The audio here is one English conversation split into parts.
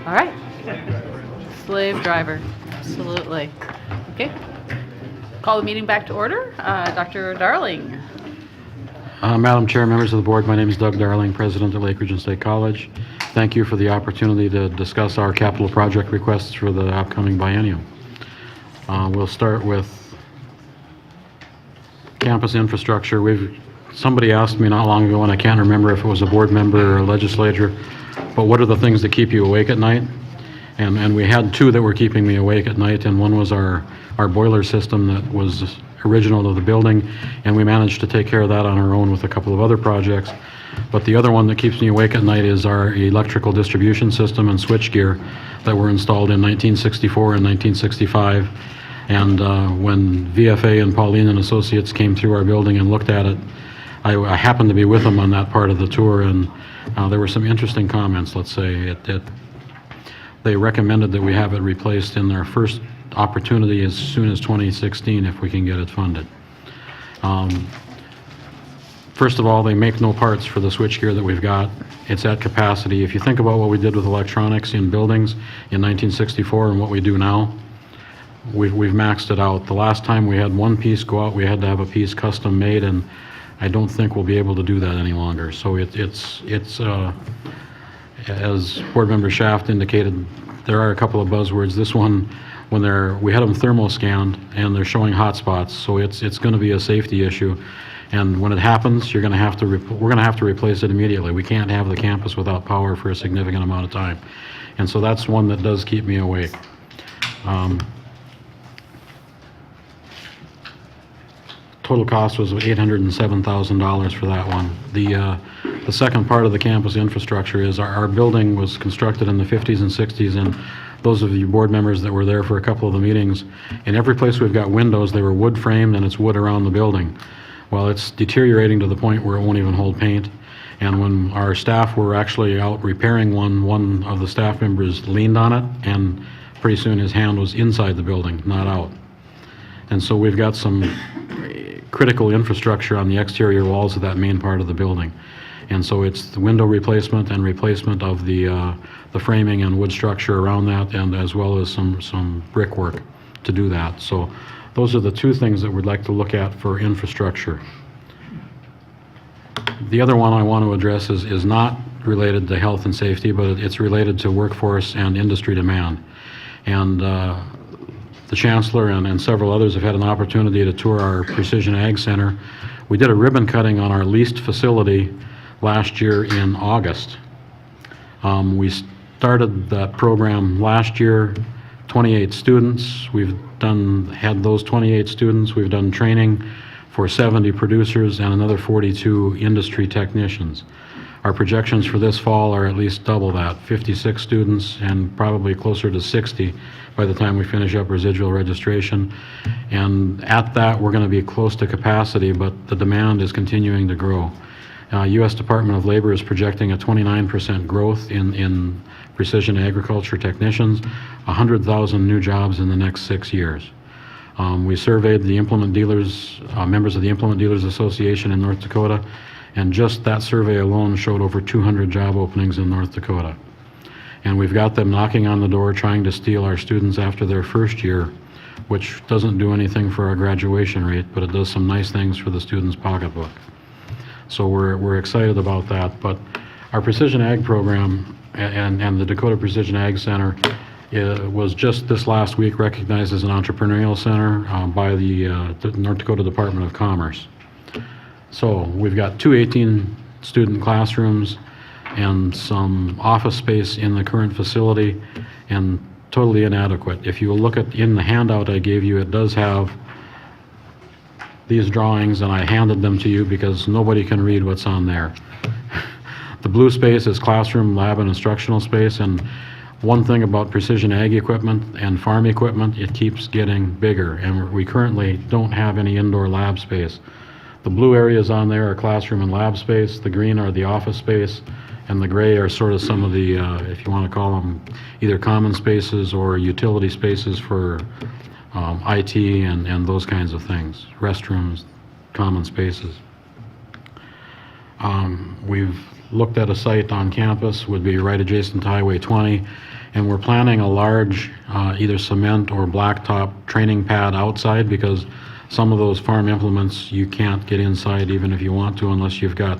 All right. Slave driver, absolutely. Okay. Call the meeting back to order. Dr. Darling. Madam Chair, members of the board, my name is Doug Darling, President of Lake Region State College. Thank you for the opportunity to discuss our capital project requests for the upcoming biennium. We'll start with campus infrastructure. Somebody asked me not long ago, and I can't remember if it was a board member or a legislator, but what are the things that keep you awake at night? And we had two that were keeping me awake at night, and one was our boiler system that was original to the building, and we managed to take care of that on our own with a couple of other projects. But the other one that keeps me awake at night is our electrical distribution system and switchgear that were installed in 1964 and 1965. And when VFA and Pauline and Associates came through our building and looked at it, I happened to be with them on that part of the tour, and there were some interesting comments, let's say. They recommended that we have it replaced in their first opportunity as soon as 2016 if we can get it funded. First of all, they make no parts for the switchgear that we've got. It's at capacity. If you think about what we did with electronics in buildings in 1964 and what we do now, we've maxed it out. The last time we had one piece go out, we had to have a piece custom made, and I don't think we'll be able to do that any longer. So it's as Board Member Shaft indicated, there are a couple of buzzwords. This one, we had them thermoscanned and they're showing hot spots, so it's going to be a safety issue. And when it happens, we're going to have to replace it immediately. We can't have the campus without power for a significant amount of time. And so that's one that does keep me awake. Total cost was $807,000 for that one. The second part of the campus infrastructure is our building was constructed in the 50s and 60s, and those of you board members that were there for a couple of the meetings, in every place we've got windows, they were wood framed and it's wood around the building. Well, it's deteriorating to the point where it won't even hold paint. And when our staff were actually out repairing one of the staff members leaned on it, and pretty soon his hand was inside the building, not out. And so we've got some critical infrastructure on the exterior walls of that main part of the building. And so it's the window replacement and replacement of the framing and wood structure around that, and as well as some brickwork to do that. So those are the two things that we'd like to look at for infrastructure. The other one I want to address is not related to health and safety, but it's related to workforce and industry demand. And the Chancellor and several others have had an opportunity to tour our Precision Ag Center. We did a ribbon cutting on our leased facility last year in August. We started that program last year, 28 students. We've had those 28 students. We've done training for 70 producers and another 42 industry technicians. Our projections for this fall are at least double that, 56 students and probably closer to 60 by the time we finish up residual registration. And at that, we're going to be close to capacity, but the demand is continuing to grow. U.S. Department of Labor is projecting a 29% growth in precision agriculture technicians, 100,000 new jobs in the next 6 years. We surveyed the implement dealers, members of the Implement Dealers Association in North Dakota, and just that survey alone showed over 200 job openings in North Dakota. And we've got them knocking on the door trying to steal our students after their first year, which doesn't do anything for our graduation rate, but it does some nice things for the student's pocketbook. So we're excited about that. But our Precision Ag program and the Dakota Precision Ag Center was just this last week recognized as an entrepreneurial center by the North Dakota Department of Commerce. So we've got two 18-student classrooms and some office space in the current facility, and totally inadequate. If you look in the handout I gave you, it does have these drawings, and I handed them to you because nobody can read what's on there. The blue space is classroom, lab, and instructional space, and one thing about precision ag equipment and farm equipment, it keeps getting bigger, and we currently don't have any indoor lab space. The blue areas on there are classroom and lab space, the green are the office space, and the gray are sort of some of the, if you want to call them, either common spaces or utility spaces for IT and those kinds of things, restrooms, common spaces. We've looked at a site on campus, would be right adjacent to Highway 20, and we're planning a large either cement or blacktop training pad outside, because some of those farm implements you can't get inside even if you want to, unless you've got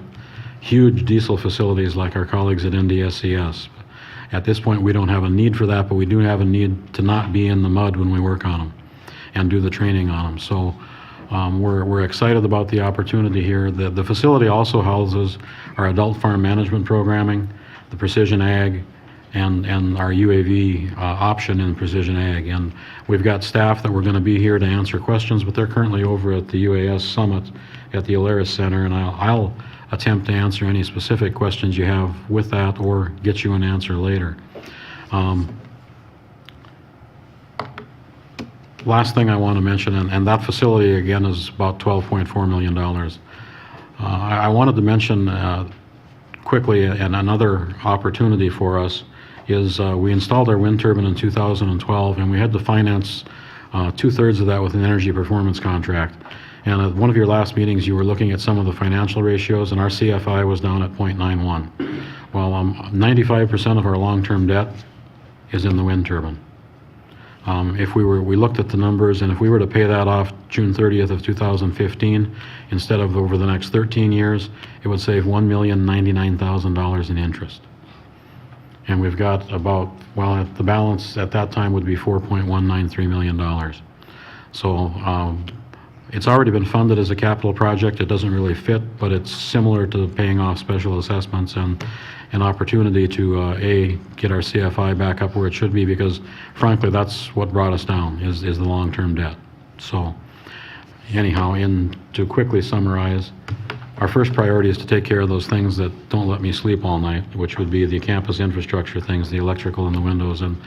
huge diesel facilities like our colleagues at NDSCS. At this point, we don't have a need for that, but we do have a need to not be in the mud when we work on them and do the training on them. So we're excited about the opportunity here. The facility also houses our adult farm management programming, the precision ag, and our UAV option in precision ag. And we've got staff that were going to be here to answer questions, but they're currently over at the UAS Summit at the Alaris Center, and I'll attempt to answer any specific questions you have with that or get you an answer later. Last thing I want to mention, and that facility again is about $12.4 million. I wanted to mention quickly, and another opportunity for us is we installed our wind turbine in 2012, and we had to finance 2/3 of that with an energy performance contract. And at one of your last meetings, you were looking at some of the financial ratios, and our CFI was down at 0.91. Well, 95% of our long-term debt is in the wind turbine. We looked at the numbers, and if we were to pay that off June 30th of 2015, instead of over the next 13 years, it would save $1,099,000 in interest. And we've got about, well, the balance at that time would be $4.193 million. So it's already been funded as a capital project. It doesn't really fit, but it's similar to paying off special assessments and an opportunity to get our CFI back up where it should be, because frankly that's what brought us down is the long-term debt. So anyhow, to quickly summarize, our first priority is to take care of those things that don't let me sleep all night, which would be the campus infrastructure things, the electrical and the windows. And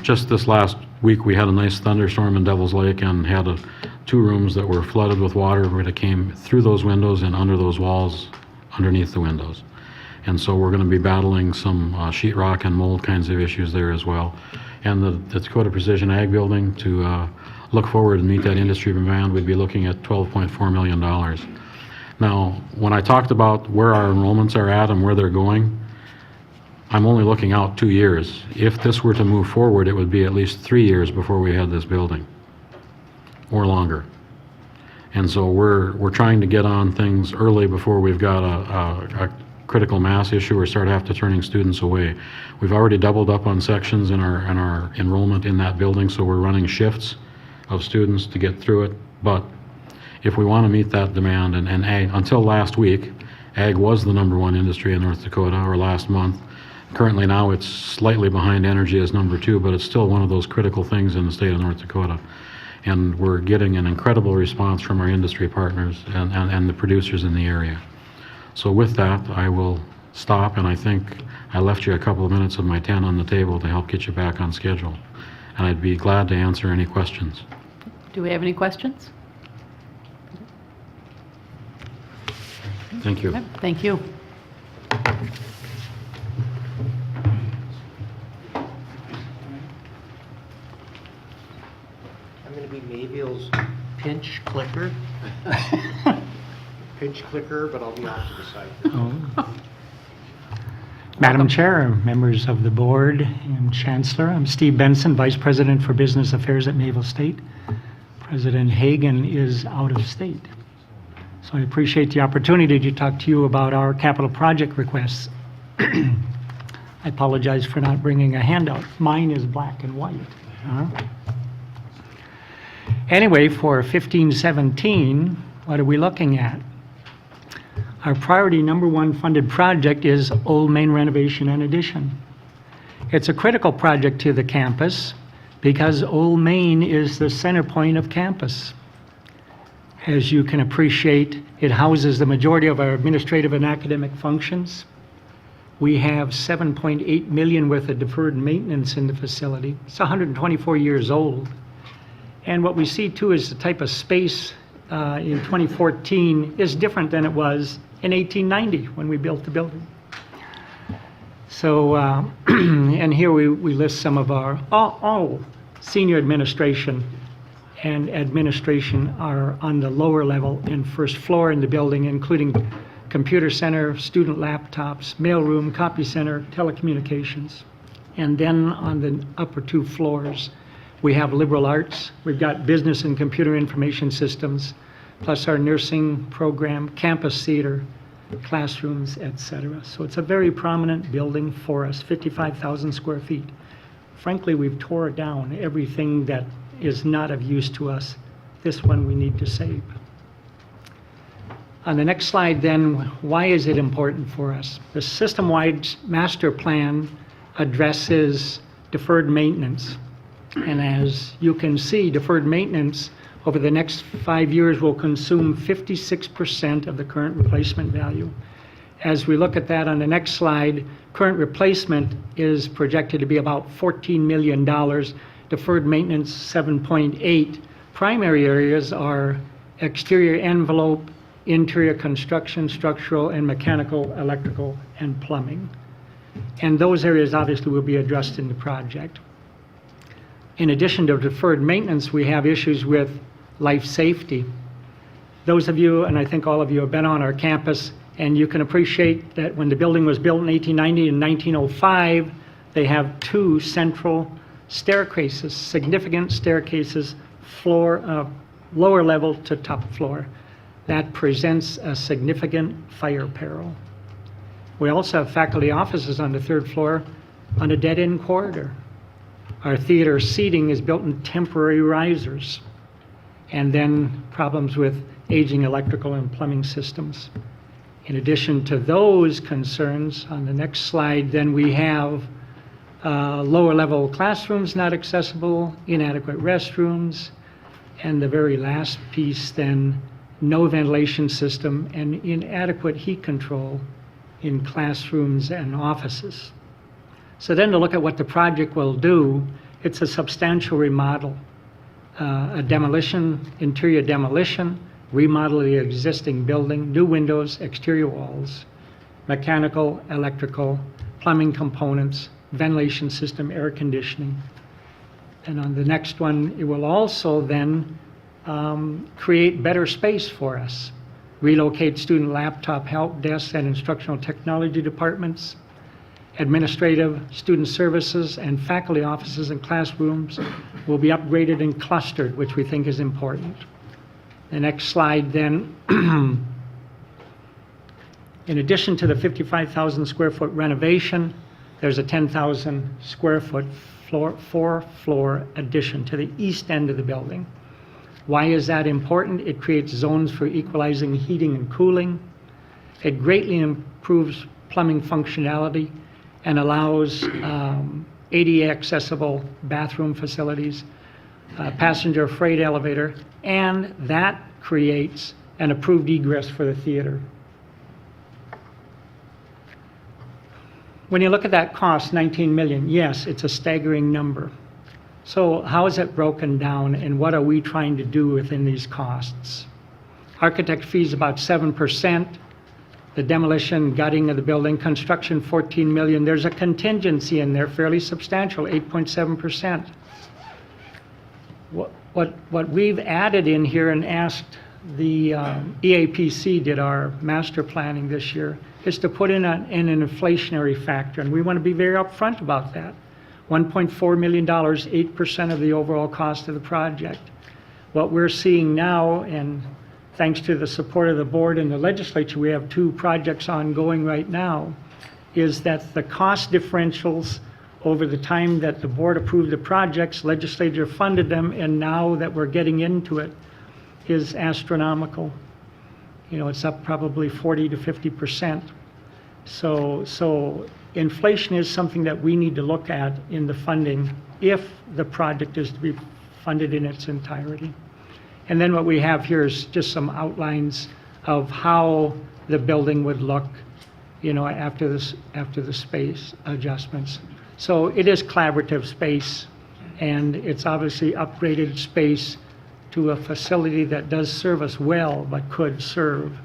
just this last week we had a nice thunderstorm in Devil's Lake and had 2 rooms that were flooded with water where it came through those windows and under those walls underneath the windows. And so we're going to be battling some sheetrock and mold kinds of issues there as well. And the Dakota Precision Ag Building, to look forward and meet that industry demand, we'd be looking at $12.4 million. Now, when I talked about where our enrollments are at and where they're going, I'm only looking out 2 years. If this were to move forward, it would be at least 3 years before we had this building, or longer. And so we're trying to get on things early before we've got a critical mass issue or start have to turning students away. We've already doubled up on sections in our enrollment in that building, so we're running shifts of students to get through it. But if we want to meet that demand, and ag, until last week, ag was the #1 industry in North Dakota, or last month. Currently now it's slightly behind energy as #2, but it's still one of those critical things in the state of North Dakota. And we're getting an incredible response from our industry partners and the producers in the area. So with that, I will stop, and I think I left you a couple of minutes of my 10 on the table to help get you back on schedule. And I'd be glad to answer any questions. Do we have any questions? Thank you. Okay, thank you. I'm going to be Mayville's pinch clicker. Pinch clicker, but I'll be off to the side. Madam Chair, members of the board, and Chancellor, I'm Steve Benson, Vice President for Business Affairs at Mayville State. President Hagan is out of state. So I appreciate the opportunity to talk to you about our capital project requests. I apologize for not bringing a handout. Mine is black and white. Anyway, for 15-17, what are we looking at? Our priority #1 funded project is Old Main renovation and addition. It's a critical project to the campus because Old Main is the center point of campus. As you can appreciate, it houses the majority of our administrative and academic functions. We have $7.8 million worth of deferred maintenance in the facility. It's 124 years old. And what we see too is the type of space in 2014 is different than it was in 1890 when we built the building. So, and here we list some of our, all senior administration and administration are on the lower level and first floor in the building, including computer center, student laptops, mailroom, copy center, telecommunications. And then on the upper 2 floors, we have liberal arts. We've got business and computer information systems, plus our nursing program, campus theater, classrooms, etc. So it's a very prominent building for us, 55,000 square feet. Frankly, we've tore down everything that is not of use to us. This one we need to save. On the next slide then, why is it important for us? The system-wide master plan addresses deferred maintenance. And as you can see, deferred maintenance over the next 5 years will consume 56% of the current replacement value. As we look at that on the next slide, current replacement is projected to be about $14 million, deferred maintenance 7.8. Primary areas are exterior envelope, interior construction, structural and mechanical, electrical, and plumbing. And those areas obviously will be addressed in the project. In addition to deferred maintenance, we have issues with life safety. Those of you, and I think all of you, have been on our campus, and you can appreciate that when the building was built in 1890 and 1905, they have 2 central staircases, significant staircases, lower level to top floor. That presents a significant fire peril. We also have faculty offices on the 3rd floor on a dead-end corridor. Our theater seating is built in temporary risers, and then problems with aging electrical and plumbing systems. In addition to those concerns, on the next slide, then we have lower level classrooms not accessible, inadequate restrooms, and the very last piece then, no ventilation system and inadequate heat control in classrooms and offices. So then to look at what the project will do, it's a substantial remodel, a demolition, interior demolition, remodel the existing building, new windows, exterior walls, mechanical, electrical, plumbing components, ventilation system, air conditioning. And on the next one, it will also then create better space for us. Relocate student laptop help desks and instructional technology departments. Administrative, student services, and faculty offices and classrooms will be upgraded and clustered, which we think is important. The next slide then, in addition to the 55,000 square foot renovation, there's a 10,000 square foot 4-floor addition to the east end of the building. Why is that important? It creates zones for equalizing heating and cooling. It greatly improves plumbing functionality and allows ADA accessible bathroom facilities, passenger freight elevator, and that creates an approved egress for the theater. When you look at that cost, 19 million, yes, it's a staggering number. So how is it broken down and what are we trying to do within these costs? Architect fees about 7%, the demolition, gutting of the building, construction 14 million. There's a contingency in there, fairly substantial, 8.7%. What we've added in here and asked the EAPC did our master planning this year is to put in an inflationary factor, and we want to be very upfront about that. $1.4 million, 8% of the overall cost of the project. What we're seeing now, and thanks to the support of the board and the legislature, we have 2 projects ongoing right now, is that the cost differentials over the time that the board approved the projects, legislature funded them, and now that we're getting into it, is astronomical. You know, it's up probably 40 to 50%. So inflation is something that we need to look at in the funding if the project is to be funded in its entirety. And then what we have here is just some outlines of how the building would look, you know, after the space adjustments. So it is collaborative space, and it's obviously upgraded space to a facility that does serve us well, but could serve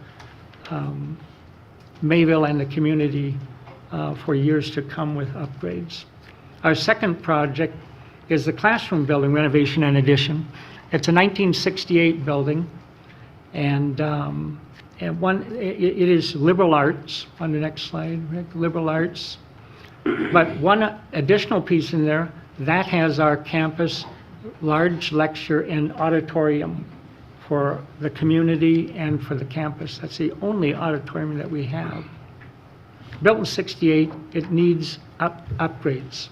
Mayville and the community for years to come with upgrades. Our second project is the classroom building renovation and addition. It's a 1968 building, And it is liberal arts, on the next slide, Rick, liberal arts. But one additional piece in there, that has our campus large lecture and auditorium for the community and for the campus. That's the only auditorium that we have. Built in '68, it needs upgrades.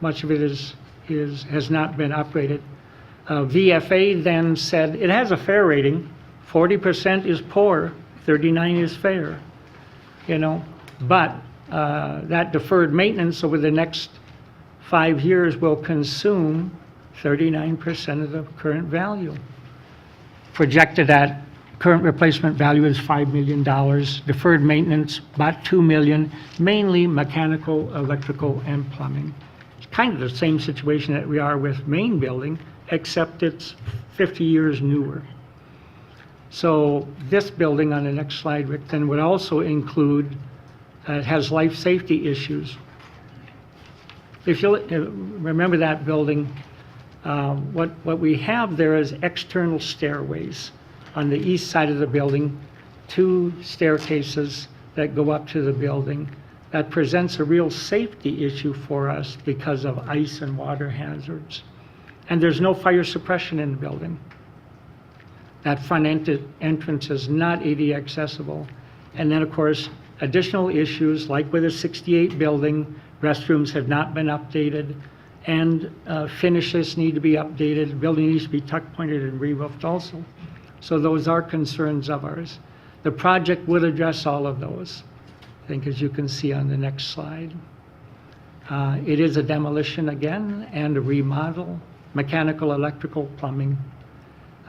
Much of it has not been upgraded. VFA then said it has a fair rating. 40% is poor, 39 is fair, you know. But that deferred maintenance over the next 5 years will consume 39% of the current value. Projected at current replacement value is $5 million. Deferred maintenance, about $2 million, mainly mechanical, electrical, and plumbing. It's kind of the same situation that we are with main building, except it's 50 years newer. So this building on the next slide, Rick, then would also include, it has life safety issues. If you remember that building, what we have there is external stairways on the east side of the building, 2 staircases that go up to the building. That presents a real safety issue for us because of ice and water hazards. And there's no fire suppression in the building. That front entrance is not ADA accessible. And then, of course, additional issues like with the '68 building, restrooms have not been updated, and finishes need to be updated. The building needs to be tuck pointed and re-roofed also. So those are concerns of ours. The project would address all of those, I think, as you can see on the next slide. It is a demolition again and a remodel, mechanical, electrical, plumbing.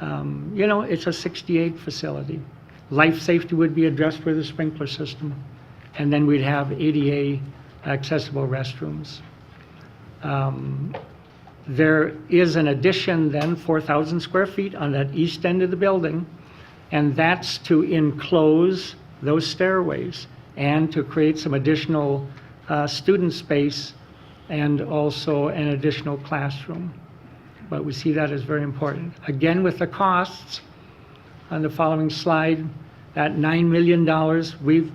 You know, it's a '68 facility. Life safety would be addressed with a sprinkler system, and then we'd have ADA accessible restrooms. There is an addition then, 4,000 square feet on that east end of the building, and that's to enclose those stairways and to create some additional student space and also an additional classroom. But we see that as very important. Again, with the costs, on the following slide, that $9 million we've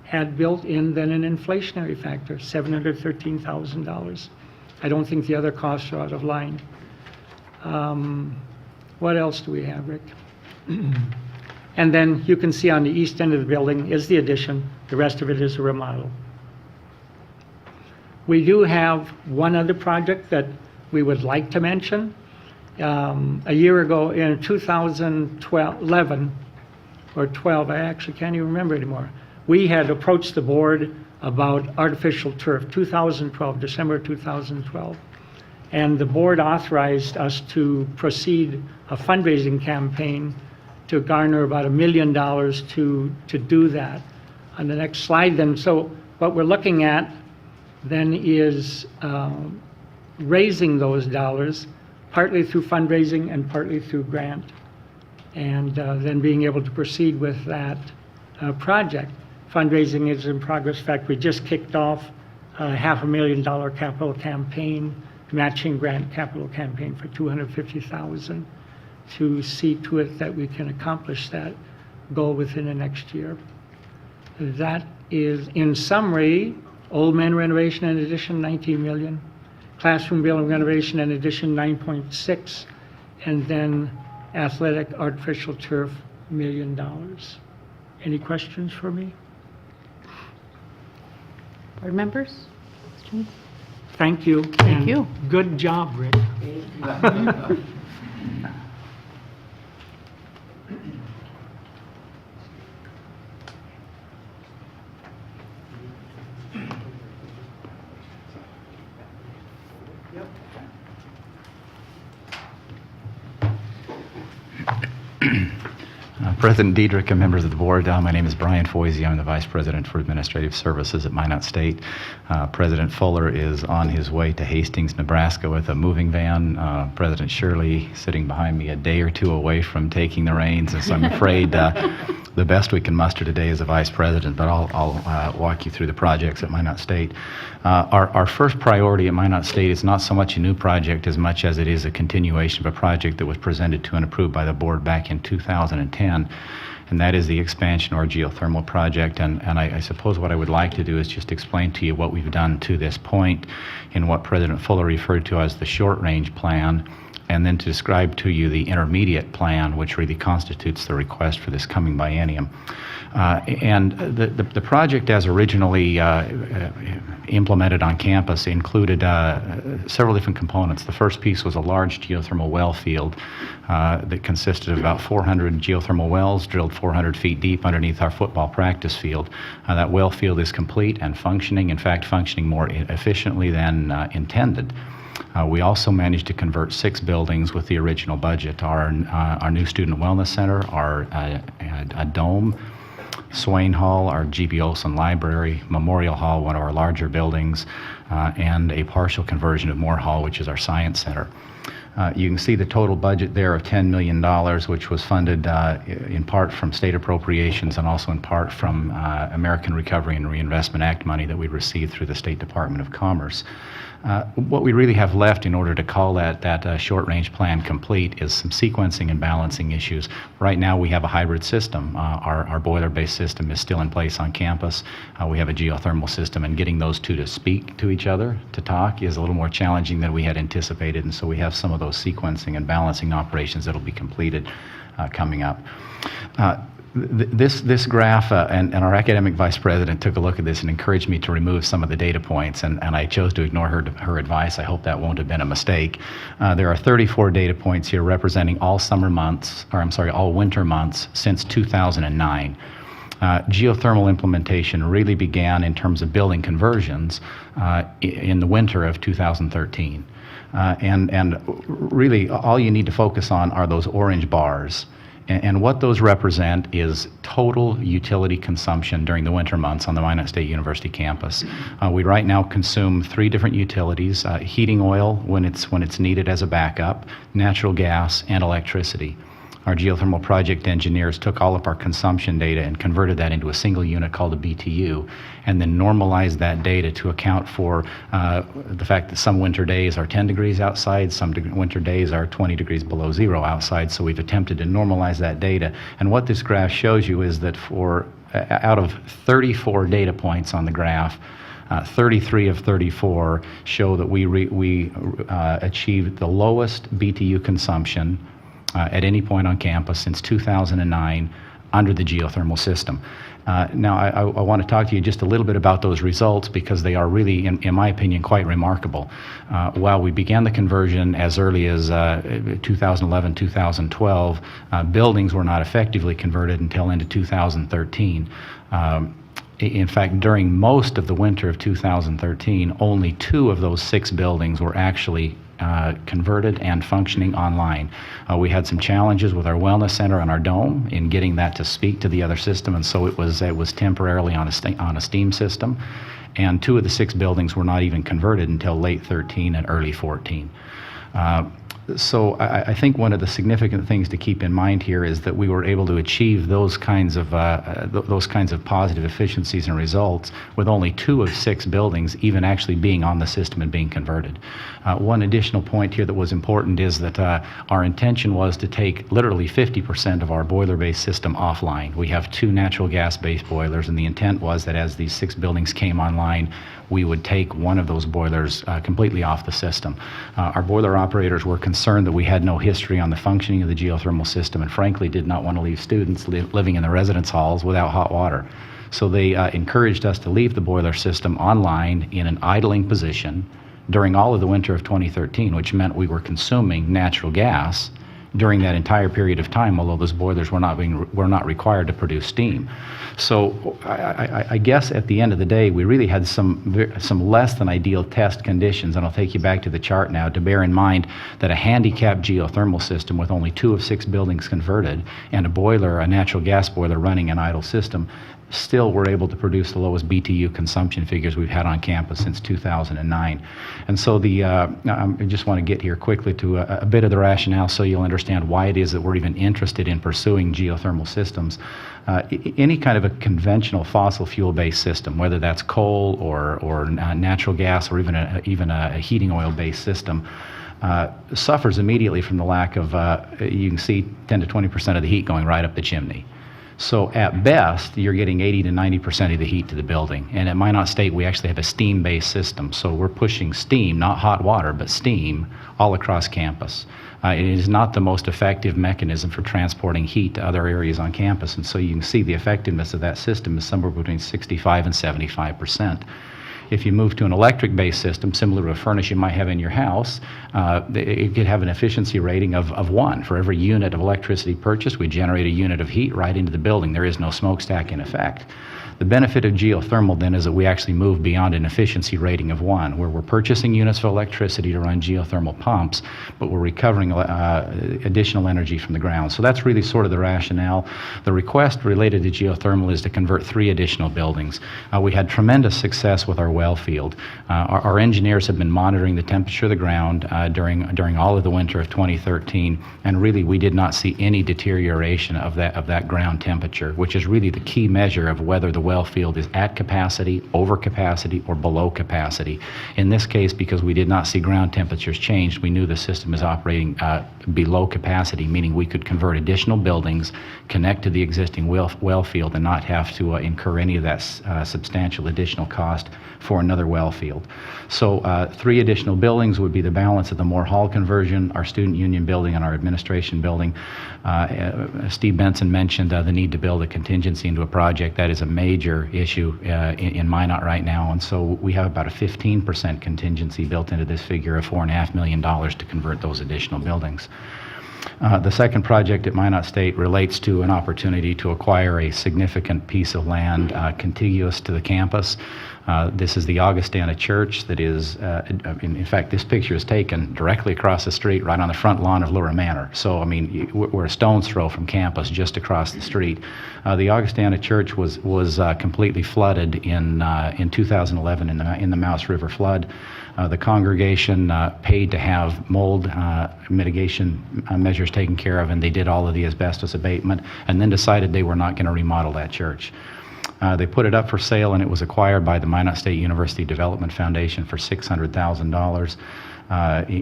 had built in then an inflationary factor, $713,000. I don't think the other costs are out of line. What else do we have, Rick? And then you can see on the east end of the building is the addition. The rest of it is a remodel. We do have one other project that we would like to mention. A year ago in 2011 or 12, I actually can't even remember anymore, we had approached the board about artificial turf, 2012, December 2012. And the board authorized us to proceed a fundraising campaign to garner about $1 million to do that. On the next slide then, so what we're looking at then is raising those dollars, partly through fundraising and partly through grant, and then being able to proceed with that project. Fundraising is in progress. In fact, we just kicked off a $500,000 capital campaign, matching grant capital campaign for $250,000 to see to it that we can accomplish that goal within the next year. That is, in summary, old man renovation and addition, $19 million. Classroom building renovation and addition, 9.6, and then athletic artificial turf, $1 million. Any questions for me? Board members? Questions? Thank you. Thank you. Good job, Rick. President Diedrich and members of the board, my name is Brian Foisey. I'm the Vice President for Administrative Services at Minot State. President Fuller is on his way to Hastings, Nebraska with a moving van. President Shirley sitting behind me a day or two away from taking the reins, and so I'm afraid the best we can muster today as a vice president, but I'll walk you through the projects at Minot State. Our first priority at Minot State is not so much a new project as much as it is a continuation of a project that was presented to and approved by the board back in 2010. And that is the expansion of our geothermal project. And I suppose what I would like to do is just explain to you what we've done to this point in what President Fuller referred to as the short-range plan, and then to describe to you the intermediate plan, which really constitutes the request for this coming biennium. And the project as originally implemented on campus included several different components. The first piece was a large geothermal well field that consisted of about 400 geothermal wells drilled 400 feet deep underneath our football practice field. That well field is complete and functioning, in fact functioning more efficiently than intended. We also managed to convert 6 buildings with the original budget. Our new Student Wellness Center, our a dome, Swain Hall, our G.B. Olson Library, Memorial Hall, one of our larger buildings, and a partial conversion of Moore Hall, which is our Science Center. You can see the total budget there of $10 million, which was funded in part from state appropriations and also in part from American Recovery and Reinvestment Act money that we received through the State Department of Commerce. What we really have left in order to call that short-range plan complete is some sequencing and balancing issues. Right now we have a hybrid system. Our boiler-based system is still in place on campus. We have a geothermal system, and getting those two to speak to each other, to talk, is a little more challenging than we had anticipated, and so we have some of those sequencing and balancing operations that will be completed coming up. This graph, and our academic vice president took a look at this and encouraged me to remove some of the data points, and I chose to ignore her advice. I hope that won't have been a mistake. There are 34 data points here representing all all winter months since 2009. Geothermal implementation really began in terms of building conversions in the winter of 2013. And really all you need to focus on are those orange bars. And what those represent is total utility consumption during the winter months on the Minot State University campus. We right now consume 3 different utilities: heating oil when it's needed as a backup, natural gas, and electricity. Our geothermal project engineers took all of our consumption data and converted that into a single unit called a BTU, and then normalized that data to account for the fact that some winter days are 10 degrees outside, some winter days are 20 degrees below zero outside, so we've attempted to normalize that data. And what this graph shows you is that out of 34 data points on the graph, 33 of 34 show that we achieved the lowest BTU consumption at any point on campus since 2009 under the geothermal system. Now, I want to talk to you just a little bit about those results because they are really, in my opinion, quite remarkable. While we began the conversion as early as 2011, 2012, buildings were not effectively converted until into 2013. In fact, during most of the winter of 2013, only 2 of those 6 buildings were actually converted and functioning online. We had some challenges with our wellness center and our dome in getting that to speak to the other system, and so it was temporarily on a steam system. And 2 of the 6 buildings were not even converted until late 13 and early 14. So I think one of the significant things to keep in mind here is that we were able to achieve those kinds of positive efficiencies and results with only 2 of 6 buildings even actually being on the system and being converted. One additional point here that was important is that our intention was to take literally 50% of our boiler-based system offline. We have 2 natural gas-based boilers, and the intent was that as these 6 buildings came online, we would take one of those boilers completely off the system. Our boiler operators were concerned that we had no history on the functioning of the geothermal system and frankly did not want to leave students living in the residence halls without hot water. So they encouraged us to leave the boiler system online in an idling position during all of the winter of 2013, which meant we were consuming natural gas during that entire period of time, although those boilers were not required to produce steam. So I guess at the end of the day, we really had some less than ideal test conditions, and I'll take you back to the chart now to bear in mind that a handicapped geothermal system with only 2 of 6 buildings converted and a natural gas boiler running an idle system, still were able to produce the lowest BTU consumption figures we've had on campus since 2009. And so I just want to get here quickly to a bit of the rationale so you'll understand understand why it is that we're even interested in pursuing geothermal systems. Any kind of a conventional fossil fuel-based system, whether that's coal or natural gas or even a heating oil-based system, suffers immediately from the lack of, you can see 10 to 20% of the heat going right up the chimney. So at best, you're getting 80 to 90% of the heat to the building. And at Minot State, we actually have a steam-based system. So we're pushing steam, not hot water, but steam all across campus. It is not the most effective mechanism for transporting heat to other areas on campus. And so you can see the effectiveness of that system is somewhere between 65 and 75%. If you move to an electric-based system, similar to a furnace you might have in your house, it could have an efficiency rating of 1. For every unit of electricity purchased, we generate a unit of heat right into the building. There is no smokestack in effect. The benefit of geothermal then is that we actually move beyond an efficiency rating of 1, where we're purchasing units of electricity to run geothermal pumps, but we're recovering additional energy from the ground. So that's really sort of the rationale. The request related to geothermal is to convert 3 additional buildings. We had tremendous success with our well field. Our engineers have been monitoring the temperature of the ground during all of the winter of 2013, and really we did not see any deterioration of that ground temperature, which is really the key measure of whether the well field is at capacity, over capacity, or below capacity. In this case, because we did not see ground temperatures change, we knew the system is operating below capacity, meaning we could convert additional buildings, connect to the existing well field, and not have to incur any of that substantial additional cost for another well field. So 3 additional buildings would be the balance of the Moore Hall conversion, our student union building, and our administration building. Steve Benson mentioned the need to build a contingency into a project. That is a major issue in Minot right now, and so we have about a 15% contingency built into this figure of $4.5 million to convert those additional buildings. The second project at Minot State relates to an opportunity to acquire a significant piece of land contiguous to the campus. This is the Augustana Church that is, in fact, this picture is taken directly across the street, right on the front lawn of Lura Manor. So, I mean, we're a stone's throw from campus, just across the street. The Augustana Church was completely flooded in 2011 in the Mouse River flood. The congregation paid to have mold mitigation measures taken care of, and they did all of the asbestos abatement, and then decided they were not going to remodel that church. They put it up for sale, and it was acquired by the Minot State University Development Foundation for $600,000.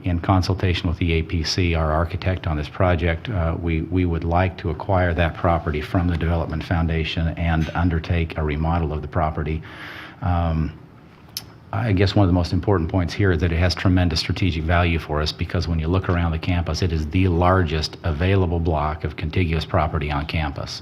In consultation with the APC, our architect on this project, we would like to acquire that property from the Development Foundation and undertake a remodel of the property. I guess one of the most important points here is that it has tremendous strategic value for us, because when you look around the campus, it is the largest available block of contiguous property on campus.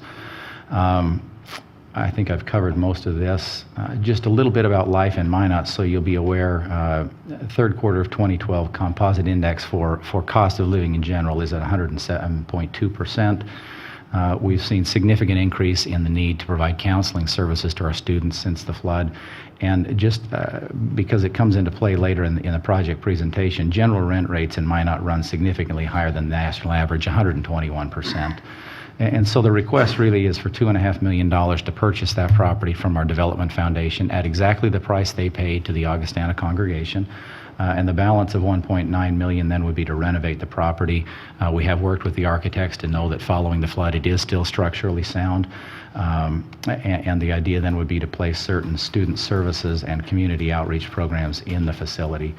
I think I've covered most of this. Just a little bit about life in Minot, so you'll be aware. Third quarter of 2012 composite index for cost of living in general is at 107.2%. We've seen significant increase in the need to provide counseling services to our students since the flood. And just because it comes into play later in the project presentation, general rent rates in Minot run significantly higher than the national average, 121%. And so the request really is for $2.5 million to purchase that property from our Development Foundation at exactly the price they paid to the Augustana congregation. And the balance of $1.9 million then would be to renovate the property. We have worked with the architects to know that following the flood, it is still structurally sound. And the idea then would be to place certain student services and community outreach programs in the facility.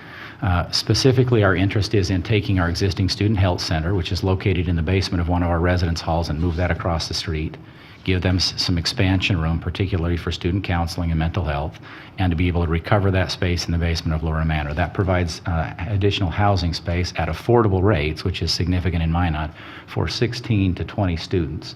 Specifically, our interest is in taking our existing student health center, which is located in the basement of one of our residence halls, and move that across the street, give them some expansion room, particularly for student counseling and mental health, and to be able to recover that space in the basement of Lura Manor. That provides additional housing space at affordable rates, which is significant in Minot, for 16 to 20 students.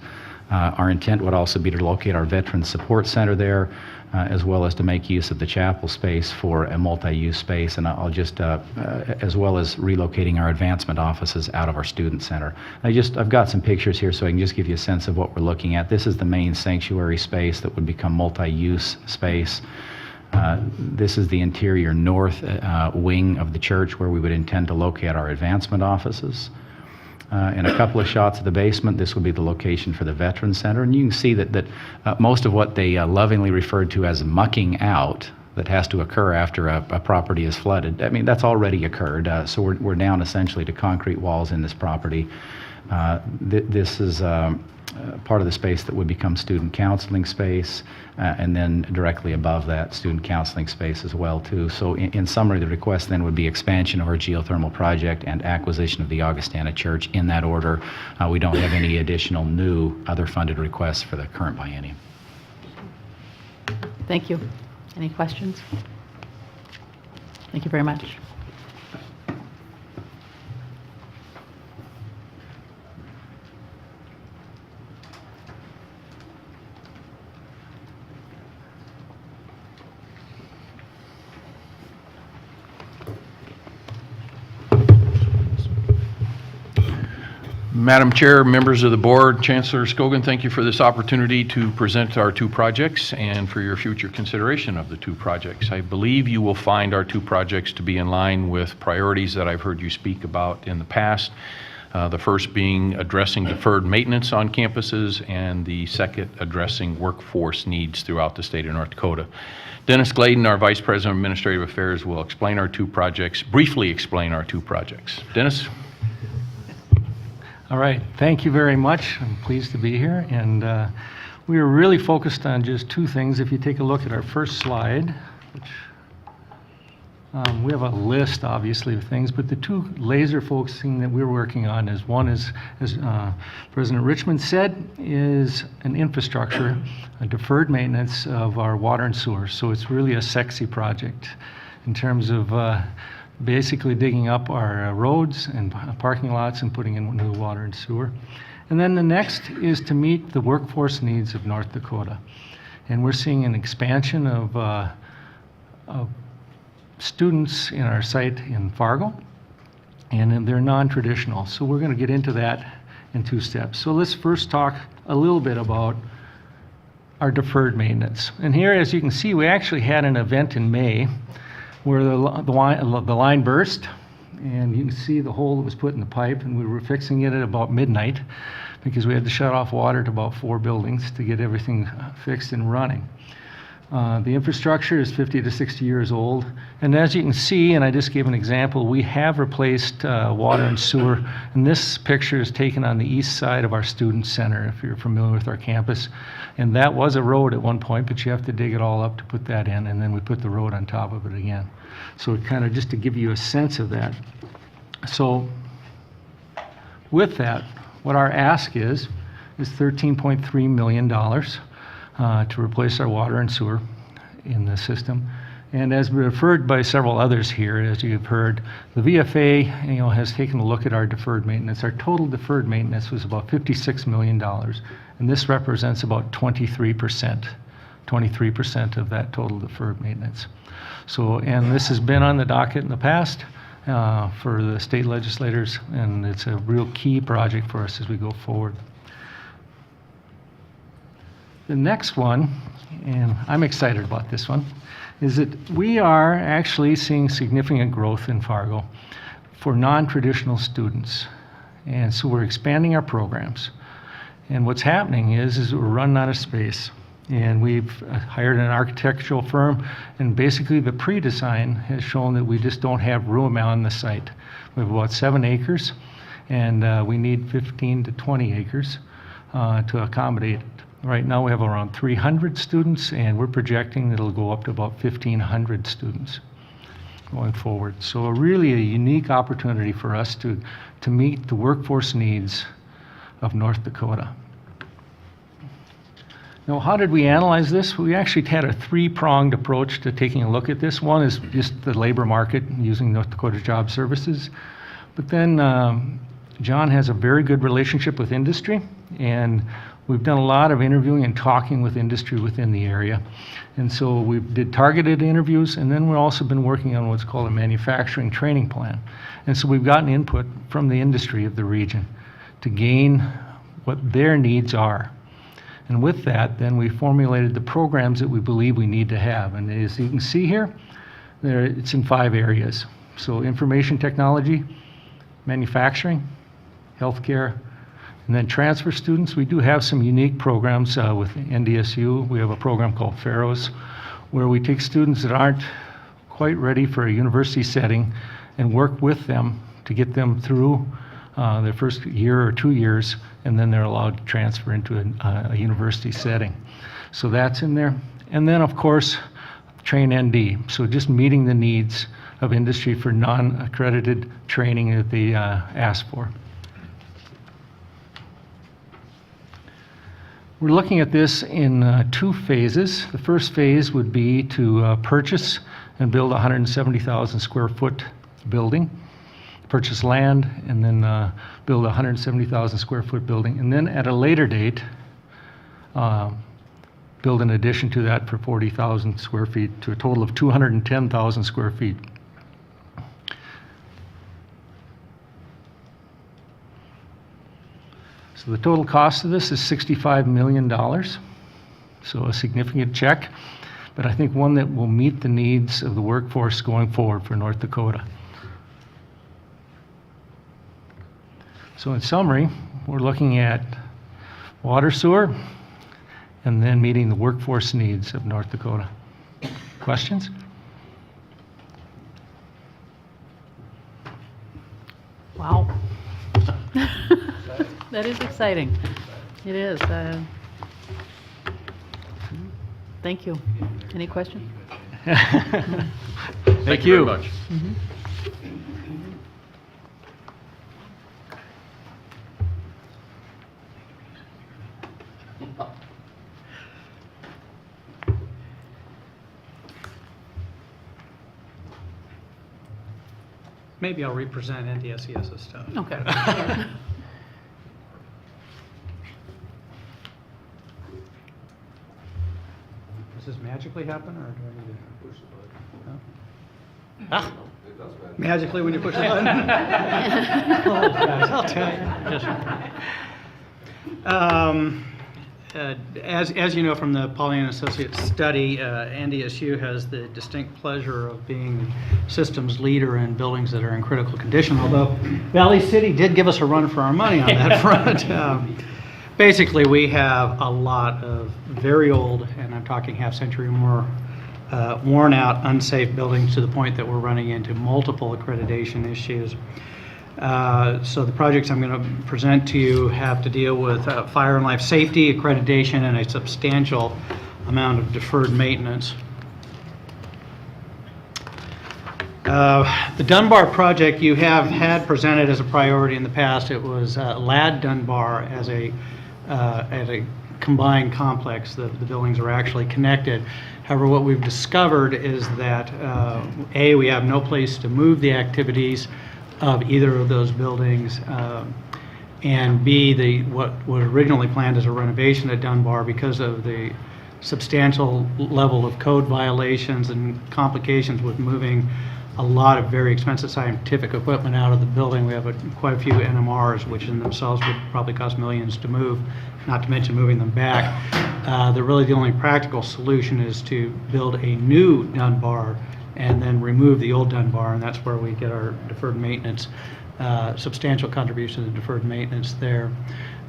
Our intent would also be to locate our Veterans Support Center there, as well as to make use of the chapel space for a multi-use space, and I'll just, as well as relocating our advancement offices out of our student center. I've got some pictures here so I can just give you a sense of what we're looking at. This is the main sanctuary space that would become multi-use space. This is the interior north wing of the church, where we would intend to locate our advancement offices. In a couple of shots of the basement, this would be the location for the Veterans Center. And you can see that most of what they lovingly referred to as mucking out that has to occur after a property is flooded, I mean, that's already occurred. So we're down essentially to concrete walls in this property. This is part of the space that would become student counseling space, and then directly above that, student counseling space as well too. So in summary, the request then would be expansion of our geothermal project and acquisition of the Augustana Church in that order. We don't have any additional new other funded requests for the current biennium. Thank you. Any questions? Thank you very much. Madam Chair, members of the board, Chancellor Scogan, thank you for this opportunity to present our two projects and for your future consideration of the two projects. I believe you will find our two projects to be in line with priorities that I've heard you speak about in the past. The first being addressing deferred maintenance on campuses, and the second addressing workforce needs throughout the state of North Dakota. Dennis Gladen, our Vice President of Administrative Affairs, will explain our two projects, briefly explain our two projects. Dennis? All right, thank you very much. I'm pleased to be here, and we are really focused on just two things. If you take a look at our first slide, which we have a list, obviously, of things, but the two laser focusing that we're working on is one is, as President Richmond said, is an infrastructure, a deferred maintenance of our water and sewer. So it's really a sexy project in terms of basically digging up our roads and parking lots and putting in new water and sewer. And then the next is to meet the workforce needs of North Dakota. And we're seeing an expansion of students in our site in Fargo, and they're non-traditional. So we're going to get into that in two steps. So let's first talk a little bit about our deferred maintenance. And here, as you can see, we actually had an event in May where the line burst, and you can see the hole that was put in the pipe, and we were fixing it at about midnight because we had to shut off water to about 4 buildings to get everything fixed and running. The infrastructure is 50 to 60 years old, and as you can see, and I just gave an example, we have replaced water and sewer, and this picture is taken on the east side of our student center, if you're familiar with our campus. And that was a road at one point, but you have to dig it all up to put that in, and then we put the road on top of it again. So kind of just to give you a sense of that. So with that, what our ask is $13.3 million to replace our water and sewer in the system. And as referred by several others here, as you've heard, the VFA has taken a look at our deferred maintenance. Our total deferred maintenance was about $56 million, and this represents about 23% of that total deferred maintenance. So, and this has been on the docket in the past for the state legislators, and it's a real key project for us as we go forward. The next one, and I'm excited about this one, is that we are actually seeing significant growth in Fargo for non-traditional students. And so we're expanding our programs. And what's happening is we're running out of space. And we've hired an architectural firm, and basically the pre-design has shown that we just don't have room on the site. We have about 7 acres, and we need 15 to 20 acres to accommodate it. Right now we have around 300 students, and we're projecting that it'll go up to about 1,500 students going forward. So really a unique opportunity for us to meet the workforce needs of North Dakota. Now, how did we analyze this? We actually had a 3-pronged approach to taking a look at this. One is just the labor market using North Dakota Job Services. But then John has a very good relationship with industry, and we've done a lot of interviewing and talking with industry within the area. And so we did targeted interviews, and then we've also been working on what's called a manufacturing training plan. And so we've gotten input from the industry of the region to gain what their needs are. And with that, then we formulated the programs that we believe we need to have. And as you can see here, it's in 5 areas. So information technology, manufacturing, healthcare, and then transfer students. We do have some unique programs with NDSU. We have a program called Pharaohs, where we take students that aren't quite ready for a university setting and work with them to get them through their first year or 2 years, and then they're allowed to transfer into a university setting. So that's in there. And then, of course, Train ND. So just meeting the needs of industry for non-accredited training that they ask for. We're looking at this in 2 phases. The first phase would be to purchase and build a 170,000 square foot building, purchase land, and then build a 170,000 square foot building. And then at a later date, build an addition to that for 40,000 square feet to a total of 210,000 square feet. So the total cost of this is $65 million. So a significant check, but I think one that will meet the needs of the workforce going forward for North Dakota. So in summary, we're looking at water, sewer, and then meeting the workforce needs of North Dakota. Questions? Wow. That is exciting. It is. Thank you. Any questions? Thank you very much. Maybe I'll represent NDSES's stuff. Okay. Does this magically happen, or do I need to push the button? Ah, magically when you push the button? Oh, guys, I'll tell you. As you know from the Pollyanna Associates study, NDSU has the distinct pleasure of being the systems leader in buildings that are in critical condition, although Valley City did give us a run for our money on that front. Basically, we have a lot of very old, and I'm talking half-century or more, worn out, unsafe buildings to the point that we're running into multiple accreditation issues. So the projects I'm going to present to you have to deal with fire and life safety, accreditation, and a substantial amount of deferred maintenance. The Dunbar project you have had presented as a priority in the past. It was LAD Dunbar as a combined complex. The buildings are actually connected. However, what we've discovered is that A, we have no place to move the activities of either of those buildings, and B, what was originally planned as a renovation at Dunbar, because of the substantial level of code violations and complications with moving a lot of very expensive scientific equipment out of the building. We have quite a few NMRs, which in themselves would probably cost millions to move, not to mention moving them back. Really the only practical solution is to build a new Dunbar and then remove the old Dunbar, and that's where we get our deferred maintenance, substantial contribution to deferred maintenance there.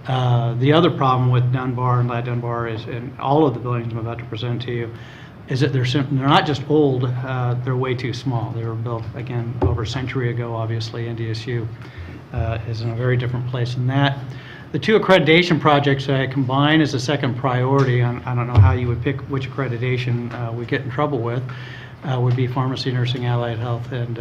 The other problem with Dunbar and LAD Dunbar is, and all of the buildings I'm about to present to you, is that they're not just old, they're way too small. They were built, again, over a century ago, obviously. NDSU is in a very different place than that. The two accreditation projects I combine as a second priority, I don't know how you would pick which accreditation we get in trouble with, would be pharmacy, nursing, allied health, and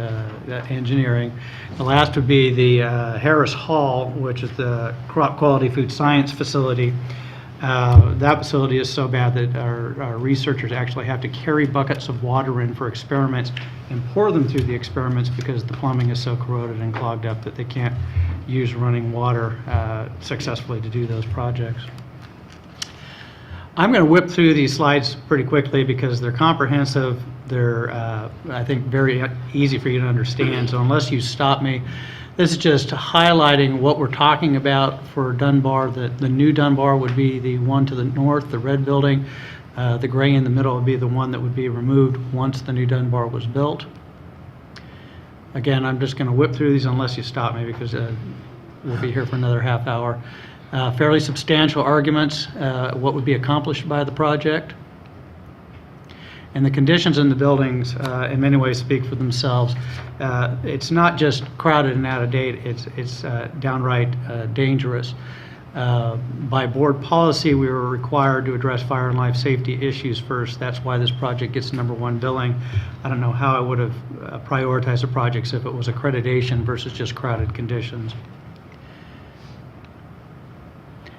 engineering. The last would be the Harris Hall, which is the crop quality food science facility. That facility is so bad that our researchers actually have to carry buckets of water in for experiments and pour them through the experiments because the plumbing is so corroded and clogged up that they can't use running water successfully to do those projects. I'm going to whip through these slides pretty quickly because they're comprehensive. They're, I think, very easy for you to understand. So unless you stop me, this is just highlighting what we're talking about for Dunbar. The new Dunbar would be the one to the north, the red building. The gray in the middle would be the one that would be removed once the new Dunbar was built. Again, I'm just going to whip through these unless you stop me because we'll be here for another half hour. Fairly substantial arguments, what would be accomplished by the project. And the conditions in the buildings, in many ways, speak for themselves. It's not just crowded and out of date, it's downright dangerous. By board policy, we were required to address fire and life safety issues first. That's why this project gets #1 billing. I don't know how I would have prioritized the projects if it was accreditation versus just crowded conditions.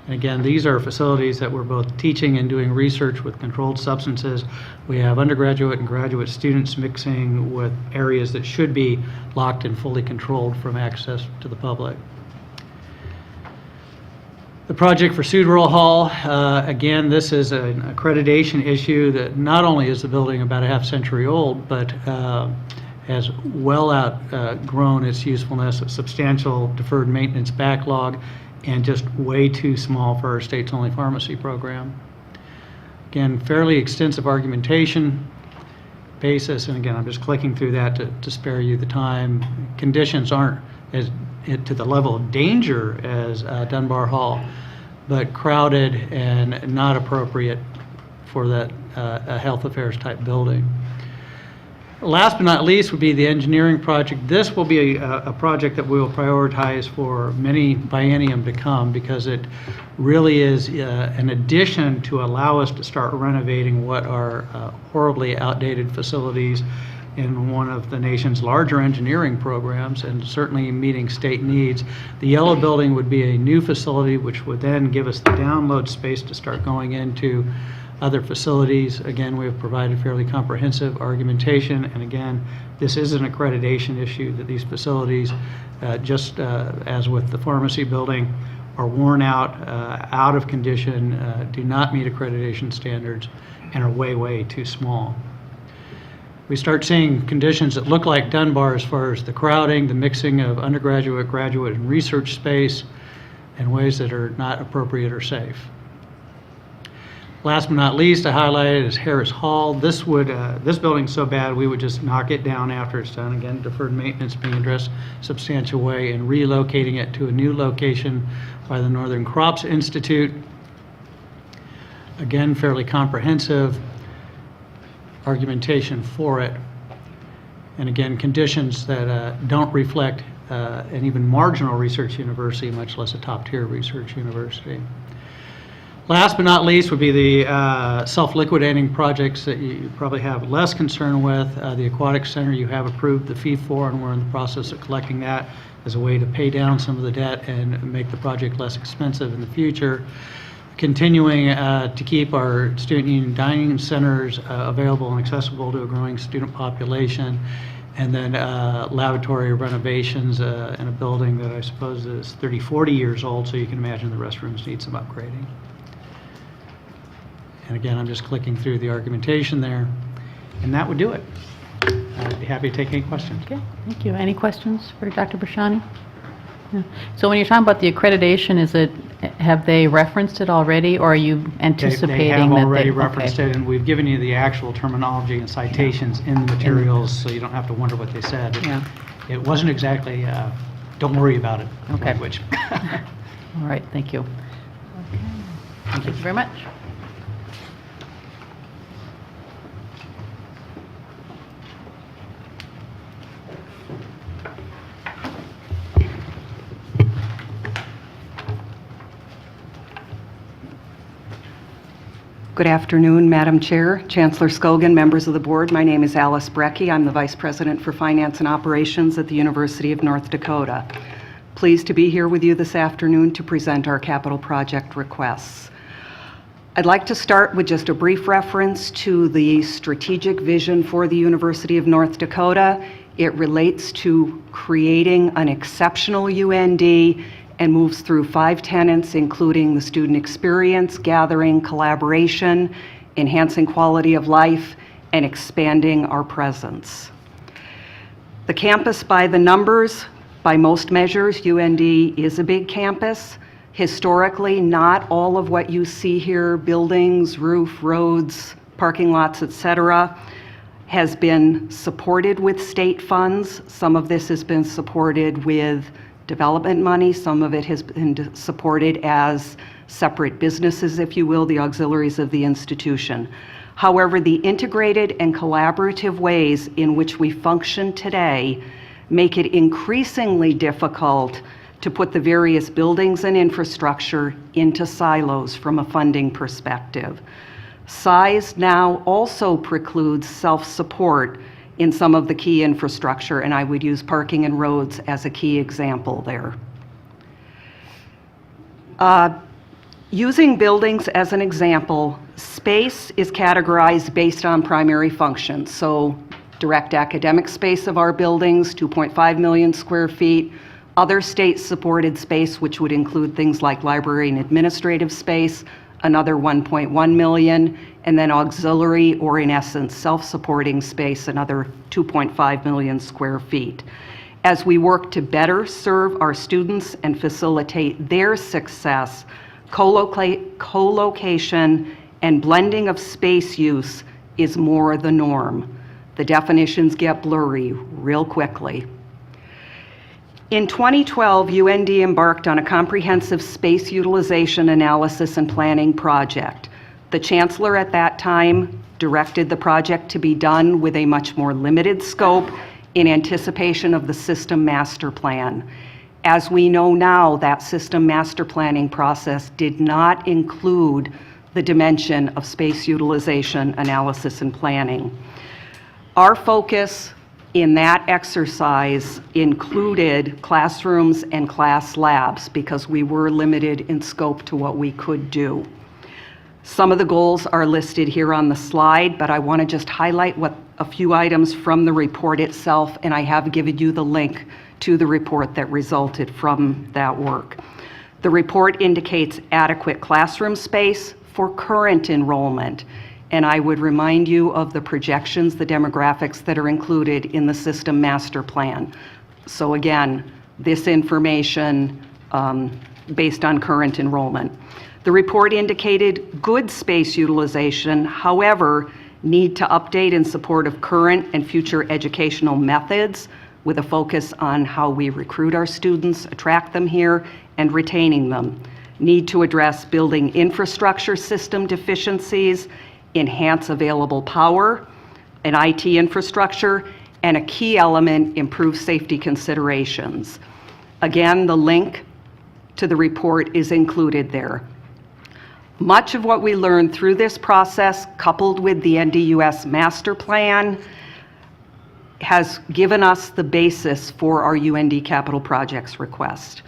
And again, these are facilities that we're both teaching and doing research with controlled substances. We have undergraduate and graduate students mixing with areas that should be locked and fully controlled from access to the public. The project for Sudrell Hall, again, this is an accreditation issue that not only is the building about a half-century old, but has well outgrown its usefulness, a substantial deferred maintenance backlog, and just way too small for our state's only pharmacy program. Again, fairly extensive argumentation basis, and again, I'm just clicking through that to spare you the time. Conditions aren't as to the level of danger as Dunbar Hall, but crowded and not appropriate for that a health affairs type building. Last but not least would be the engineering project. This will be a project that we will prioritize for many biennium to come, because it really is an addition to allow us to start renovating what are horribly outdated facilities in one of the nation's larger engineering programs, and certainly meeting state needs. The yellow building would be a new facility, which would then give us the download space to start going into other facilities. Again, we have provided fairly comprehensive argumentation, and again, this is an accreditation issue that these facilities, just as with the pharmacy building, are worn out, out of condition, do not meet accreditation standards, and are way, way too small. We start seeing conditions that look like Dunbar as far as the crowding, the mixing of undergraduate, graduate, and research space in ways that are not appropriate or safe. Last but not least, I highlighted is Harris Hall. This building's so bad we would just knock it down after it's done. Again, deferred maintenance being addressed substantial way, and relocating it to a new location by the Northern Crops Institute. Again, fairly comprehensive argumentation for it. And again, conditions that don't reflect an even marginal research university, much less a top-tier research university. Last but not least would be the self-liquidating projects that you probably have less concern with. The Aquatic Center you have approved the fee for, and we're in the process of collecting that as a way to pay down some of the debt and make the project less expensive in the future. Continuing to keep our student union dining centers available and accessible to a growing student population, and then lavatory renovations in a building that I suppose is 30, 40 years old, so you can imagine the restrooms need some upgrading. And again, I'm just clicking through the argumentation there, and that would do it. I'd be happy to take any questions. Okay, thank you. Any questions for Dr. Brashani? No. So when you're talking about the accreditation, have they referenced it already, or are you anticipating They have that already okay. referenced it, and we've given you the actual terminology and citations in the materials, so you don't have to wonder what they said. Yeah. It wasn't exactly, don't worry about it Okay. language. All right, thank you. Okay. Thank you very much. Good afternoon, Madam Chair, Chancellor Scogan, members of the board. My name is Alice Brecky. I'm the Vice President for Finance and Operations at the University of North Dakota. Pleased to be here with you this afternoon to present our capital project requests. I'd like to start with just a brief reference to the strategic vision for the University of North Dakota. It relates to creating an exceptional UND and moves through 5 tenets, including the student experience, gathering, collaboration, enhancing quality of life, and expanding our presence. The campus by the numbers, by most measures, UND is a big campus. Historically, not all of what you see here, buildings, roof, roads, parking lots, etc., has been supported with state funds. Some of this has been supported with development money. Some of it has been supported as separate businesses, if you will, the auxiliaries of the institution. However, the integrated and collaborative ways in which we function today make it increasingly difficult to put the various buildings and infrastructure into silos from a funding perspective. Size now also precludes self-support in some of the key infrastructure, and I would use parking and roads as a key example there. Using buildings as an example, space is categorized based on primary functions. So direct academic space of our buildings, 2.5 million square feet. Other state-supported space, which would include things like library and administrative space, another 1.1 million, and then auxiliary, or in essence, self-supporting space, another 2.5 million square feet. As we work to better serve our students and facilitate their success, co-location and blending of space use is more the norm. The definitions get blurry real quickly. In 2012, UND embarked on a comprehensive space utilization analysis and planning project. The chancellor at that time directed the project to be done with a much more limited scope in anticipation of the system master plan. As we know now, that system master planning process did not include the dimension of space utilization analysis and planning. Our focus in that exercise included classrooms and class labs because we were limited in scope to what we could do. Some of the goals are listed here on the slide, but I want to just highlight a few items from the report itself, and I have given you the link to the report that resulted from that work. The report indicates adequate classroom space for current enrollment, and I would remind you of the projections, the demographics that are included in the system master plan. So again, this information based on current enrollment. The report indicated good space utilization, however, need to update in support of current and future educational methods with a focus on how we recruit our students, attract them here, and retaining them. Need to address building infrastructure system deficiencies, enhance available power and IT infrastructure, and a key element, improve safety considerations. Again, the link to the report is included there. Much of what we learned through this process, coupled with the NDUS master plan, has given us the basis for our UND capital projects request.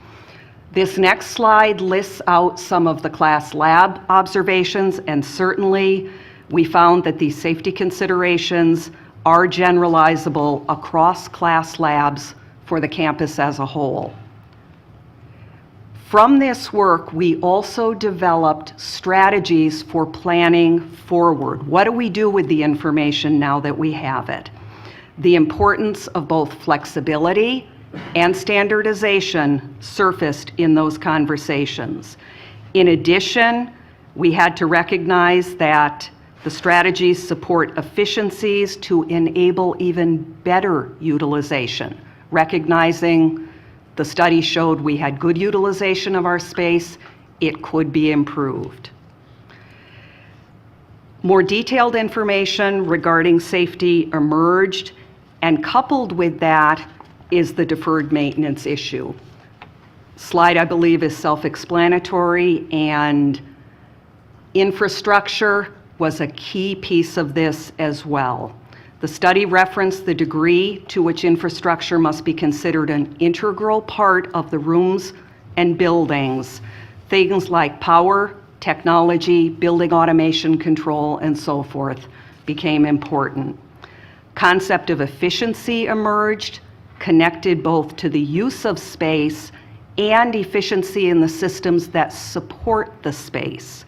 This next slide lists out some of the class lab observations, and certainly we found that these safety considerations are generalizable across class labs for the campus as a whole. From this work, we also developed strategies for planning forward. What do we do with the information now that we have it? The importance of both flexibility and standardization surfaced in those conversations. In addition, we had to recognize that the strategies support efficiencies to enable even better utilization, recognizing the study showed we had good utilization of our space, it could be improved. More detailed information regarding safety emerged, and coupled with that is the deferred maintenance issue. Slide, I believe, is self-explanatory, and infrastructure was a key piece of this as well. The study referenced the degree to which infrastructure must be considered an integral part of the rooms and buildings. Things like power, technology, building automation control, and so forth became important. Concept of efficiency emerged, connected both to the use of space and efficiency in the systems that support the space.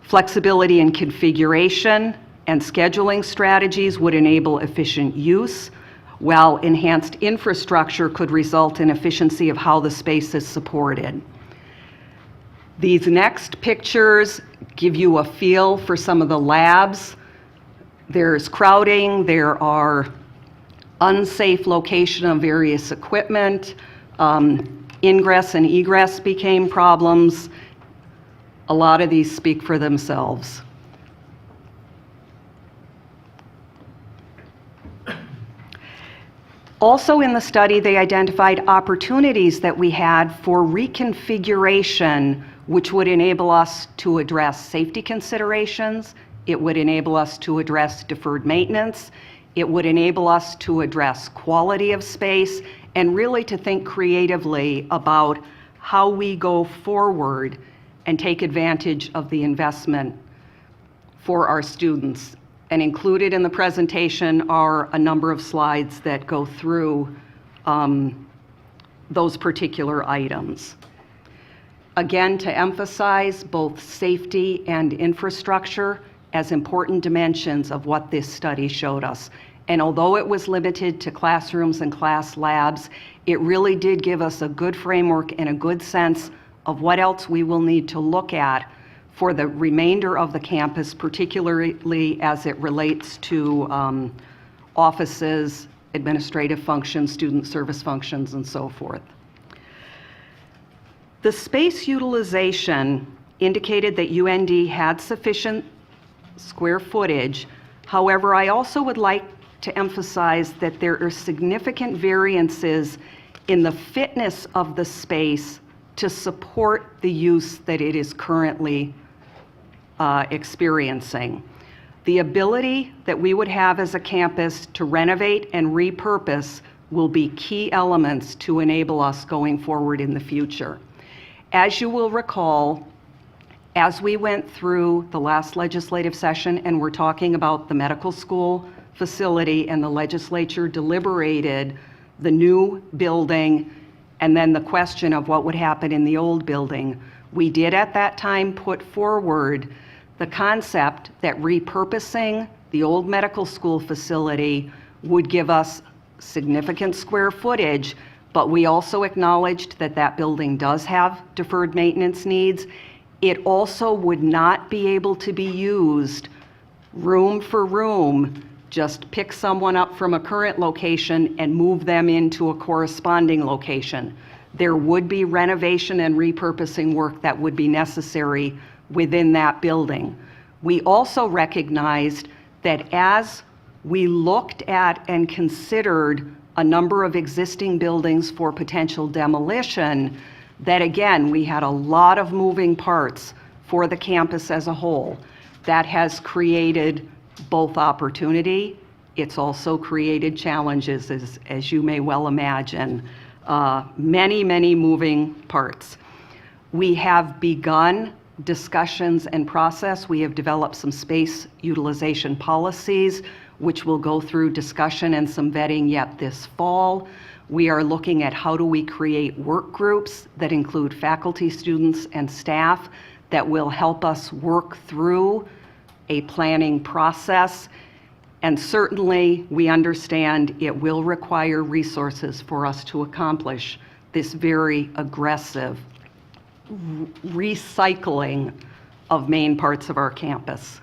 Flexibility in configuration and scheduling strategies would enable efficient use, while enhanced infrastructure could result in efficiency of how the space is supported. These next pictures give you a feel for some of the labs. There's crowding, there are unsafe location of various equipment, Ingress and egress became problems. A lot of these speak for themselves. Also in the study, they identified opportunities that we had for reconfiguration, which would enable us to address safety considerations. It would enable us to address deferred maintenance. It would enable us to address quality of space and really to think creatively about how we go forward and take advantage of the investment for our students. And included in the presentation are a number of slides that go through those particular items. Again, to emphasize both safety and infrastructure as important dimensions of what this study showed us. And although it was limited to classrooms and class labs, it really did give us a good framework and a good sense of what else we will need to look at for the remainder of the campus, particularly as it relates to offices, administrative functions, student service functions, and so forth. The space utilization indicated that UND had sufficient square footage. However, I also would like to emphasize that there are significant variances in the fitness of the space to support the use that it is currently experiencing. The ability that we would have as a campus to renovate and repurpose will be key elements to enable us going forward in the future. As you will recall, as we went through the last legislative session and we're talking about the medical school facility and the legislature deliberated the new building and then the question of what would happen in the old building, we did at that time put forward the concept that repurposing the old medical school facility would give us significant square footage, but we also acknowledged that that building does have deferred maintenance needs. It also would not be able to be used room for room, just pick someone up from a current location and move them into a corresponding location. There would be renovation and repurposing work that would be necessary within that building. We also recognized that as we looked at and considered a number of existing buildings for potential demolition, that again, we had a lot of moving parts for the campus as a whole. That has created both opportunity, it's also created challenges, as you may well imagine. Many moving parts. We have begun discussions and process. We have developed some space utilization policies, which will go through discussion and some vetting yet this fall. We are looking at how do we create work groups that include faculty, students, and staff that will help us work through a planning process. And certainly, we understand it will require resources for us to accomplish this very aggressive recycling of main parts of our campus.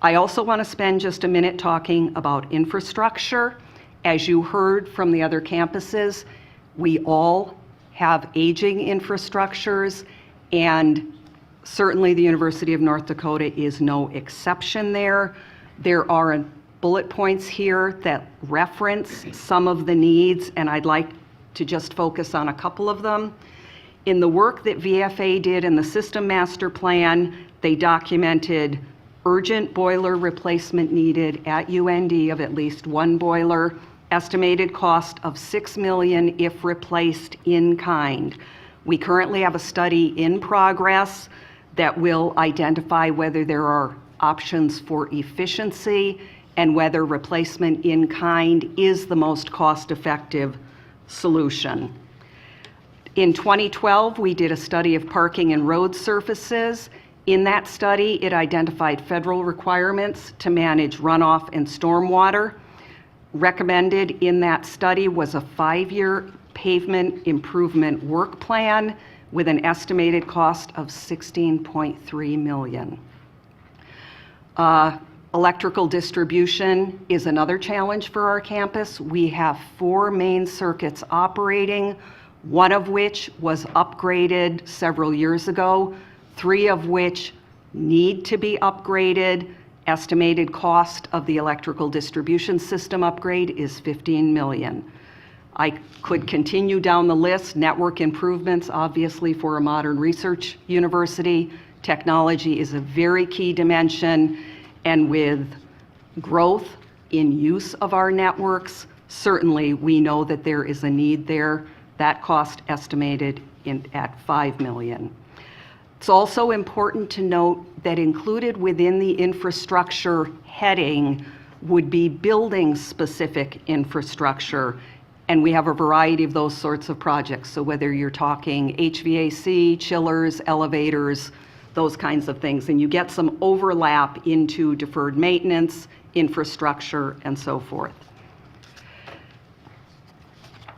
I also want to spend just a minute talking about infrastructure. As you heard from the other campuses, we all have aging infrastructures, and certainly the University of North Dakota is no exception there. There are bullet points here that reference some of the needs, and I'd like to just focus on a couple of them. In the work that VFA did in the System Master Plan, they documented urgent boiler replacement needed at UND of at least one boiler, estimated cost of $6 million if replaced in kind. We currently have a study in progress that will identify whether there are options for efficiency and whether replacement in kind is the most cost-effective solution. In 2012, we did a study of parking and road surfaces. In that study, it identified federal requirements to manage runoff and stormwater. Recommended in that study was a 5-year pavement improvement work plan with an estimated cost of $16.3 million. A Electrical distribution is another challenge for our campus. We have 4 main circuits operating, one of which was upgraded several years ago, 3 of which need to be upgraded. Estimated cost of the electrical distribution system upgrade is $15 million. I could continue down the list. Network improvements, obviously, for a modern research university. Technology is a very key dimension, and with growth in use of our networks, certainly we know that there is a need there. That cost estimated at $5 million. It's also important to note that included within the infrastructure heading would be building-specific infrastructure, and we have a variety of those sorts of projects. So whether you're talking HVAC, chillers, elevators, those kinds of things, and you get some overlap into deferred maintenance, infrastructure, and so forth.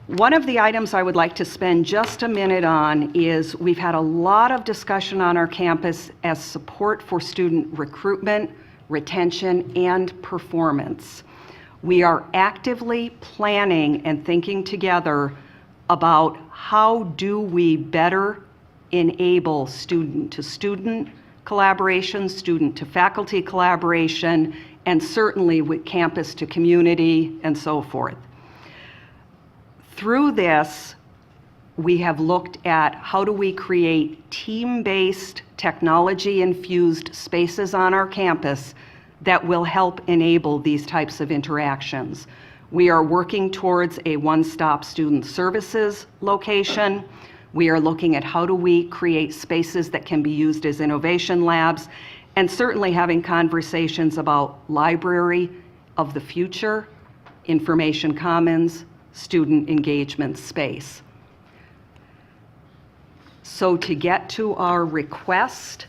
One of the items I would like to spend just a minute on is we've had a lot of discussion on our campus as support for student recruitment, retention, and performance. We are actively planning and thinking together about how do we better enable student-to-student collaboration, student-to-faculty collaboration, and certainly with campus to community and so forth. Through this, we have looked at how do we create team-based, technology-infused spaces on our campus that will help enable these types of interactions. We are working towards a one-stop student services location. We are looking at how do we create spaces that can be used as innovation labs, and certainly having conversations about library of the future, information commons, student engagement space. So to get to our request,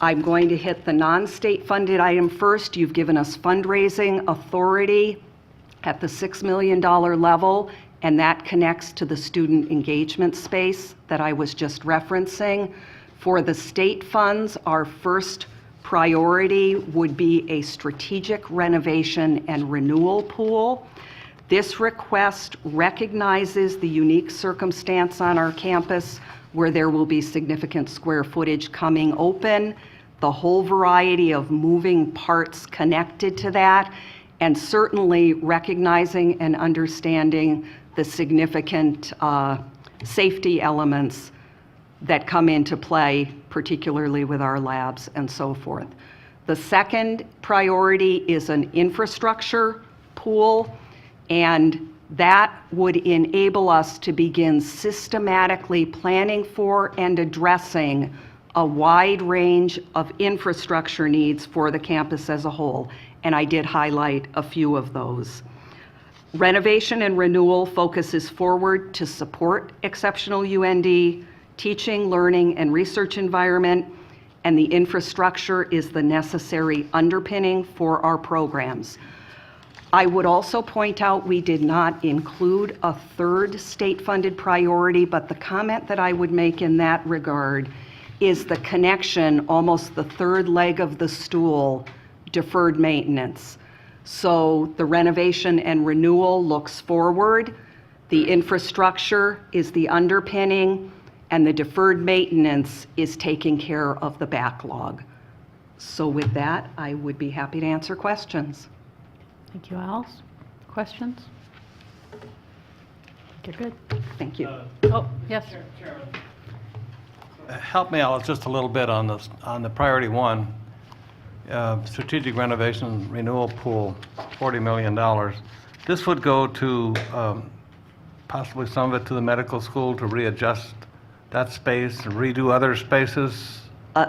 I'm going to hit the non-state funded item first. You've given us fundraising authority at the $6 million level, and that connects to the student engagement space that I was just referencing. For the state funds, our first priority would be a strategic renovation and renewal pool. This request recognizes the unique circumstance on our campus where there will be significant square footage coming open, the whole variety of moving parts connected to that, and certainly recognizing and understanding the significant safety elements that come into play, particularly with our labs and so forth. The second priority is an infrastructure pool, and that would enable us to begin systematically planning for and addressing a wide range of infrastructure needs for the campus as a whole, and I did highlight a few of those. Renovation and renewal focuses forward to support exceptional UND teaching, learning, and research environment, and the infrastructure is the necessary underpinning for our programs. I would also point out we did not include a third state-funded priority, but the comment that I would make in that regard is the connection, almost the third leg of the stool, deferred maintenance. So the renovation and renewal looks forward, the infrastructure is the underpinning, and the deferred maintenance is taking care of the backlog. So with that, I would be happy to answer questions. Thank you, Alice. Questions? You're good. Thank you. Oh, yes. Help me out just a little bit on the priority one, strategic renovation renewal pool, $40 million. This would go to possibly some of it to the medical school to readjust that space and redo other spaces.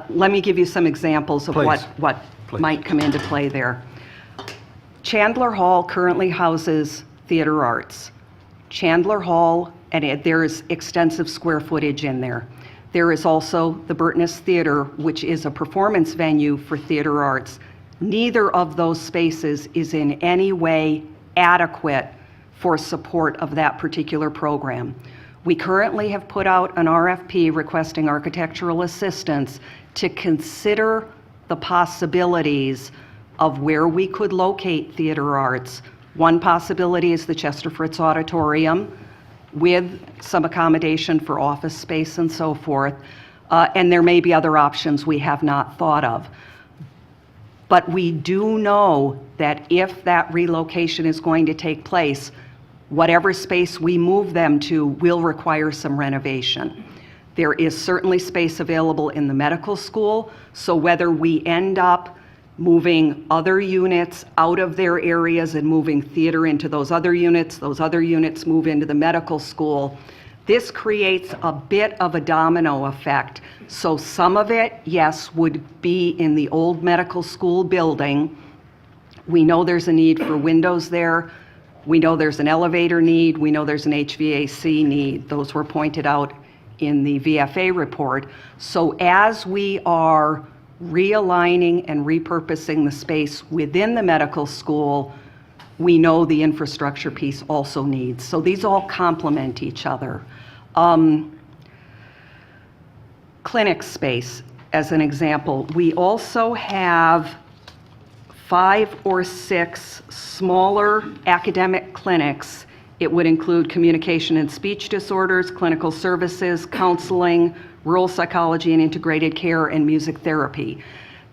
Let me give you some examples of Please. what Please. might come into play there. Chandler Hall currently houses theater arts. Chandler Hall, and there is extensive square footage in there. There is also the Burtness Theater, which is a performance venue for theater arts. Neither of those spaces is in any way adequate for support of that particular program. We currently have put out an RFP requesting architectural assistance to consider the possibilities of where we could locate theater arts. One possibility is the Chester Fritz Auditorium with some accommodation for office space and so forth. And there may be other options we have not thought of. But we do know that if that relocation is going to take place, whatever space we move them to will require some renovation. There is certainly space available in the medical school, so whether we end up moving other units out of their areas and moving theater into those other units move into the medical school, this creates a bit of a domino effect. So some of it, yes, would be in the old medical school building. We know there's a need for windows there. We know there's an elevator need. We know there's an HVAC need. Those were pointed out in the VFA report. So as we are realigning and repurposing the space within the medical school, we know the infrastructure piece also needs. So these all complement each other. Clinic space, as an example. We also have 5 or 6 smaller academic clinics. It would include communication and speech disorders, clinical services, counseling, rural psychology and integrated care, and music therapy.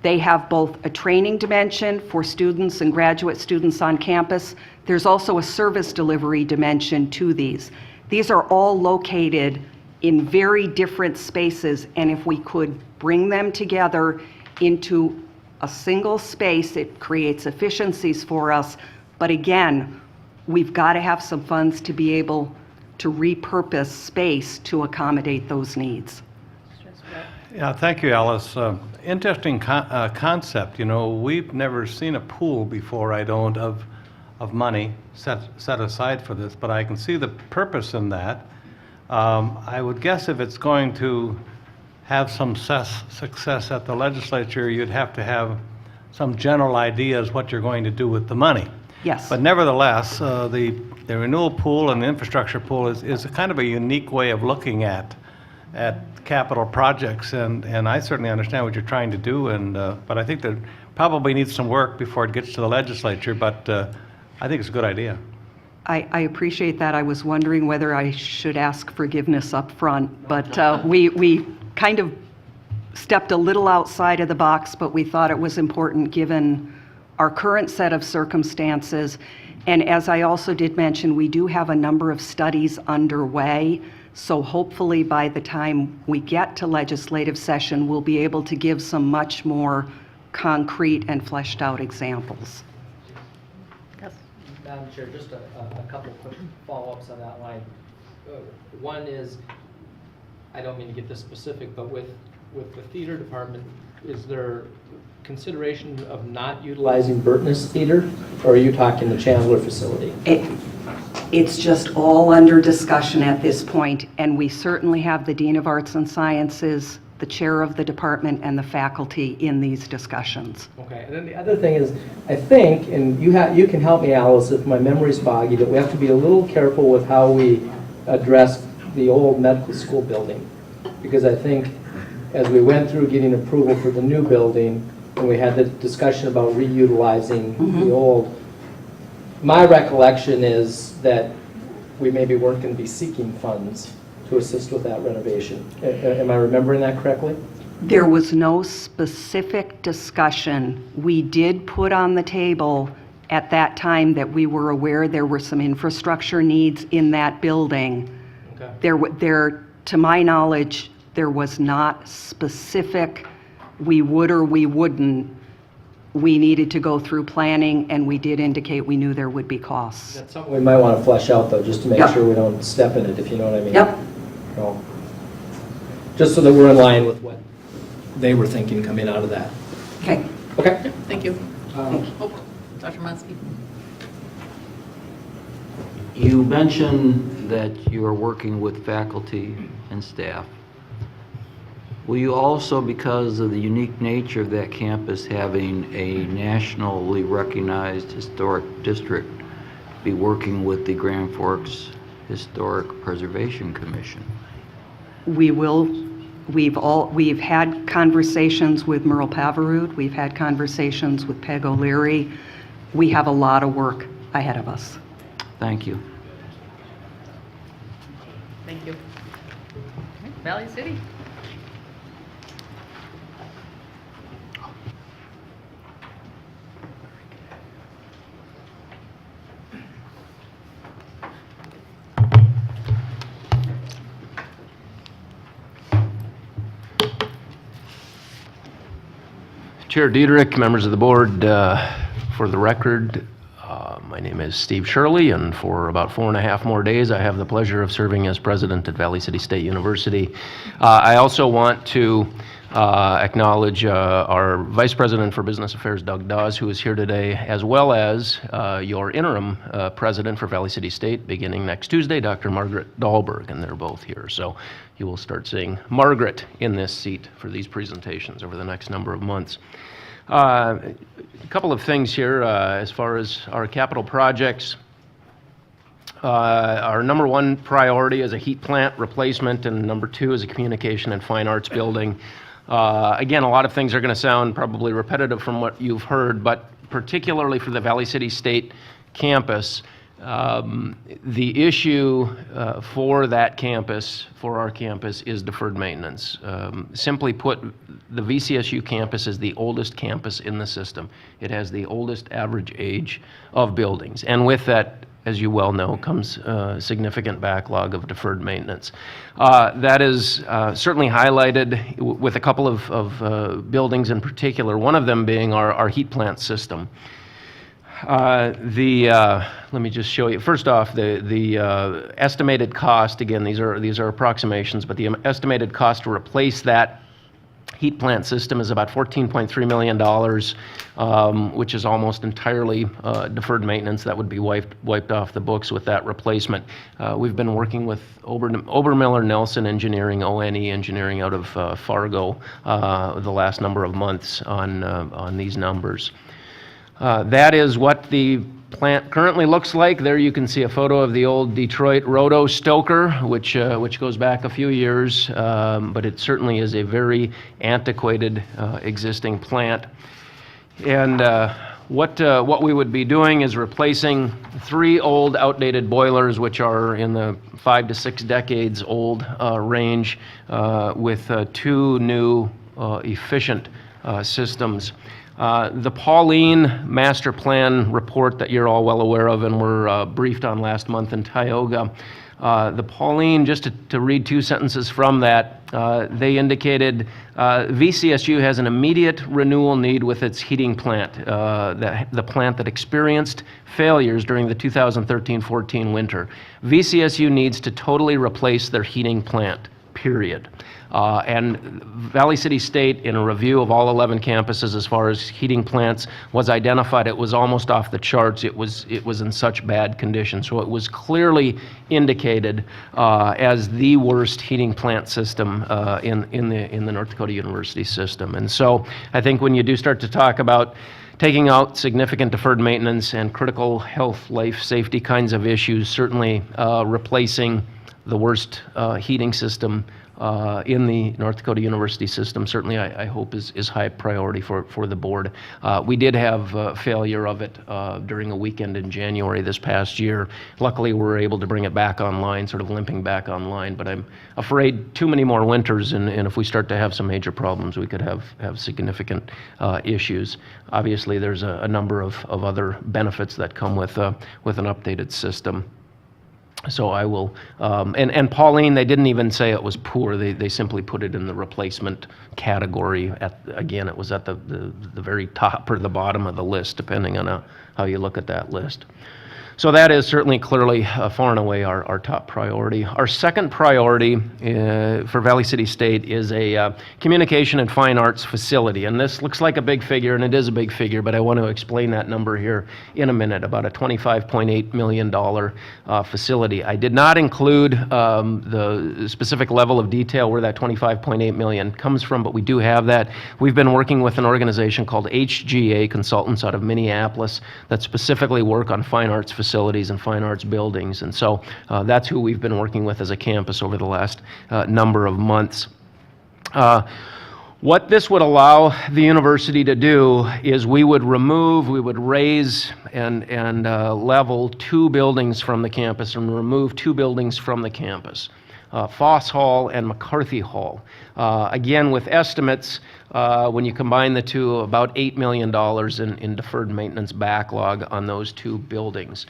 They have both a training dimension for students and graduate students on campus. There's also a service delivery dimension to these. These are all located in very different spaces, and if we could bring them together into a single space, it creates efficiencies for us. But again, we've got to have some funds to be able to repurpose space to accommodate those needs. Yeah, thank you, Alice. Interesting concept. You know, we've never seen a pool before, I don't, of money set aside for this, but I can see the purpose in that. I would guess if it's going to have some success at the legislature, you'd have to have some general ideas what you're going to do with the money. Yes. But nevertheless, the renewal pool and the infrastructure pool is a kind of a unique way of looking at capital projects, and I certainly understand what you're trying to do, but I think that probably needs some work before it gets to the legislature, but I think it's a good idea. I appreciate that. I was wondering whether I should ask forgiveness up front, but we kind of stepped a little outside of the box, but we thought it was important given our current set of circumstances. And as I also did mention, we do have a number of studies underway, so hopefully by the time we get to legislative session, we'll be able to give some much more concrete and fleshed out examples. Madam Chair, just a couple of quick follow-ups on that line. One is, I don't mean to get this specific, but with the theater department, is there consideration of not utilizing Burtness Theater, or are you talking the Chandler facility? It's just all under discussion at this point, and we certainly have the Dean of Arts and Sciences, the chair of the department, and the faculty in these discussions. Okay, and then the other thing is, I think, and you can help me, Alice, if my memory's foggy, that we have to be a little careful with how we address the old medical school building. Because I think as we went through getting approval for the new building, and we had the discussion about reutilizing the old, my recollection is that we maybe weren't going to be seeking funds to assist with that renovation. Am I remembering that correctly? There was no specific discussion. We did put on the table at that time that we were aware there were some infrastructure needs in that building. Okay. To my knowledge, there was not specific, we would or we wouldn't. We needed to go through planning, and we did indicate we knew there would be costs. That's something we might want to flesh out, though, just to make sure we don't step in it, if you know what I mean. Yep. No. Just so that we're in line with what they were thinking coming out of that. Okay. Okay. Thank you. Oh, Dr. Monsky. You mentioned that you are working with faculty and staff. Will you also, because of the unique nature of that campus having a nationally recognized historic district, be working with the Grand Forks Historic Preservation Commission? We will We've had conversations with Merle Pavarud. We've had conversations with Peg O'Leary. We have a lot of work ahead of us. Thank you. Thank you. Okay, Valley City. Chair Diederich, members of the board, for the record, my name is Steve Shirley, and for about 4.5 more days, I have the pleasure of serving as president at Valley City State University. I also want to acknowledge our Vice President for Business Affairs, Doug Dawes, who is here today, as well as your interim president for Valley City State, beginning next Tuesday, Dr. Margaret Dahlberg, and they're both here. So you will start seeing Margaret in this seat for these presentations over the next number of months. A couple of things here as far as our capital projects. Our number one priority is a heat plant replacement, and number two is a communication and fine arts building. Again, a lot of things are going to sound probably repetitive from what you've heard, but particularly for the Valley City State campus, the issue for that campus, for our campus, is deferred maintenance. Simply put, the VCSU campus is the oldest campus in the system. It has the oldest average age of buildings, and with that, as you well know, comes a significant backlog of deferred maintenance. That is certainly highlighted with a couple of buildings in particular, one of them being our heat plant system. Let me just show you. First off, the estimated cost, again, these are approximations, but the estimated cost to replace that heat plant system is about $14.3 million, which is almost entirely deferred maintenance that would be wiped off the books with that replacement. We've been working with Obermiller Nelson Engineering, ONE Engineering out of Fargo, the last number of months on these numbers. That is what the plant currently looks like. There you can see a photo of the old Detroit Roto Stoker, which goes back a few years, but it certainly is a very antiquated existing plant. And what we would be doing is replacing 3 old outdated boilers, which are in the 5 to 6 decades old range, with 2 new efficient systems. The Pauline Master Plan report that you're all well aware of and were briefed on last month in Tioga, the Pauline, just to read 2 sentences from that, they indicated VCSU has an immediate renewal need with its heating plant, the plant that experienced failures during the 2013-14 winter. VCSU needs to totally replace their heating plant, period. And Valley City State, in a review of all 11 campuses as far as heating plants, was identified. It was almost off the charts. It was in such bad condition. So it was clearly indicated as the worst heating plant system in the North Dakota University system. And so I think when you do start to talk about taking out significant deferred maintenance and critical health, life, safety kinds of issues, certainly replacing the worst heating system in the North Dakota University system, certainly I hope is high priority for the board. We did have failure of it during a weekend in January this past year. Luckily, we were able to bring it back online, sort of limping back online, but I'm afraid too many more winters, and if we start to have some major problems, we could have significant issues. Obviously, there's a number of other benefits that come with an updated system. So I will, and Pauline, they didn't even say it was poor. They simply put it in the replacement category. Again, it was at the very top or the bottom of the list, depending on how you look at that list. So that is certainly clearly far and away our top priority. Our second priority for Valley City State is a communication and fine arts facility. And this looks like a big figure, and it is a big figure, but I want to explain that number here in a minute, about a $25.8 million facility. I did not include the specific level of detail where that $25.8 million comes from, but we do have that. We've been working with an organization called HGA Consultants out of Minneapolis that specifically work on fine arts facilities and fine arts buildings. And so that's who we've been working with as a campus over the last number of months. What this would allow the university to do is we would raise and level 2 buildings from the campus and remove 2 buildings from the campus. Foss Hall and McCarthy Hall. Again, with estimates, when you combine the two, about $8 million in deferred maintenance backlog on those 2 buildings.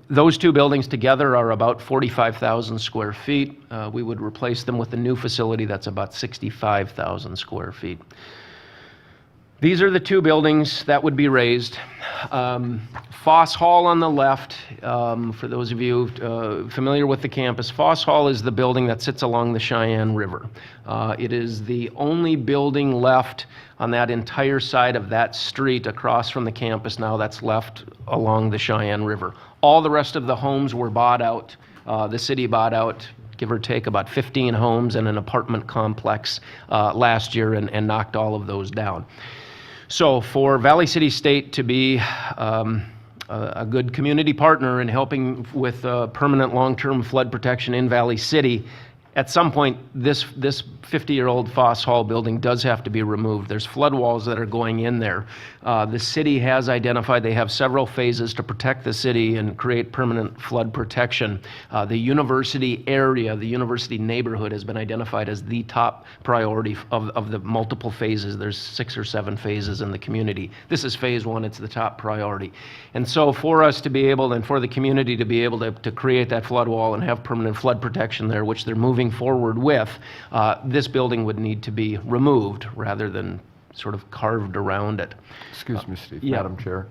Those 2 buildings together are about 45,000 square feet. We would replace them with a new facility that's about 65,000 square feet. These are the 2 buildings that would be raised. Foss Hall on the left, for those of you familiar with the campus, Foss Hall is the building that sits along the Cheyenne River. It is the only building left on that entire side of that street across from the campus now that's left along the Cheyenne River. All the rest of the homes were bought out. The city bought out, give or take, about 15 homes and an apartment complex last year and knocked all of those down. So for Valley City State to be a good community partner in helping with permanent long-term flood protection in Valley City, at some point, this 50-year-old Foss Hall building does have to be removed. There's flood walls that are going in there. The city has identified, they have several phases to protect the city and create permanent flood protection. The university area, the university neighborhood has been identified as the top priority of the multiple phases. There's 6 or 7 phases in the community. This is phase 1, it's the top priority. And so for us to be able, and for the community to be able to create that flood wall and have permanent flood protection there, which they're moving forward with, this building would need to be removed rather than sort of carved around it. Excuse me, Steve. Yeah. Madam Chair,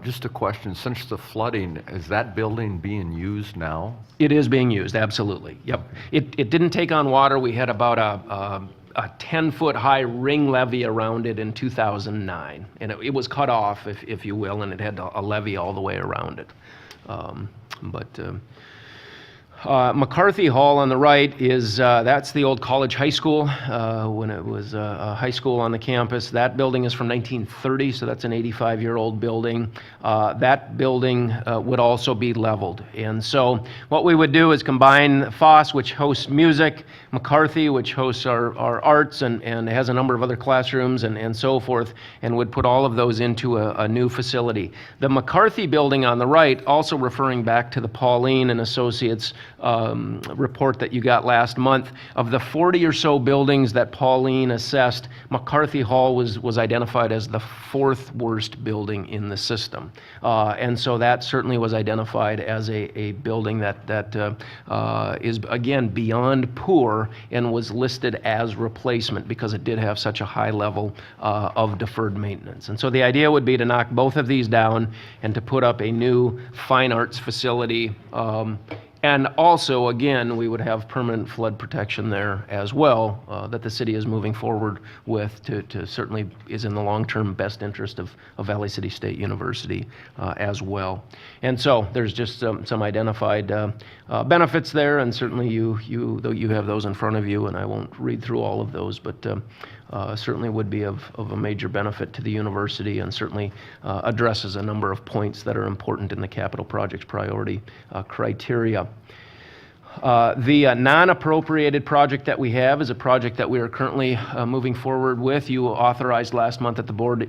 just a question. Since the flooding, is that building being used now? It is being used, absolutely. Yep. It didn't take on water. We had about a 10-foot high ring levee around it in 2009, and it was cut off, if you will, and it had a levee all the way around it. McCarthy Hall on the right is, that's the old college high school, when it was a high school on the campus. That building is from 1930, so that's an 85-year-old building. That building would also be leveled. And so what we would do is combine Foss, which hosts music, McCarthy, which hosts our arts and has a number of other classrooms and so forth, and would put all of those into a new facility. The McCarthy building on the right, also referring back to the Pauline and Associates report that you got last month, of the 40 or so buildings that Pauline assessed, McCarthy Hall was identified as the 4th worst building in the system. And so that certainly was identified as a building that is, again, beyond poor and was listed as replacement because it did have such a high level of deferred maintenance. And so the idea would be to knock both of these down and to put up a new fine arts facility. And also, again, we would have permanent flood protection there as well, that the city is moving forward with to certainly is in the long-term best interest of Valley City State University as well. And so there's just some identified benefits there, and certainly though you have those in front of you, and I won't read through all of those, but certainly would be of a major benefit to the university and certainly addresses a number of points that are important in the capital projects priority criteria. The non-appropriated project that we have is a project that we are currently moving forward with. You authorized last month at the board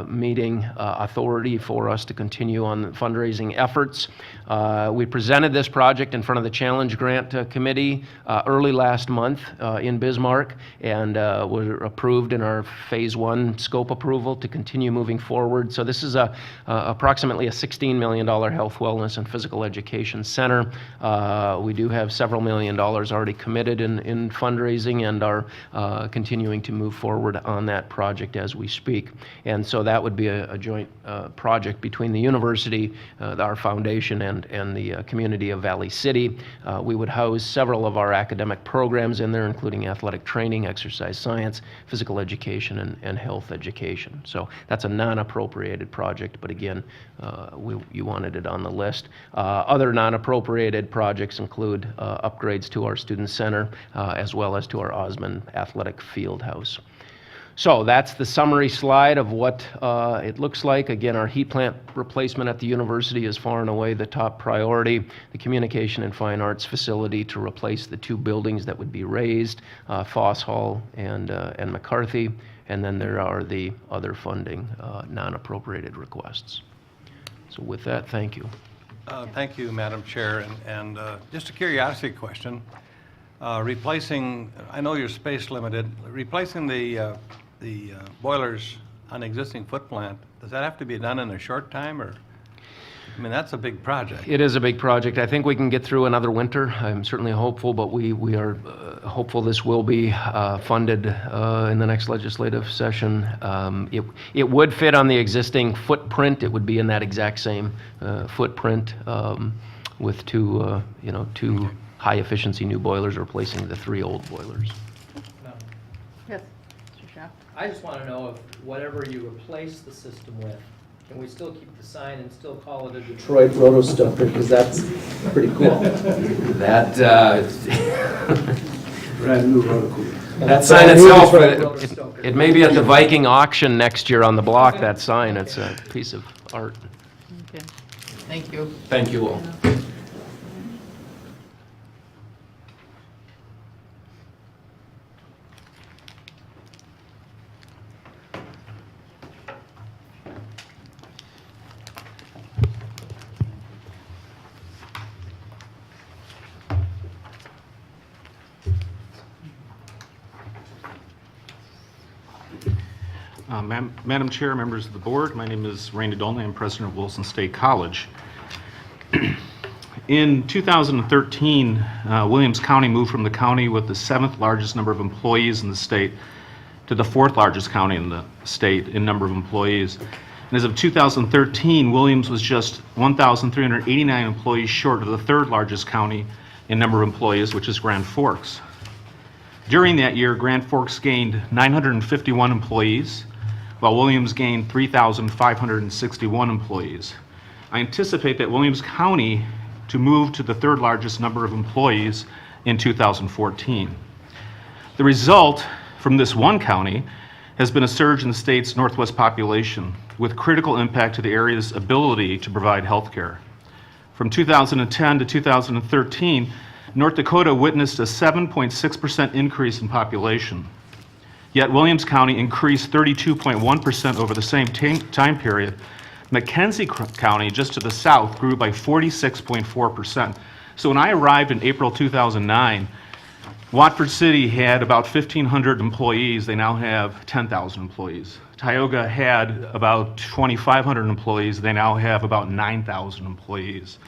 meeting authority for us to continue on fundraising efforts. We presented this project in front of the Challenge Grant Committee early last month in Bismarck and were approved in our phase 1 scope approval to continue moving forward. So this is approximately a $16 million health, wellness, and physical education center. We do have several $1 million already committed in fundraising and are continuing to move forward on that project as we speak. And so that would be a joint project between the university, our foundation, and the community of Valley City. We would house several of our academic programs in there, including athletic training, exercise science, physical education, and health education. So that's a non-appropriated project, but again, you wanted it on the list. Other non-appropriated projects include upgrades to our student center as well as to our Osmond Athletic Field House. So that's the summary slide of what it looks like. Again, our heat plant replacement at the university is far and away the top priority. The Communication and Fine Arts facility to replace the 2 buildings that would be raised, Foss Hall and McCarthy. And then there are the other funding, non-appropriated requests. So with that, thank you. Thank you, Madam Chair. And just a curiosity question. Replacing, I know you're space limited, replacing the boilers on the existing foot plant, does that have to be done in a short time, or? I mean, that's a big project. It is a big project. I think we can get through another winter. I'm certainly hopeful, but we are hopeful this will be funded in the next legislative session. It would fit on the existing footprint. It would be in that exact same footprint with 2 high-efficiency new boilers replacing the 3 old boilers. Yes, Mr. Shaft. I just want to know if whatever you replace the system with, can we still keep the sign and still call it a Detroit Rotostoker, because that's pretty cool. That Brand new rotocooler. that sign itself, it may be at the Viking auction next year on the block, that sign. It's a piece of art. Okay, thank you. Thank you all. Madam Chair, members of the board, my name is Randy Dolney. I'm president of Wilson State College. In 2013, Williams County moved from the county with the 7th largest number of employees in the state to the 4th largest county in the state in number of employees. And as of 2013, Williams was just 1,389 employees short of the 3rd largest county in number of employees, which is Grand Forks. During that year, Grand Forks gained 951 employees, while Williams gained 3,561 employees. I anticipate that Williams County to move to the 3rd largest number of employees in 2014. The result from this one county has been a surge in the state's northwest population, with critical impact to the area's ability to provide health care. From 2010 to 2013, North Dakota witnessed a 7.6% increase in population. Yet Williams County increased 32.1% over the same time period. McKenzie County, just to the south, grew by 46.4%. So when I arrived in April 2009, Watford City had about 1,500 employees. They now have 10,000 employees. Tioga had about 2,500 employees. They now have about 9,000 employees.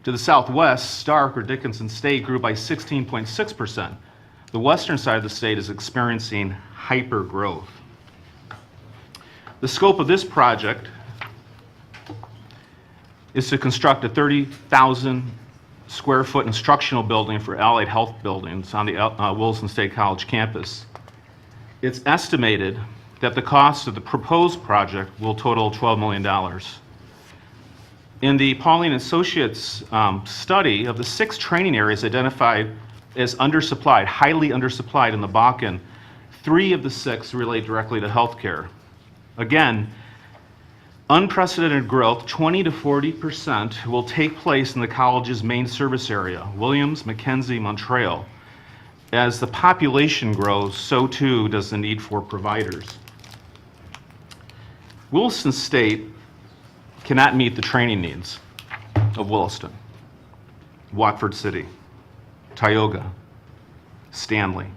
To the southwest, Stark or Dickinson State grew by 16.6%. The western side of the state is experiencing hyper growth. The scope of this project is to construct a 30,000 square foot instructional building for allied health buildings on the Wilson State College campus. It's estimated that the cost of the proposed project will total $12 million. In the Pauling Associates study, of the 6 training areas identified as undersupplied, highly undersupplied in the Bakken, 3 of the 6 relate directly to healthcare. Again, unprecedented growth, 20 to 40%, will take place in the college's main service area, Williams, McKenzie, Montreal. As the population grows, so too does the need for providers. Wilson State cannot meet the training needs of Williston, Watford City, Tioga, Stanley.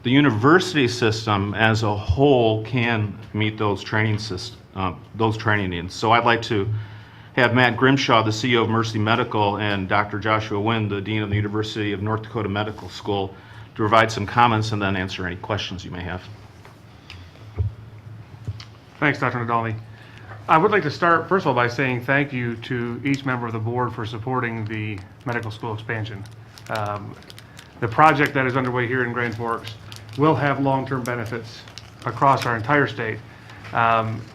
The university system as a whole can meet those training needs. So I'd like to have Matt Grimshaw, the CEO of Mercy Medical, and Dr. Joshua Wynn, the Dean of the University of North Dakota Medical School, to provide some comments and then answer any questions you may have. Thanks, Dr. Nadolny. I would like to start, first of all, by saying thank you to each member of the board for supporting the medical school expansion. The project that is underway here in Grand Forks will have long-term benefits across our entire state.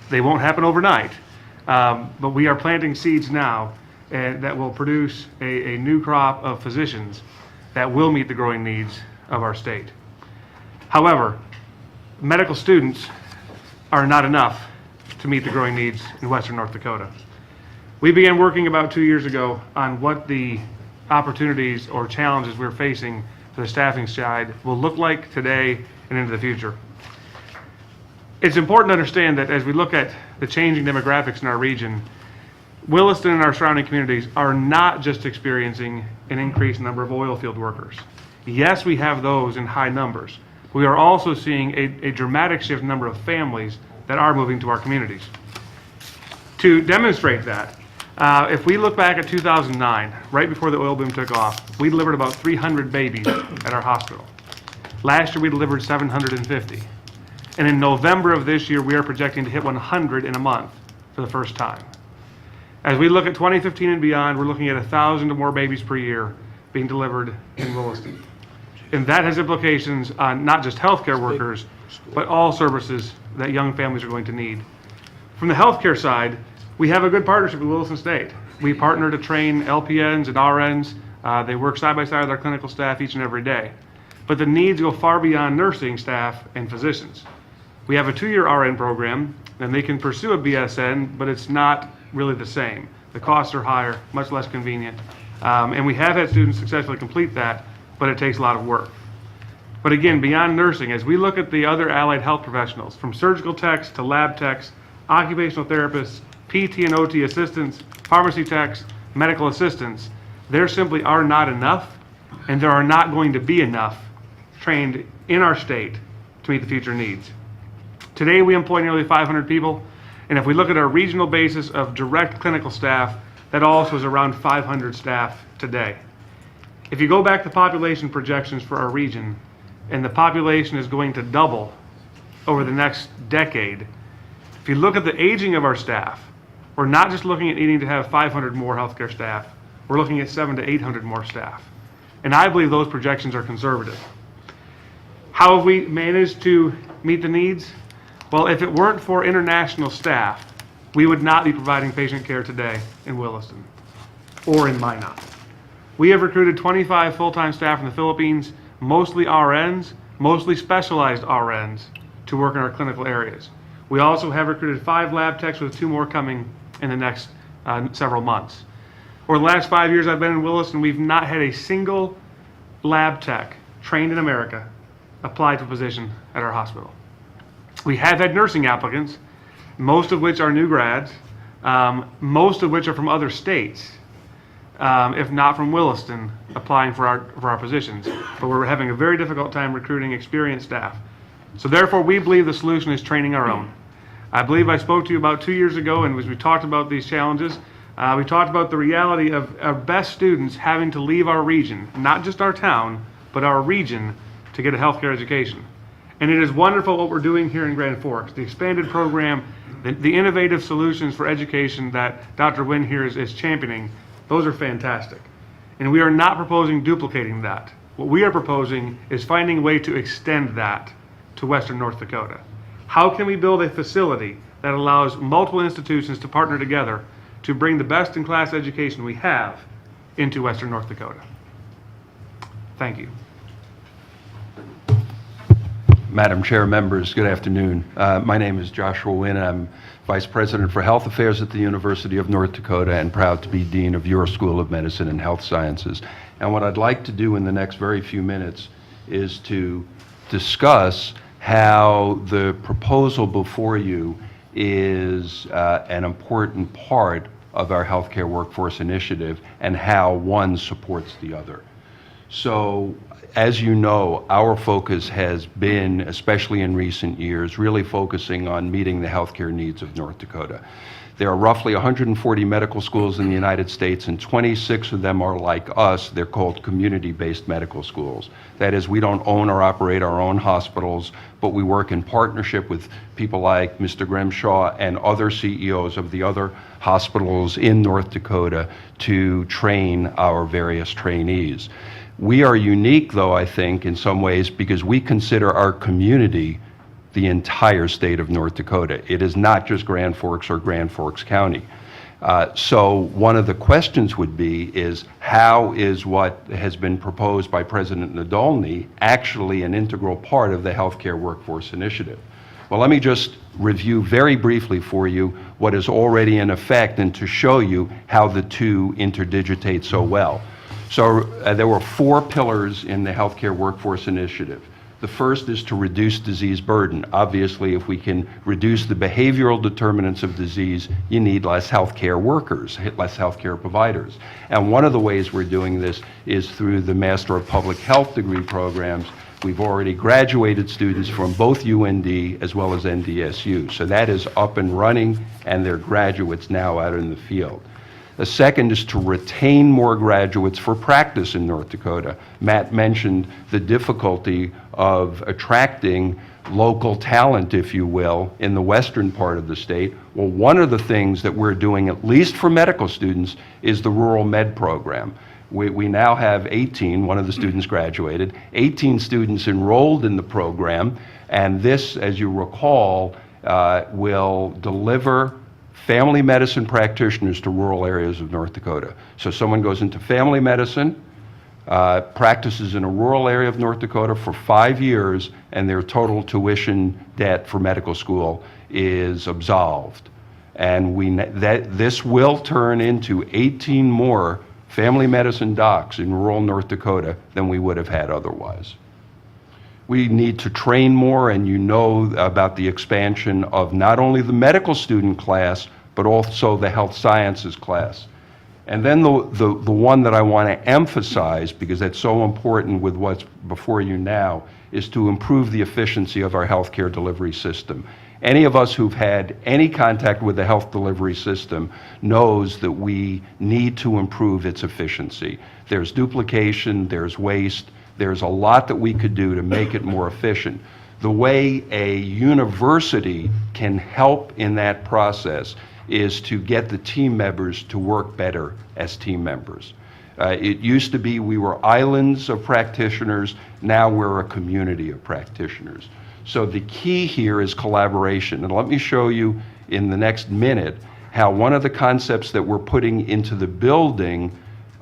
They won't happen overnight, but we are planting seeds now that will produce a new crop of physicians that will meet the growing needs of our state. However, medical students are not enough to meet the growing needs in Western North Dakota. We began working about 2 years ago on what the opportunities or challenges we're facing for the staffing side will look like today and into the future. It's important to understand that as we look at the changing demographics in our region, Williston and our surrounding communities are not just experiencing an increased number of oil field workers. Yes, we have those in high numbers. We are also seeing a dramatic shift in number of families that are moving to our communities. To demonstrate that, if we look back at 2009, right before the oil boom took off, we delivered about 300 babies at our hospital. Last year we delivered 750. And in November of this year, we are projecting to hit 100 in a month for the first time. As we look at 2015 and beyond, we're looking at 1,000 or more babies per year being delivered in Williston. And that has implications on not just healthcare workers, but all services that young families are going to need. From the healthcare side, we have a good partnership with Williston State. We partner to train LPNs and RNs. They work side by side with our clinical staff each and every day. But the needs go far beyond nursing staff and physicians. We have a 2-year RN program, and they can pursue a BSN, but it's not really the same. The costs are higher, much less convenient. And we have had students successfully complete that, but it takes a lot of work. But again, beyond nursing, as we look at the other allied health professionals, from surgical techs to lab techs, occupational therapists, PT and OT assistants, pharmacy techs, medical assistants, there simply are not enough, and there are not going to be enough trained in our state to meet the future needs. Today, we employ nearly 500 people, and if we look at our regional basis of direct clinical staff, that also is around 500 staff today. If you go back to population projections for our region, and the population is going to double over the next decade, if you look at the aging of our staff, we're not just looking at needing to have 500 more healthcare staff, we're looking at 700 to 800 more staff. And I believe those projections are conservative. How have we managed to meet the needs? Well, if it weren't for international staff, we would not be providing patient care today in Williston or in Minot. We have recruited 25 full-time staff from the Philippines, mostly RNs, mostly specialized RNs, to work in our clinical areas. We also have recruited 5 lab techs with 2 more coming in the next several months. Over the last 5 years I've been in Williston, we've not had a single lab tech trained in America apply to a position at our hospital. We have had nursing applicants, most of which are new grads, most of which are from other states, if not from Williston, applying for our positions. But we're having a very difficult time recruiting experienced staff. So therefore, we believe the solution is training our own. I believe I spoke to you about 2 years ago, and as we talked about these challenges, we talked about the reality of our best students having to leave our region, not just our town, but our region, to get a healthcare education. And it is wonderful what we're doing here in Grand Forks. The expanded program, the innovative solutions for education that Dr. Wynn here is championing, those are fantastic. And we are not proposing duplicating that. What we are proposing is finding a way to extend that to Western North Dakota. How can we build a facility that allows multiple institutions to partner together to bring the best-in-class education we have into Western North Dakota? Thank you. Madam Chair, members, good afternoon. My name is Joshua Wynn. I'm Vice President for Health Affairs at the University of North Dakota and proud to be Dean of your School of Medicine and Health Sciences. And what I'd like to do in the next very few minutes is to discuss how the proposal before you is an important part of our healthcare workforce initiative and how one supports the other. So, as you know, our focus has been, especially in recent years, really focusing on meeting the healthcare needs of North Dakota. There are roughly 140 medical schools in the United States, and 26 of them are like us. They're called community-based medical schools. That is, we don't own or operate our own hospitals, but we work in partnership with people like Mr. Grimshaw and other CEOs of the other hospitals in North Dakota to train our various trainees. We are unique, though, I think, in some ways, because we consider our community the entire state of North Dakota. It is not just Grand Forks or Grand Forks County. So one of the questions would be is how is what has been proposed by President Nadolny actually an integral part of the Healthcare Workforce Initiative? Well, let me just review very briefly for you what is already in effect and to show you how the two interdigitate so well. So there were 4 pillars in the Healthcare Workforce Initiative. The first is to reduce disease burden. Obviously, if we can reduce the behavioral determinants of disease, you need less healthcare workers, less healthcare providers. And one of the ways we're doing this is through the Master of Public Health degree programs. We've already graduated students from both UND as well as NDSU. So that is up and running, and they're graduates now out in the field. The second is to retain more graduates for practice in North Dakota. Matt mentioned the difficulty of attracting local talent, if you will, in the western part of the state. Well, one of the things that we're doing, at least for medical students, is the Rural Med program. We now have 18, one of the students graduated, 18 students enrolled in the program, and this, as you recall, will deliver family medicine practitioners to rural areas of North Dakota. So someone goes into family medicine, practices in a rural area of North Dakota for 5 years, and their total tuition debt for medical school is absolved. And this will turn into 18 more family medicine docs in rural North Dakota than we would have had otherwise. We need to train more, and you know about the expansion of not only the medical student class, but also the health sciences class. And then the one that I want to emphasize, because that's so important with what's before you now, is to improve the efficiency of our healthcare delivery system. Any of us who've had any contact with the health delivery system knows that we need to improve its efficiency. There's duplication, there's waste, there's a lot that we could do to make it more efficient. The way a university can help in that process is to get the team members to work better as team members. It used to be we were islands of practitioners, now we're a community of practitioners. So the key here is collaboration. And let me show you in the next minute how one of the concepts that we're putting into the building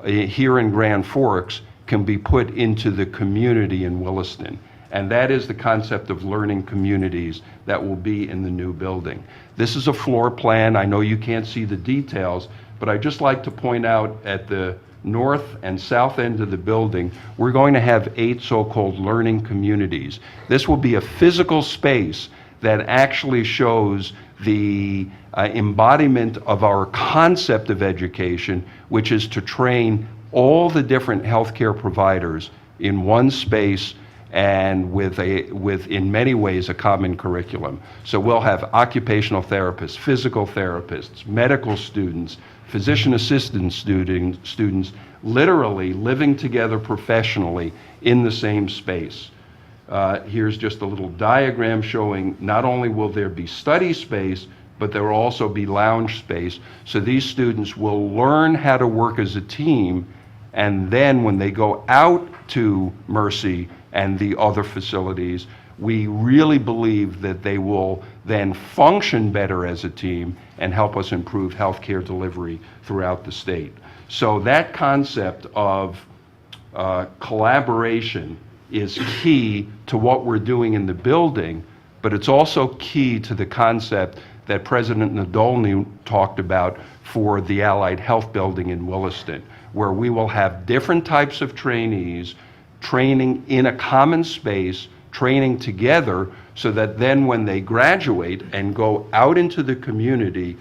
here in Grand Forks can be put into the community in Williston. And that is the concept of learning communities that will be in the new building. This is a floor plan. I know you can't see the details, but I'd just like to point out at the north and south end of the building, we're going to have 8 so-called learning communities. This will be a physical space that actually shows the embodiment of our concept of education, which is to train all the different healthcare providers in one space and with in many ways a common curriculum. So we'll have occupational therapists, physical therapists, medical students, physician assistant students literally living together professionally in the same space. Here's just a little diagram showing not only will there be study space, but there will also be lounge space. So these students will learn how to work as a team, and then when they go out to Mercy and the other facilities, we really believe that they will then function better as a team and help us improve healthcare delivery throughout the state. So that concept of collaboration is key to what we're doing in the building, but it's also key to the concept that President Nadolny talked about for the Allied Health Building in Williston, where we will have different types of trainees training in a common space, training together, so that then when they graduate and go out into the community,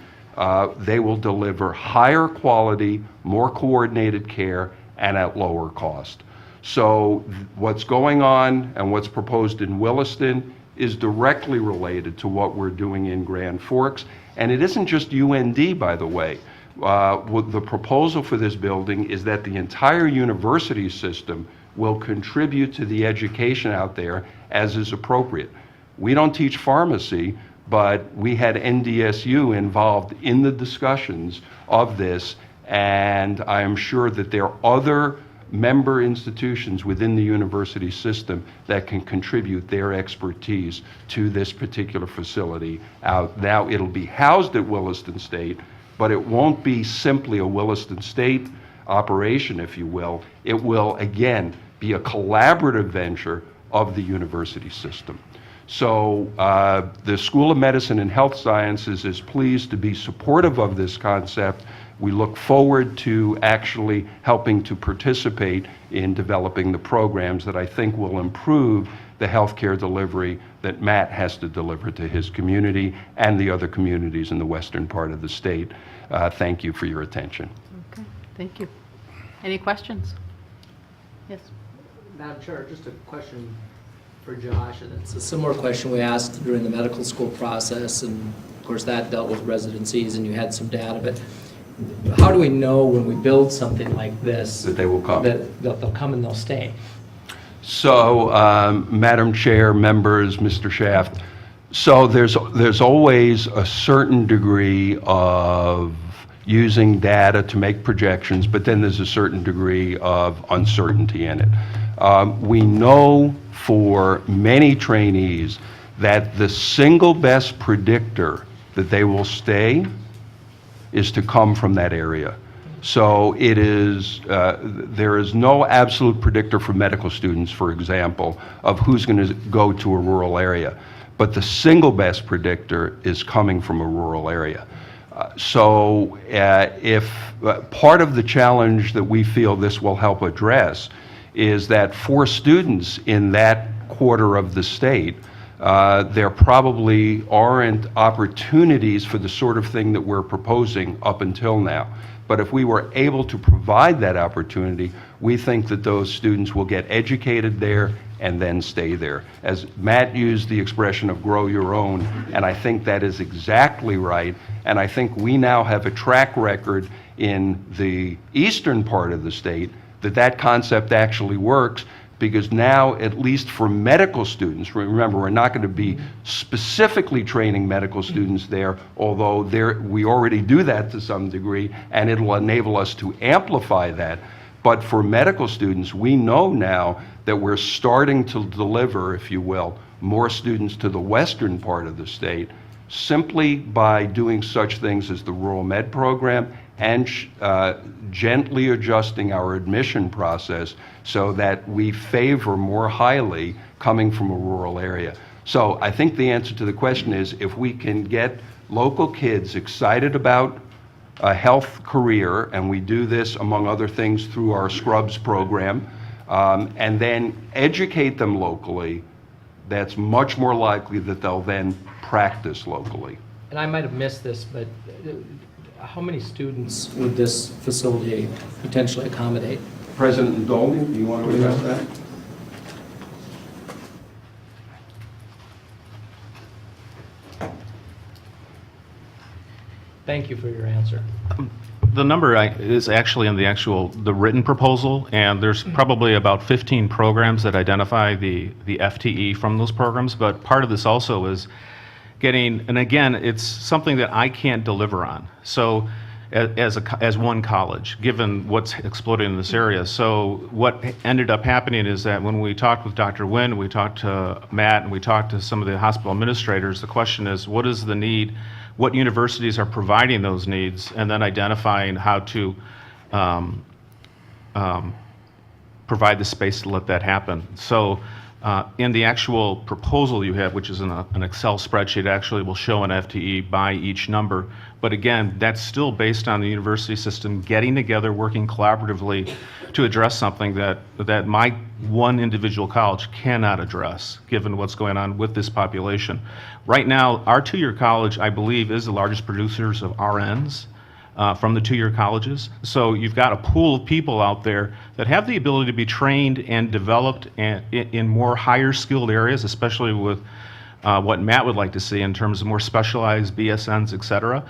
they will deliver higher quality, more coordinated care, and at lower cost. So what's going on and what's proposed in Williston is directly related to what we're doing in Grand Forks. And it isn't just UND, by the way. The proposal for this building is that the entire university system will contribute to the education out there as is appropriate. We don't teach pharmacy, but we had NDSU involved in the discussions of this, and I am sure that there are other member institutions within the university system that can contribute their expertise to this particular facility out. Now it'll be housed at Williston State, but it won't be simply a Williston State operation, if you will. It will, again, be a collaborative venture of the university system. So the School of Medicine and Health Sciences is pleased to be supportive of this concept. We look forward to actually helping to participate in developing the programs that I think will improve the healthcare delivery that Matt has to deliver to his community and the other communities in the western part of the state. Thank you for your attention. Okay, thank you. Any questions? Yes. Madam Chair, just a question for Josh, and it's a similar question we asked during the medical school process, and of course that dealt with residencies and you had some data, but how do we know when we build something like this That they will come. that they'll come and they'll stay? So, Madam Chair, members, Mr. Shaft, so there's always a certain degree of using data to make projections, but then there's a certain degree of uncertainty in it. We know for many trainees that the single best predictor that they will stay is to come from that area. So it is, there is no absolute predictor for medical students, for example, of who's going to go to a rural area. But the single best predictor is coming from a rural area. So if part of the challenge that we feel this will help address is that for students in that quarter of the state, there probably aren't opportunities for the sort of thing that we're proposing up until now. But if we were able to provide that opportunity, we think that those students will get educated there and then stay there. As Matt used the expression of grow your own, and I think that is exactly right. And I think we now have a track record in the eastern part of the state that that concept actually works, because now, at least for medical students, remember, we're not going to be specifically training medical students there, although we already do that to some degree, and it'll enable us to amplify that. But for medical students, we know now that we're starting to deliver, if you will, more students to the western part of the state simply by doing such things as the Rural Med program and gently adjusting our admission process so that we favor more highly coming from a rural area. So I think the answer to the question is, if we can get local kids excited about a health career, and we do this, among other things, through our Scrubs program, and then educate them locally, that's much more likely that they'll then practice locally. And I might have missed this, but how many students would this facility potentially accommodate? President Dolny, do you want to address that? Thank you for your answer. The number is actually in the written proposal, and there's probably about 15 programs that identify the FTE from those programs, but part of this also is getting, and again, it's something that I can't deliver on. So as one college, given what's exploded in this area. So what ended up happening is that when we talked with Dr. Wynn, we talked to Matt, and we talked to some of the hospital administrators, the question is, what is the need? What universities are providing those needs, and then identifying how to provide the space to let that happen. So in the actual proposal you have, which is in an Excel spreadsheet, actually will show an FTE by each number. But again, that's still based on the university system getting together, working collaboratively to address something that my one individual college cannot address, given what's going on with this population. Right now, our two-year college, I believe, is the largest producers of RNs from the two-year colleges. So you've got a pool of people out there that have the ability to be trained and developed in more higher skilled areas, especially with what Matt would like to see in terms of more specialized BSNs, et cetera.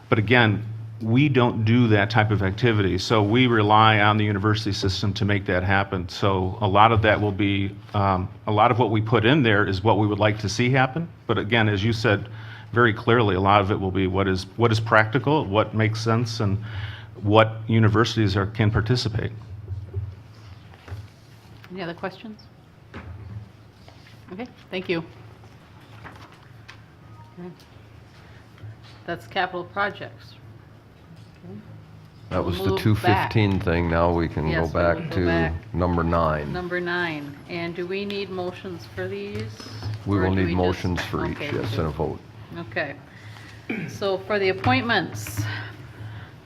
But again, we don't do that type of activity, so we rely on the university system to make that happen. So a lot of that will be, a lot of what we put in there is what we would like to see happen. But again, as you said very clearly, a lot of it will be what is practical, what makes sense, and what universities can participate. Any other questions? Okay, thank you. Okay. That's capital projects. That was the We'll move back. 215 thing. Now we can Yes, go we will back go to back. number 9. Number 9. And do we need motions for these? We Or will do need just- motions for each, okay, we yes, do. and a vote. Okay. So for the appointments,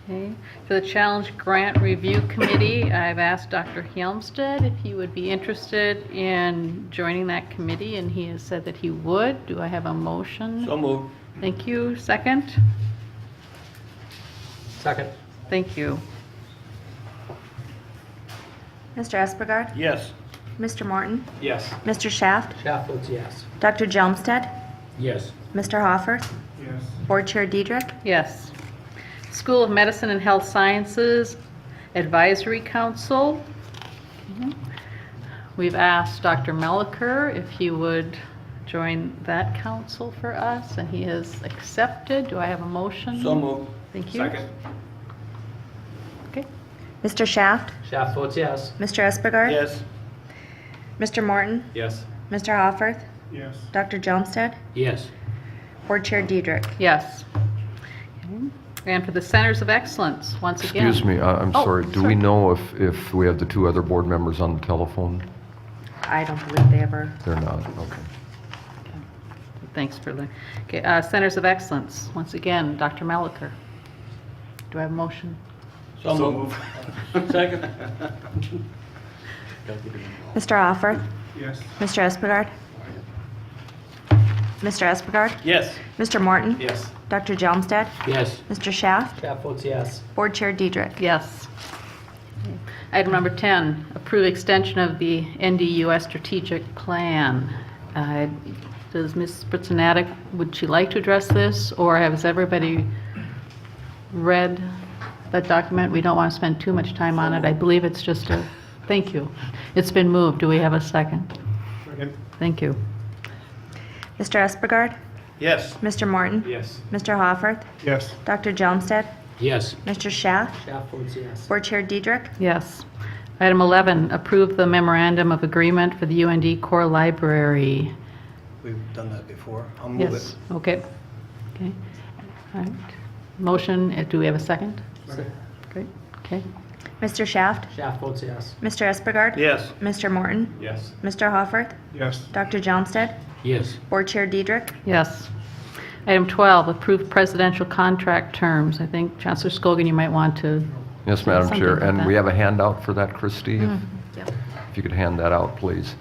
okay, for the Challenge Grant Review Committee, I've asked Dr. Helmstead if he would be interested in joining that committee, and he has said that he would. Do I have a motion? So moved. Thank you. Second? Second. Thank you. Mr. Espergaard? Yes. Mr. Morton? Yes. Mr. Shaft? Shaft votes yes. Dr. Jelmstead? Yes. Mr. Hofferth? Yes. Board Chair Diedrich? Yes. School of Medicine and Health Sciences Advisory Council. Mhm. We've asked Dr. Meliker if he would join that council for us, and he has accepted. Do I have a motion? So moved. Thank you. Second. Okay. Mr. Shaft? Shaft votes yes. Mr. Espergaard? Yes. Mr. Morton? Yes. Mr. Hofferth? Yes. Dr. Jelmstead? Yes. Board Chair Diedrich? Yes. Okay. And for the Centers of Excellence, once again. Excuse me, I'm Oh, sorry. Do we know if we have the 2 other board members on the telephone? I don't believe they ever. They're not, okay. Thanks for the, okay, Centers of Excellence, once again, Dr. Meliker. Do I have a motion? So moved. Second. Mr. Hofferth? Yes. Mr. Espergaard? Mr. Espergaard? Yes. Mr. Morton? Yes. Dr. Jelmstead? Yes. Mr. Shaft? Shaft votes yes. Board Chair Diedrich? Yes. Item number 10, approve extension of the NDUS strategic plan. Does Ms. Spritzanatic, would she like to address this, or has everybody read that document? We don't want to spend too much time on it. I believe it's just a, thank you. It's been moved. Do we have a second? Second. Thank you. Mr. Espergaard? Yes. Mr. Morton? Yes. Mr. Hofferth? Yes. Dr. Jelmstead? Yes. Mr. Shaft? Shaft votes yes. Board Chair Diedrich? Yes. Item 11, approve the memorandum of agreement for the UND Core Library. We've done that before. I'll move it. Yes, okay. Okay. All right. Motion, do we have a second? Great, okay. Mr. Shaft? Shaft votes yes. Mr. Espergaard? Yes. Mr. Morton? Yes. Mr. Hofferth? Yes. Dr. Jelmstead? Yes. Board Chair Diedrich? Yes. Item 12, approve presidential contract terms. I think Chancellor Scogan, you might want to. Yes, say Madam something Chair, about and that. we have a handout for that, Christie? Yep. If you could hand that out, please.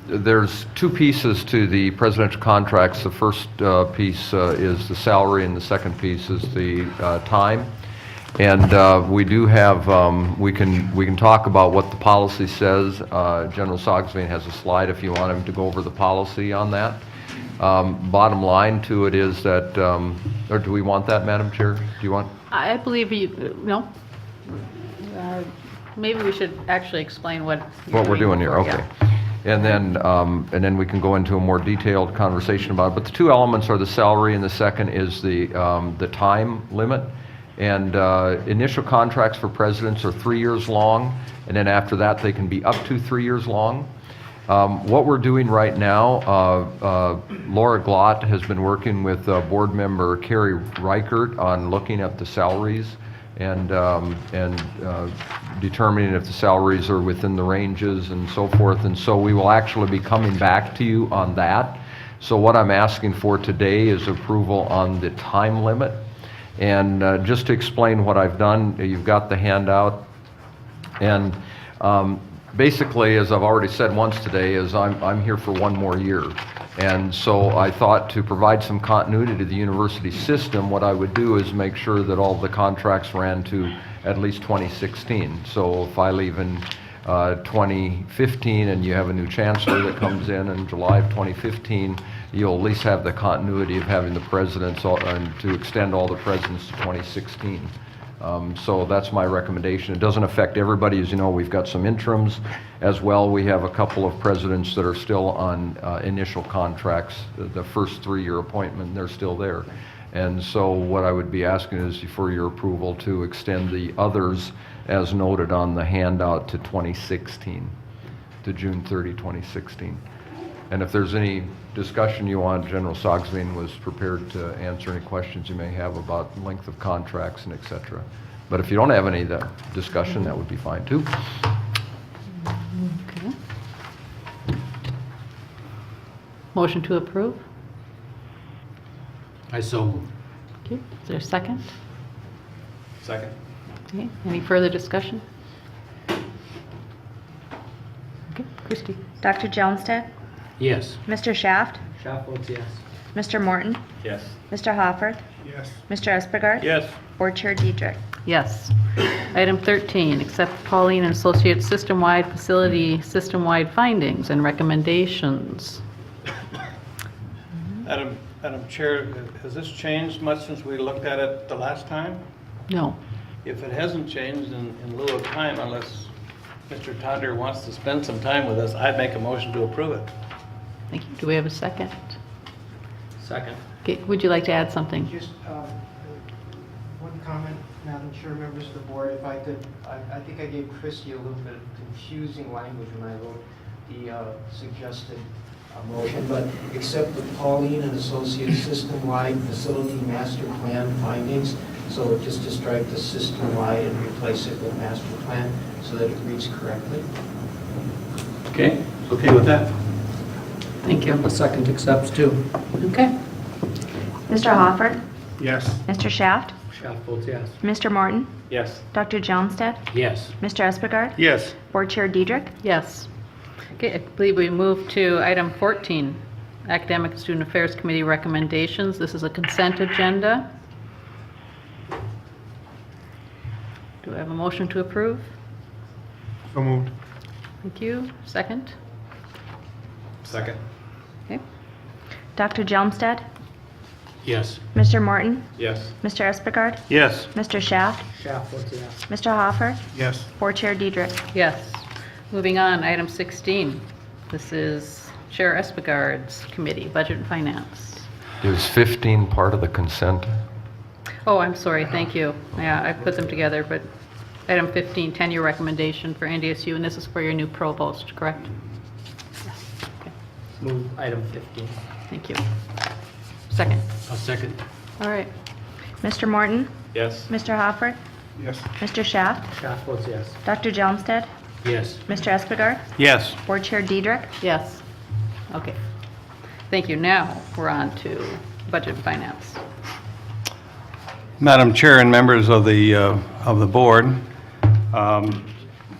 There's 2 pieces to the presidential contracts. The first piece is the salary, and the second piece is the time. And we do have, we can talk about what the policy says. General Sogsveen has a slide if you want him to go over the policy on that. Bottom line to it is that, or do we want that, Madam Chair? Do you want? I believe you, no? Maybe we should actually explain what. What we're doing here, for, okay. yeah. And then we can go into a more detailed conversation about it. But the 2 elements are the salary, and the second is the time limit. And initial contracts for presidents are 3 years long, and then after that, they can be up to 3 years long. What we're doing right now, Laura Glott has been working with board member Carrie Reichert on looking at the salaries and determining if the salaries are within the ranges and so forth. And so we will actually be coming back to you on that. So what I'm asking for today is approval on the time limit. And just to explain what I've done, you've got the handout. And basically, as I've already said once today, is I'm here for 1 more year. And so I thought to provide some continuity to the university system, what I would do is make sure that all the contracts ran to at least 2016. So if I leave in 2015 and you have a new chancellor that comes in July of 2015, you'll at least have the continuity of having the presidents and to extend all the presidents to 2016. So that's my recommendation. It doesn't affect everybody. As you know, we've got some interims as well. We have a couple of presidents that are still on initial contracts. The first 3-year appointment, they're still there. And so what I would be asking is for your approval to extend the others as noted on the handout to 2016, to June 30, 2016. And if there's any discussion you want, General Sogsveen was prepared to answer any questions you may have about length of contracts and et cetera. But if you don't have any discussion, that would be fine too. Okay. Motion to approve? I so move. Okay, is there a second? Second. Okay, any further discussion? Okay, Christie? Dr. Johnstead? Yes. Mr. Shaft? Shaft votes yes. Mr. Morton? Yes. Mr. Hofferth? Yes. Mr. Espegard? Yes. Board Chair Diedrich? Yes. Item 13, accept Pauline and Associates system-wide facility system-wide findings and recommendations. Madam Chair, has this changed much since we looked at it the last time? No. If it hasn't changed in lieu of time, unless Mr. Todder wants to spend some time with us, I'd make a motion to approve it. Thank you. Do we have a second? Second. Okay, would you like to add something? Just one comment, Madam Chair, members of the board, if I could, I think I gave Christie a little bit of confusing language when I wrote the suggested motion, but accept the Pauline and Associates system-wide facility master plan findings, so just to strike the system-wide and replace it with master plan so that it reads correctly. Okay, okay with that? Thank you. A second accepts too. Okay. Mr. Hofferth? Yes. Mr. Shaft? Shaft votes yes. Mr. Morton? Yes. Dr. Johnstead? Yes. Mr. Espegard? Yes. Board Chair Diedrich? Yes. Okay, I believe we move to item 14, Academic and Student Affairs Committee recommendations. This is a consent agenda. Do I have a motion to approve? So moved. Thank you. Second? Second. Okay. Dr. Johnstead? Yes. Mr. Morton? Yes. Mr. Espegard? Yes. Mr. Shaft? Shaft votes yes. Mr. Hofferth? Yes. Board Chair Diedrich? Yes. Moving on, item 16. This is Chair Espegard's committee, Budget and Finance. Is 15 part of the consent? Oh, I'm sorry, thank you. Yeah, I put them together, but item 15, tenure recommendation for NDSU, and this is for your new provost, correct? Move item 15. Thank you. Second. A second. All right. Mr. Morton? Yes. Mr. Hofferth? Yes. Mr. Shaft? Shaft votes yes. Dr. Johnstead? Yes. Mr. Espegard? Yes. Board Chair Diedrich? Yes. Okay. Thank you. Now, we're on to Budget and Finance. Madam Chair and members of the board,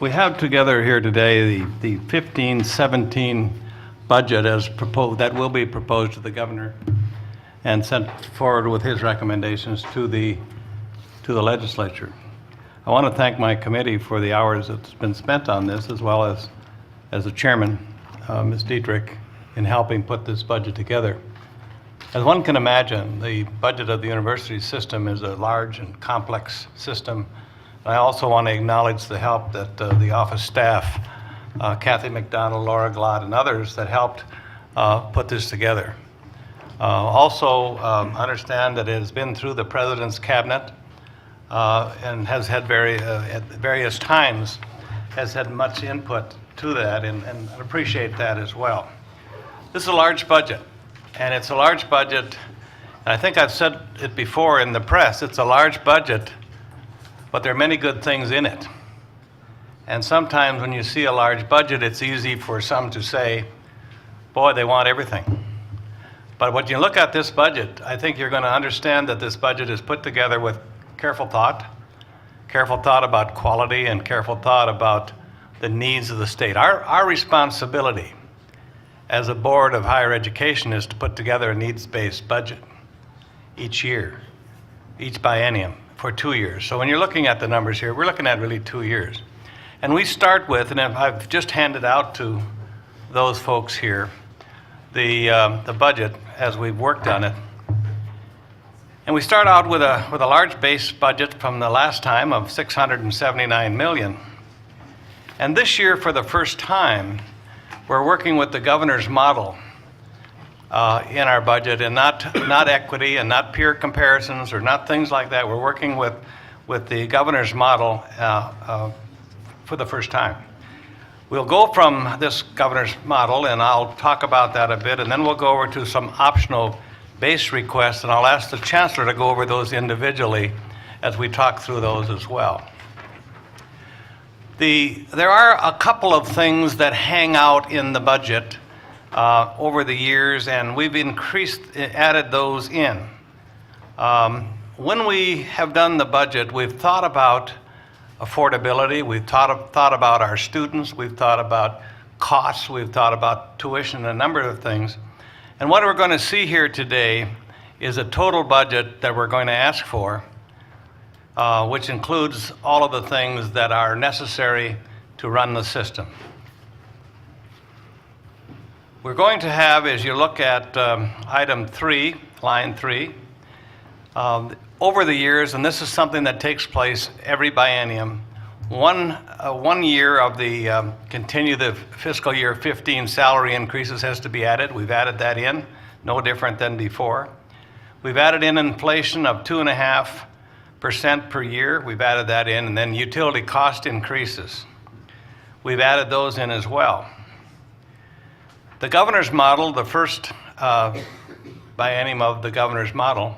we have together here today the 15-17 budget as proposed, that will be proposed to the governor and sent forward with his recommendations to the legislature. I want to thank my committee for the hours that's been spent on this, as well as the chairman, Ms. Diedrich, in helping put this budget together. As one can imagine, the budget of the university system is a large and complex system. I also want to acknowledge the help that the office staff, Kathy McDonald, Laura Glott, and others that helped put this together. Also understand that it has been through the President's cabinet and has had at various times has had much input to that, and appreciate that as well. This is a large budget, and it's a large budget, and I think I've said it before in the press, it's a large budget, but there are many good things in it. And sometimes when you see a large budget, it's easy for some to say, boy, they want everything. But when you look at this budget, I think you're going to understand that this budget is put together with careful thought about quality and careful thought about the needs of the state. Our responsibility as a board of higher education is to put together a needs-based budget each year, each biennium for 2 years. So when you're looking at the numbers here, we're looking at really 2 years. And we start with, and I've just handed out to those folks here, the budget as we've worked on it. And we start out with a large base budget from the last time of $679 million. And this year, for the first time, we're working with the governor's model in our budget, and not equity and not peer comparisons or not things like that. We're working with the governor's model for the first time. We'll go from this governor's model, and I'll talk about that a bit, and then we'll go over to some optional base requests, and I'll ask the chancellor to go over those individually as we talk through those as well. There are a couple of things that hang out in the budget over the years, and we've added those in. When we have done the budget, we've thought about affordability, we've thought about our students, we've thought about costs, we've thought about tuition, a number of things. And what we're going to see here today is a total budget that we're going to ask for, which includes all of the things that are necessary to run the system. We're going to have, as you look at item 3, line 3, over the years, and this is something that takes place every biennium, one year of the continue the fiscal year 15 salary increases has to be added. We've added that in, no different than before. We've added in inflation of 2.5% per year. We've added that in, and then utility cost increases. We've added those in as well. The governor's model, the first biennium of the governor's model,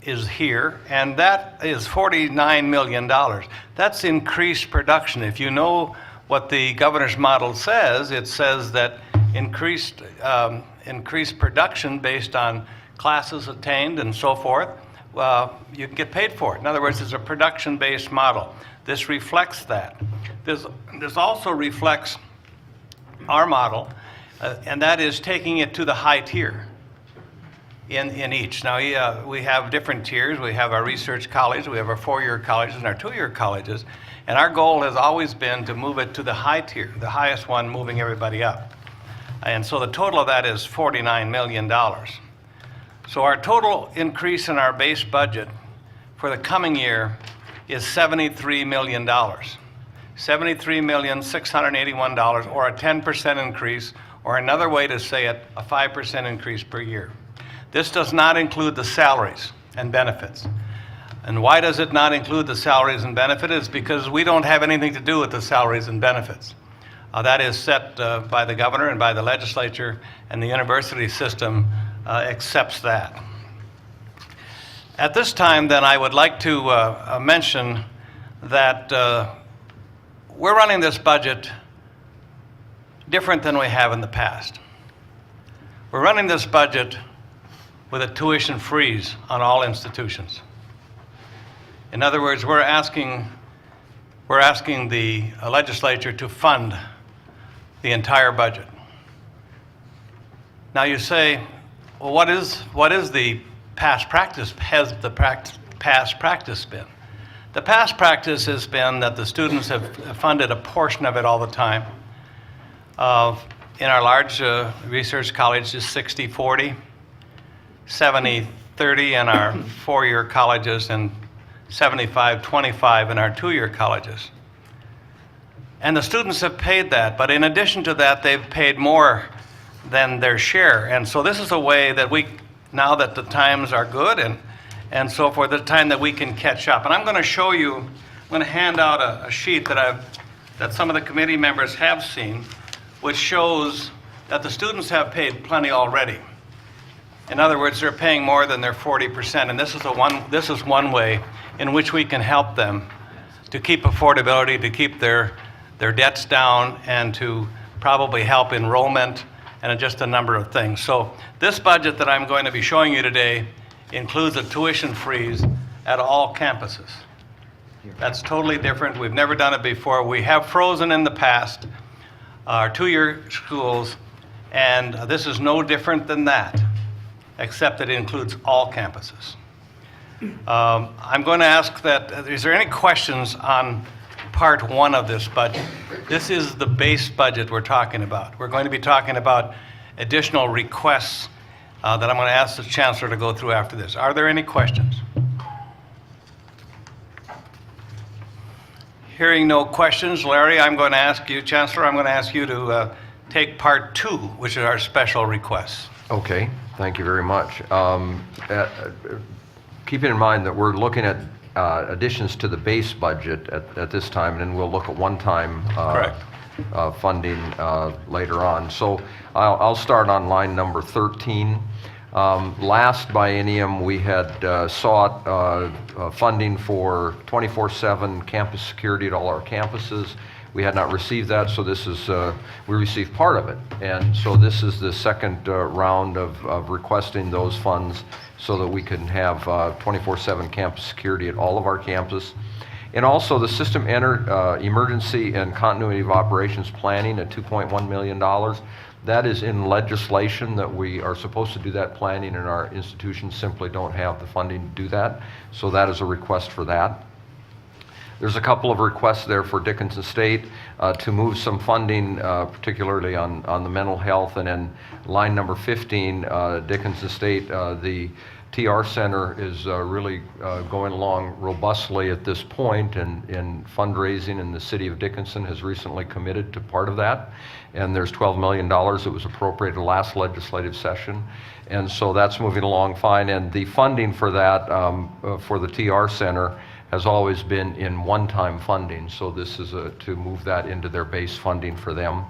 is here, and that is $49 million. That's increased production. If you know what the governor's model says, it says that increased production based on classes attained and so forth, you can get paid for it. In other words, it's a production-based model. This reflects that. This also reflects our model, and that is taking it to the high tier in each. Now, we have different tiers. We have our research college, we have our 4-year colleges, and our 2-year colleges. And our goal has always been to move it to the high tier, the highest one moving everybody up. And so the total of that is $49 million. So our total increase in our base budget for the coming year is $73 million. $73,681, or a 10% increase, or another way to say it, a 5% increase per year. This does not include the salaries and benefits. And why does it not include the salaries and benefits? It's because we don't have anything to do with the salaries and benefits. That is set by the governor and by the legislature, and the university system accepts that. At this time, then, I would like to mention that we're running this budget different than we have in the past. We're running this budget with a tuition freeze on all institutions. In other words, we're asking the legislature to fund the entire budget. Now you say, well, what is the past practice? Has the past practice been? The past practice has been that the students have funded a portion of it all the time. In our large research colleges, 60-40, 70-30 in our 4-year colleges, and 75-25 in our 2-year colleges. And the students have paid that, but in addition to that, they've paid more than their share. And so this is a way that we, now that the times are good and so forth, the time that we can catch up. And I'm going to show you, I'm going to hand out a sheet that some of the committee members have seen, which shows that the students have paid plenty already. In other words, they're paying more than their 40%, and this is one way in which we can help them to keep affordability, to keep their debts down, and to probably help enrollment and just a number of things. So this budget that I'm going to be showing you today includes a tuition freeze at all campuses. That's totally different. We've never done it before. We have frozen in the past our 2-year schools, and this is no different than that, except that it includes all campuses. I'm going to ask that, is there any questions on part 1 of this budget? This is the base budget we're talking about. We're going to be talking about additional requests that I'm going to ask the chancellor to go through after this. Are there any questions? Hearing no questions, Larry, I'm going to ask you, Chancellor, I'm going to ask you to take part 2, which is our special requests. Okay, thank you very much. Keeping in mind that we're looking at additions to the base budget at this time, and then we'll look at one-time funding later on. So I'll start on line number 13. Last biennium, we had sought funding for 24/7 campus security at all our campuses. We had not received that, so this is, we received part of it. And so this is the second round of requesting those funds so that we can have 24/7 campus security at all of our campuses. And also the system emergency and continuity of operations planning at $2.1 million. That is in legislation that we are supposed to do that planning, and our institutions simply don't have the funding to do that. So that is a request for that. There's a couple of requests there for Dickinson State to move some funding, particularly on the mental health. And then line number 15, Dickinson State, the TR Center is really going along robustly at this point in fundraising, and the city of Dickinson has recently committed to part of that. And there's $12 million that was appropriated last legislative session. And so that's moving along fine. And the funding for that, for the TR Center, has always been in one-time funding. So this is to move that into their base funding for them.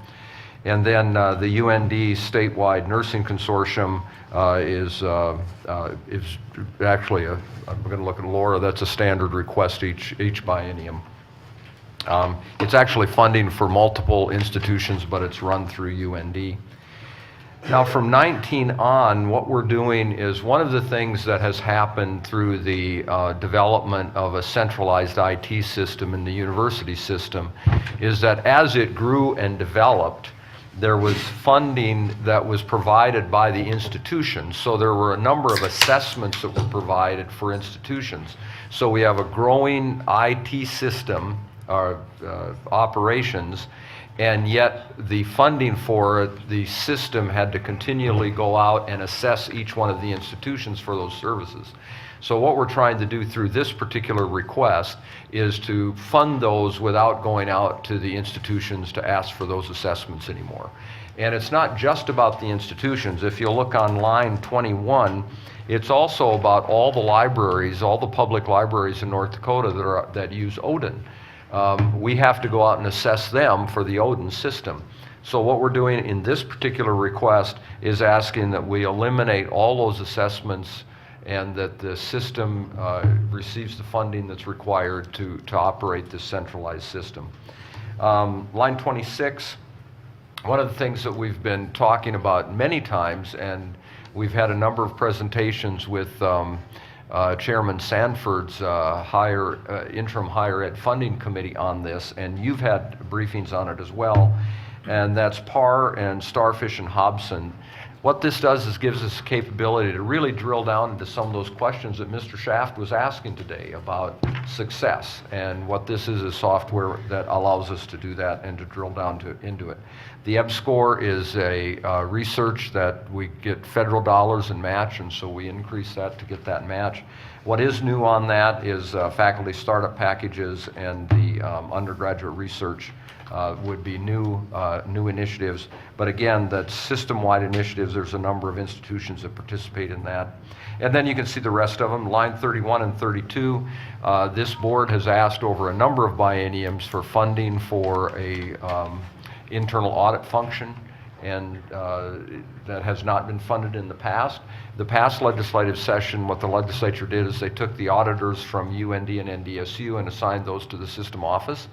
And then the UND statewide nursing consortium is actually, I'm going to look at Laura, that's a standard request each biennium. It's actually funding for multiple institutions, but it's run through UND. Now from 19 on, what we're doing is one of the things that has happened through the development of a centralized IT system in the university system is that as it grew and developed, there was funding that was provided by the institutions. So there were a number of assessments that were provided for institutions. So we have a growing IT system, operations, and yet the funding for it, the system had to continually go out and assess each one of the institutions for those services. So what we're trying to do through this particular request is to fund those without going out to the institutions to ask for those assessments anymore. And it's not just about the institutions. If you look on line 21, it's also about all the libraries, all the public libraries in North Dakota that use Odin. We have to go out and assess them for the Odin system. So what we're doing in this particular request is asking that we eliminate all those assessments and that the system receives the funding that's required to operate this centralized system. Line 26, one of the things that we've been talking about many times, and we've had a number of presentations with Chairman Sanford's interim higher ed funding committee on this, and you've had briefings on it as well, and that's Parr and Starfish and Hobson. What this does is gives us the capability to really drill down into some of those questions that Mr. Shaft was asking today about success, and what this is software that allows us to do that and to drill down into it. The EB score is a research that we get federal dollars and match, and so we increase that to get that match. What is new on that is faculty startup packages, and the undergraduate research would be new initiatives. But again, that's system-wide initiatives. There's a number of institutions that participate in that. And then you can see the rest of them. Line 31 and 32, this board has asked over a number of bienniums for funding for a internal audit function, and that has not been funded in the past. The past legislative session, what the legislature did is they took the auditors from UND and NDSU and assigned those to the system office.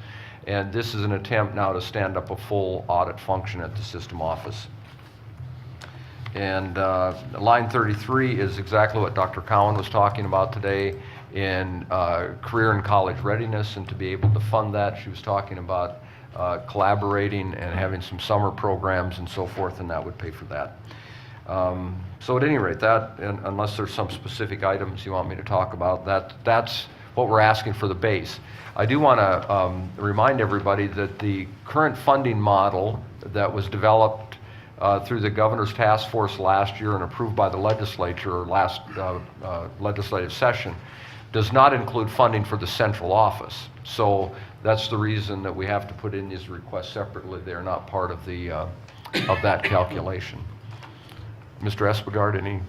And this is an attempt now to stand up a full audit function at the system office. And line 33 is exactly what Dr. Cowan was talking about today in career and college readiness, and to be able to fund that, she was talking about collaborating and having some summer programs and so forth, and that would pay for that. So at any rate, that, unless there's some specific items you want me to talk about, that's what we're asking for the base. I do want to remind everybody that the current funding model that was developed through the governor's task force last year and approved by the legislature last legislative session does not include funding for the central office. So that's the reason that we have to put in these requests separately. They're not part of the of that calculation. Mr. Espegard, any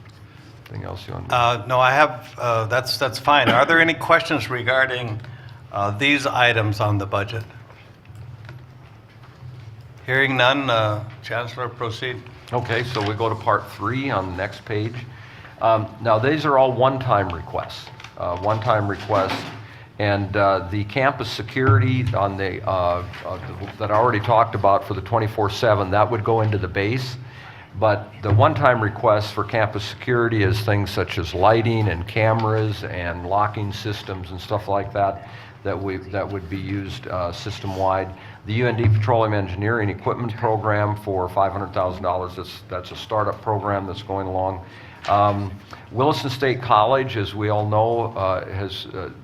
Anything else you want to? No, I have, that's fine. Are there any questions regarding these items on the budget? Hearing none, Chancellor, proceed. Okay, so we go to part 3 on the next page. Now, these are all one-time requests, and the campus security on the that I already talked about for the 24/7, that would go into the base. But the one-time requests for campus security is things such as lighting and cameras and locking systems and stuff like that that would be used system-wide. The UND Petroleum Engineering Equipment Program for $500,000, that's a startup program that's going along. Williston State College, as we all know,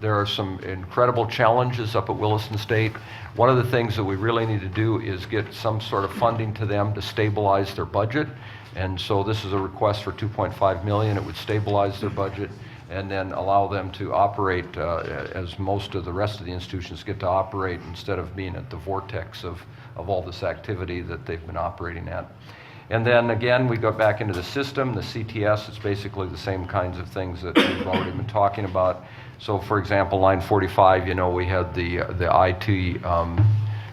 there are some incredible challenges up at Williston State. One of the things that we really need to do is get some sort of funding to them to stabilize their budget. And so this is a request for $2.5 million. It would stabilize their budget and then allow them to operate as most of the rest of the institutions get to operate instead of being at the vortex of all this activity that they've been operating at. And then again, we go back into the system, the CTS, it's basically the same kinds of things that we've already been talking about. So for example, line 45, you know, we had the IT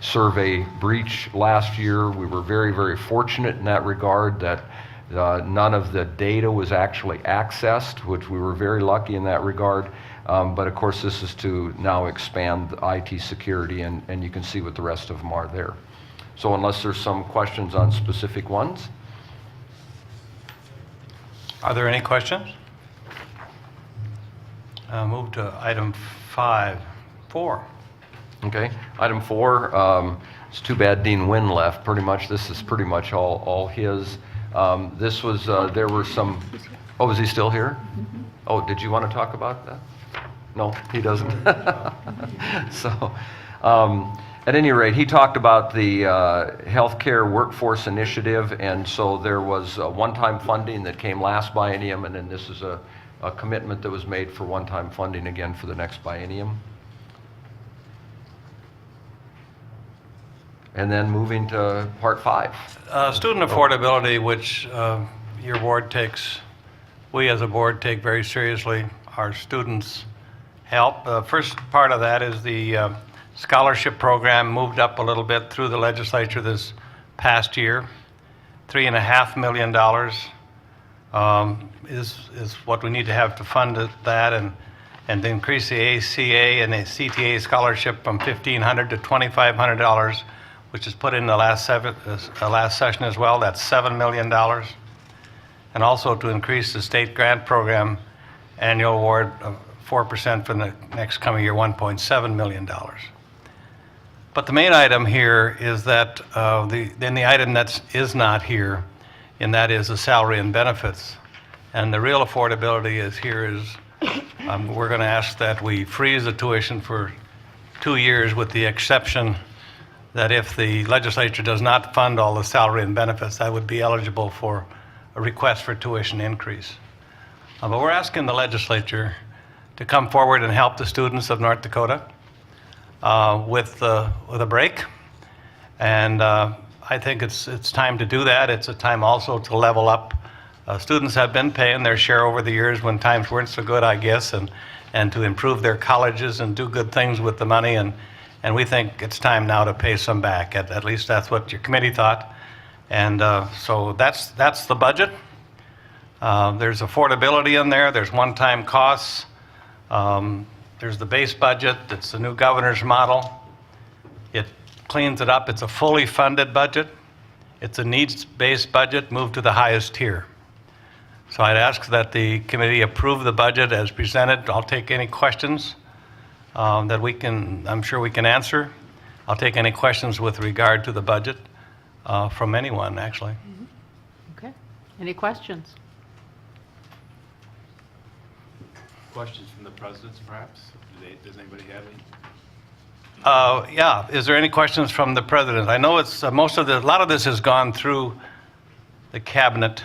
survey breach last year. We were very, very fortunate in that regard that none of the data was actually accessed, which we were very lucky in that regard. But of course, this is to now expand the IT security, and you can see what the rest of them are there. So unless there's some questions on specific ones. Are there any questions? Move to item 4. Okay, item 4, it's too bad Dean Wynn left. Pretty much, this is pretty much all his. This was, there were some, oh, is he still here? Oh, did you want to talk about that? No, he doesn't. So, at any rate, he talked about the healthcare workforce initiative, and so there was one-time funding that came last biennium, and then this is a commitment that was made for one-time funding again for the next biennium. And then moving to part 5. Student affordability, which your board takes, we as a board take very seriously. Our students help. The first part of that is the scholarship program moved up a little bit through the legislature this past year. $3.5 million is what we need to have to fund that, and to increase the ACA and the CTA scholarship from $1,500 to $2,500, which is put in the last session as well. That's $7 million. And also to increase the state grant program annual award of 4% for the next coming year, $1.7 million. But the main item here is that then the item that is not here, and that is the salary and benefits. And the real affordability is here is we're going to ask that we freeze the tuition for 2 years, with the exception that if the legislature does not fund all the salary and benefits, that would be eligible for a request for tuition increase. But we're asking the legislature to come forward and help the students of North Dakota with a break, and I think it's time to do that. It's a time also to level up. Students have been paying their share over the years when times weren't so good, I guess, and to improve their colleges and do good things with the money, and we think it's time now to pay some back. At least that's what your committee thought, and so that's the budget. There's affordability in there. There's one-time costs. There's the base budget. That's the new governor's model. It cleans it up. It's a fully funded budget. It's a needs-based budget moved to the highest tier. So I'd ask that the committee approve the budget as presented. I'll take any questions that I'm sure we can answer. I'll take any questions with regard to the budget from anyone, actually. Okay. Any questions? Questions from the presidents, perhaps? Does anybody have any? Yeah. Is there any questions from the president? I know it's a lot of this has gone through the cabinet,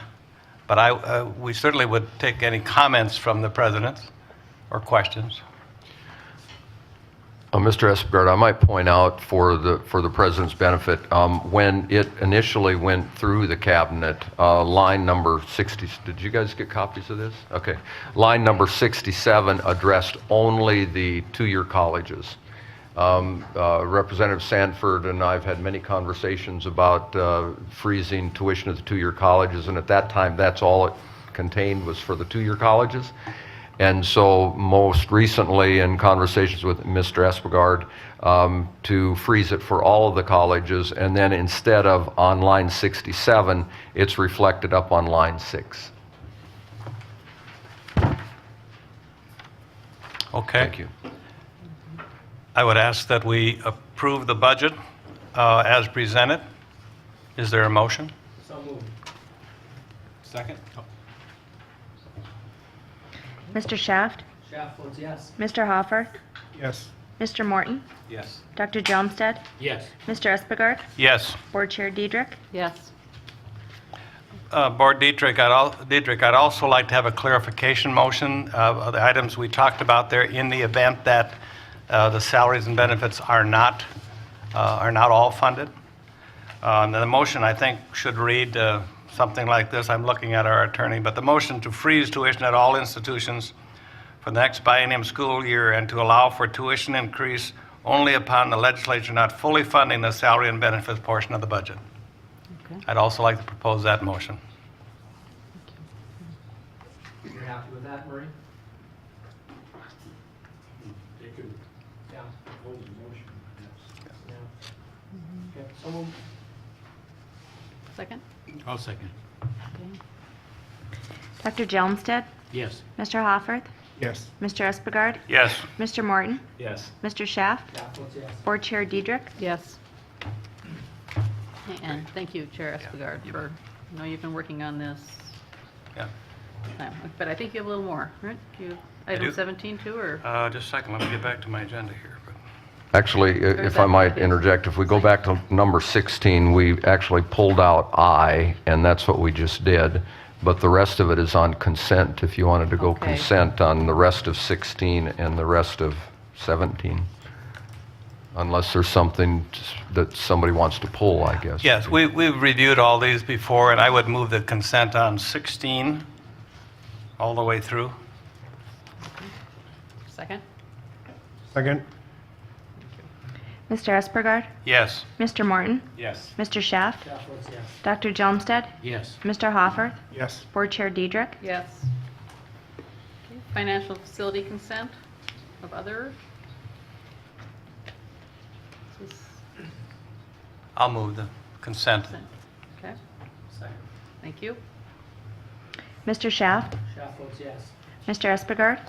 but we certainly would take any comments from the president or questions. Mr. Espegard, I might point out for the president's benefit, when it initially went through the cabinet, line number 60, did you guys get copies of this? Okay. Line number 67 addressed only the two-year colleges. Representative Sanford and I have had many conversations about freezing tuition at the two-year colleges, and at that time, that's all it contained was for the two-year colleges. And so most recently in conversations with Mr. Espegard, to freeze it for all of the colleges, and then instead of on line 67, it's reflected up on line 6. Okay. Thank you. I would ask that we approve the budget as presented. Is there a motion? So moved. Second? Mr. Shaft? Shaft votes yes. Mr. Hoffer? Yes. Mr. Morton? Yes. Dr. Jomstead? Yes. Mr. Espegard? Yes. Board Chair Diedrich? Yes. Board Dietrich, I'd also like to have a clarification motion of the items we talked about there in the event that the salaries and benefits are not all funded. The motion, I think, should read something like this. I'm looking at our attorney, but the motion to freeze tuition at all institutions for the next biennium school year and to allow for tuition increase only upon the legislature not fully funding the salary and benefits portion of the budget. Okay. I'd also like to propose that motion. You're happy with that, Marie? Yeah. Yeah. Okay, so moved. Second? I'll second. Okay. Dr. Jomstead? Yes. Mr. Hoffer? Yes. Mr. Espegard? Yes. Mr. Morton? Yes. Mr. Shaft? Shaft votes yes. Board Chair Diedrich? Yes. And thank you, Chair Espegard, for, I know you've been working on this. Yeah. But I think you have a little more, right? You, I do. item 17 too, or? Just a second, let me get back to my agenda here. Actually, if I might interject, if we go back to number 16, we actually pulled out I, and that's what we just did. But the rest of it is on consent, if you wanted to go Okay. consent on the rest of 16 and the rest of 17. Unless there's something that somebody wants to pull, I guess. Yes, we've reviewed all these before, and I would move the consent on 16 all the way through. Second? Second. Mr. Espegard? Yes. Mr. Morton? Yes. Mr. Shaft? Shaft votes yes. Dr. Jomstead? Yes. Mr. Hoffer? Yes. Board Chair Diedrich? Yes. Okay. Financial facility consent of other? Is this I'll move the consent. consent? Okay, Second. thank you. Mr. Shaft? Shaft votes yes. Mr. Espegard?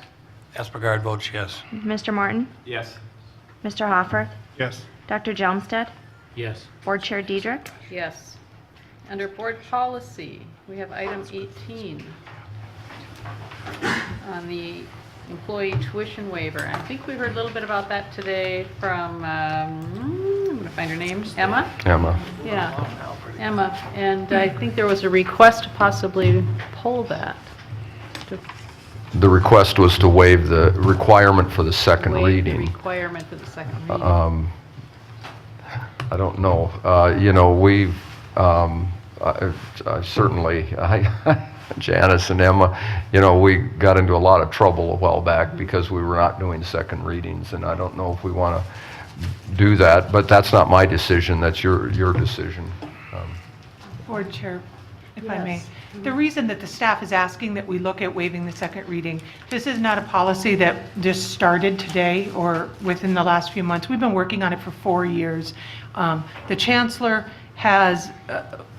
Espegard votes yes. Mr. Morton? Yes. Mr. Hoffer? Yes. Dr. Jomstead? Yes. Board Chair Diedrich? Yes. Under board policy, we have item 18 on the employee tuition waiver. I think we heard a little bit about that today from, I'm going to find her name, Emma? Emma. Yeah, Emma. And I think there was a request to possibly pull that. To The request was to waive the requirement for the second waive the reading. requirement for the second reading. I don't know. You know, we've certainly, Janice and Emma, you know, we got into a lot of trouble a while back because we were not doing second readings, and I don't know if we want to do that, but that's not my decision. That's your decision. Board Chair, if I may. The reason that the staff is asking that we look at waiving the second reading, this is not a policy that just started today or within the last few months. We've been working on it for 4 years. The Chancellor has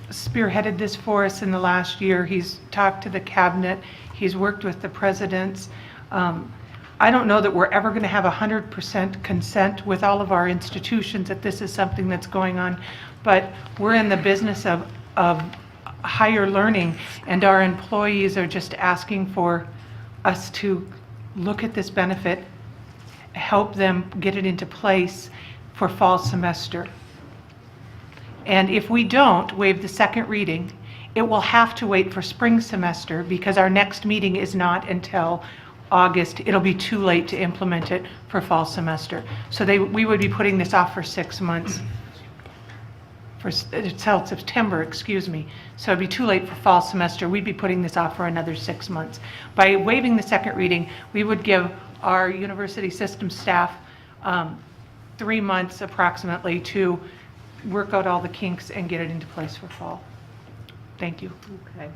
spearheaded this for us in the last year. He's talked to the Cabinet. He's worked with the presidents. I don't know that we're ever going to have 100% consent with all of our institutions that this is something that's going on, but we're in the business of higher learning, and our employees are just asking for us to look at this benefit, help them get it into place for fall semester. And if we don't waive the second reading, it will have to wait for spring semester because our next meeting is not until August, it'll be too late to implement it for fall semester. So we would be putting this off for 6 months. Until September, excuse me. So it'd be too late for fall semester. We'd be putting this off for another 6 months. By waiving the second reading, we would give our university system staff 3 months approximately to work out all the kinks and get it into place for fall. Thank you. Okay.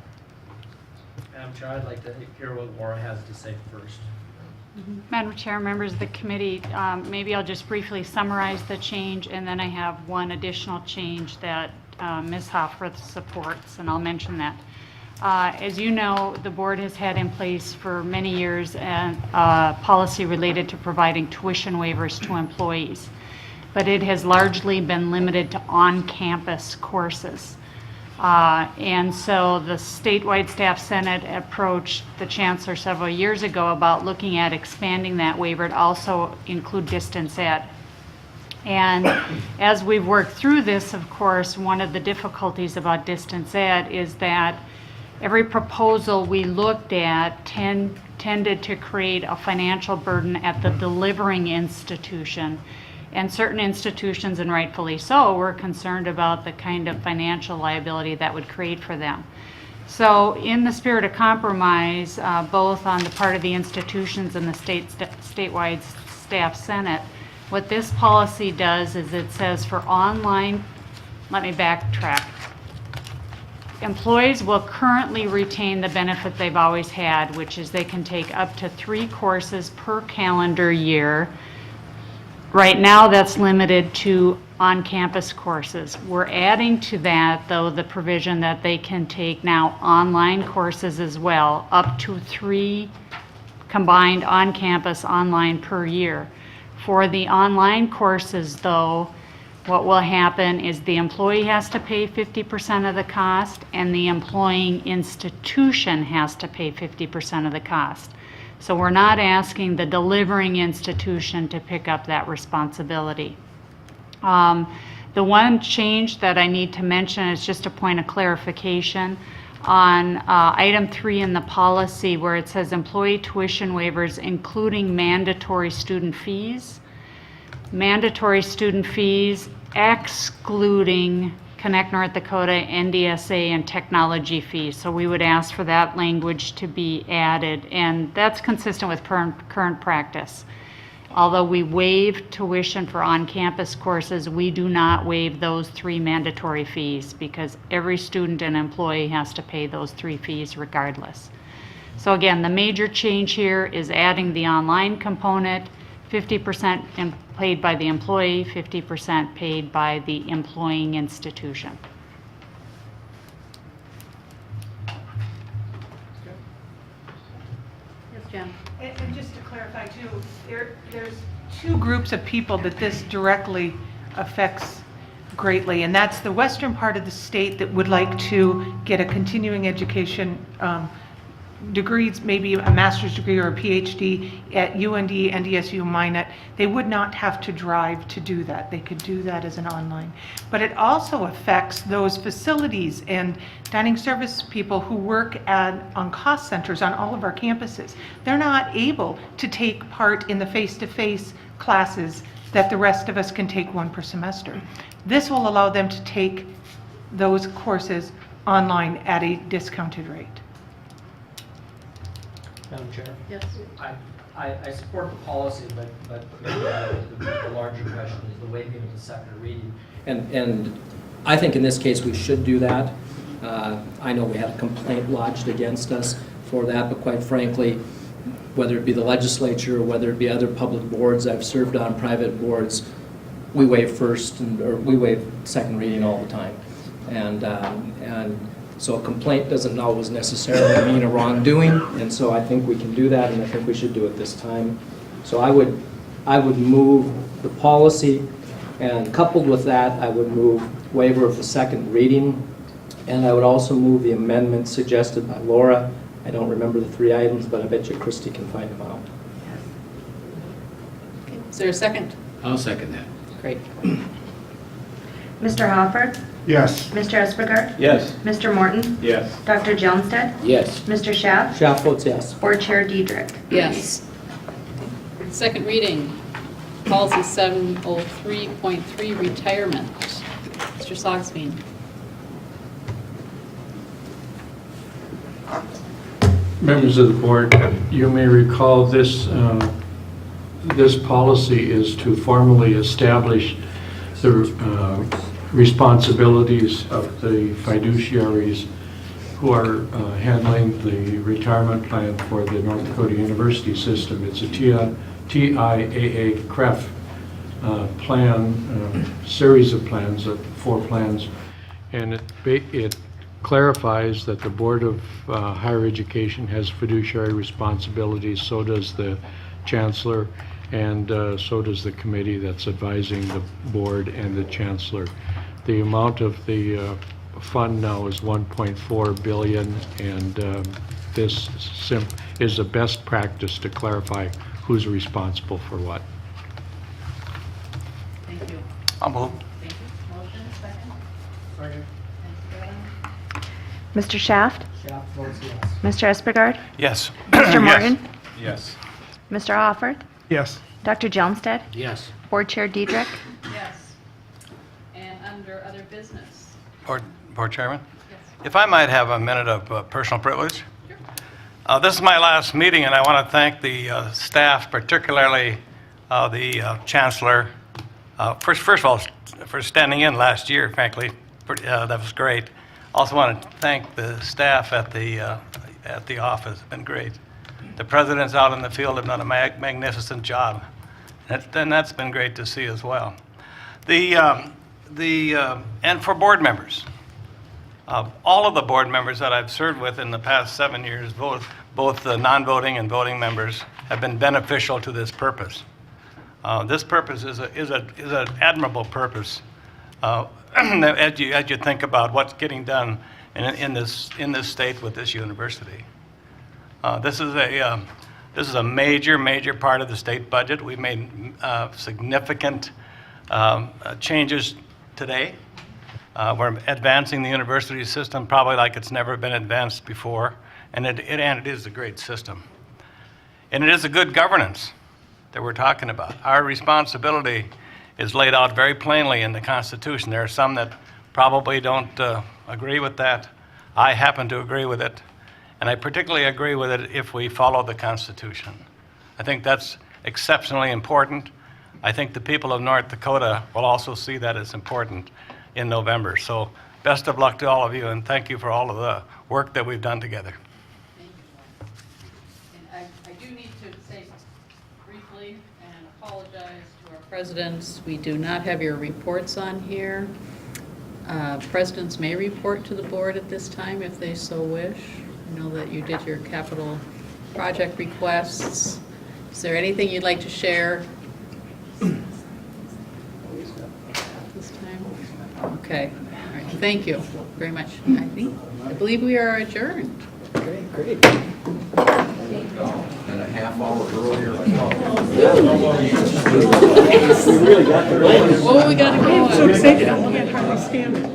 Madam Chair, I'd like to hear what Laura has to say first. Madam Chair, members of the committee, maybe I'll just briefly summarize the change, and then I have one additional change that Ms. Hofrath supports, and I'll mention that. As you know, the board has had in place for many years a policy related to providing tuition waivers to employees, but it has largely been limited to on-campus courses. And so the statewide staff senate approached the chancellor several years ago about looking at expanding that waiver to also include distance ed. And as we've worked through this, of course, one of the difficulties about distance ed is that every proposal we looked at tended to create a financial burden at the delivering institution. And certain institutions, and rightfully so, were concerned about the kind of financial liability that would create for them. So in the spirit of compromise, both on the part of the institutions and the statewide staff senate, what this policy does is it says for online, let me backtrack. Employees will currently retain the benefit they've always had, which is they can take up to 3 courses per calendar year. Right now, that's limited to on-campus courses. We're adding to that, though, the provision that they can take now online courses as well, up to 3 combined on-campus online per year. For the online courses, though, what will happen is the employee has to pay 50% of the cost, and the employing institution has to pay 50% of the cost. So we're not asking the delivering institution to pick up that responsibility. The one change that I need to mention is just a point of clarification on item 3 in the policy where it says employee tuition waivers including mandatory student fees. Mandatory student fees excluding Connect North Dakota, NDSA, and technology fees. So we would ask for that language to be added, and that's consistent with current practice. Although we waive tuition for on-campus courses, we do not waive those 3 mandatory fees because every student and employee has to pay those 3 fees regardless. So again, the major change here is adding the online component, 50% paid by the employee, 50% paid by the employing institution. Yes, Jen. And just to clarify too, there's 2 groups of people that this directly affects greatly, and that's the western part of the state that would like to get a continuing education degrees, maybe a master's degree or a PhD at UND, NDSU, Minot. They would not have to drive to do that. They could do that as an online. But it also affects those facilities and dining service people who work on cost centers on all of our campuses. They're not able to take part in the face-to-face classes that the rest of us can take 1 per semester. This will allow them to take those courses online at a discounted rate. Madam Chair? Yes. I support the policy, but the larger question is the waiving of the second reading. And I think in this case we should do that. I know we had a complaint lodged against us for that, but quite frankly, whether it be the legislature or whether it be other public boards, I've served on private boards, we waive first or we waive second reading all the time. And so a complaint doesn't always necessarily mean a wrongdoing, and so I think we can do that, and I think we should do it this time. So I would move the policy, and coupled with that, I would move waiver of the second reading, and I would also move the amendment suggested by Laura. I don't remember the 3 items, but I bet you Christy can find them out. Is there a second? I'll second that. Great. Mr. Hoffer, Yes. Mr. Espargard? Yes. Mr. Morton? Yes. Dr. Johnstead? Yes. Mr. Schaaf? Schaaf votes yes. Board Chair Diedrich? Yes. Second reading, policy 703.3, retirement. Mr. Sogsby. Members of the board, you may recall this policy is to formally establish the responsibilities of the fiduciaries who are handling the retirement plan for the North Dakota University system. It's a TIAA-CREF plan, series of plans, 4 plans, and it clarifies that the Board of Higher Education has fiduciary responsibilities, so does the Chancellor, and so does the committee that's advising the board and the Chancellor. The amount of the fund now is $1.4 billion, and this is a best practice to clarify who's responsible for what. Thank you. I'll move. Thank you. Motion, second? Second. Thank you, Mr. Schaaf? Schaaf votes yes. Mr. Espargard? Yes. Mr. Morton? Yes. Mr. Hoffert? Yes. Dr. Johnstead? Yes. Board Chair Diedrich? Yes. And under other business? Board Chairman? Yes. If I might have a minute of personal privilege? This is my last meeting, and I want to thank the staff, particularly the Chancellor, first of all, for standing in last year, frankly. That was great. Also want to thank the staff at the office. It's been great. The presidents out in the field have done a magnificent job, and that's been great to see as well. And for board members, all of the board members that I've served with in the past 7 years, both the non-voting and voting members, have been beneficial to this purpose. This purpose is an admirable purpose as you think about what's getting done in this state with this university. This is a major part of the state budget. We've made significant changes today. We're advancing the university system probably like it's never been advanced before, and it is a great system. And it is a good governance that we're talking about. Our responsibility is laid out very plainly in the Constitution. There are some that probably don't agree with that. I happen to agree with it, and I particularly agree with it if we follow the Constitution. I think that's exceptionally important. I think the people of North Dakota will also see that as important in November. So best of luck to all of you, and thank you for all of the work that we've done together. Thank you. And I do need to say briefly and apologize to our presidents. We do not have your reports on here. Presidents may report to the board at this time if they so wish. I know that you did your capital project requests. Is there anything you'd like to share this time? Okay. All right. Thank you very much. I believe we are adjourned. Great. And a half hour earlier. Oh, we got to go. I'm so excited, I can't hardly stand it.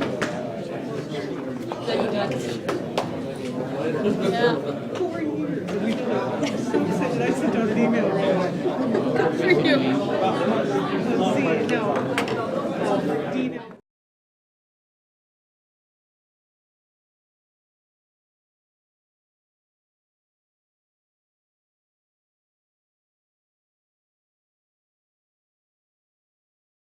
Yeah. 4 years. We did it. I'm so excited, I sent out an email. Good for you. See, no.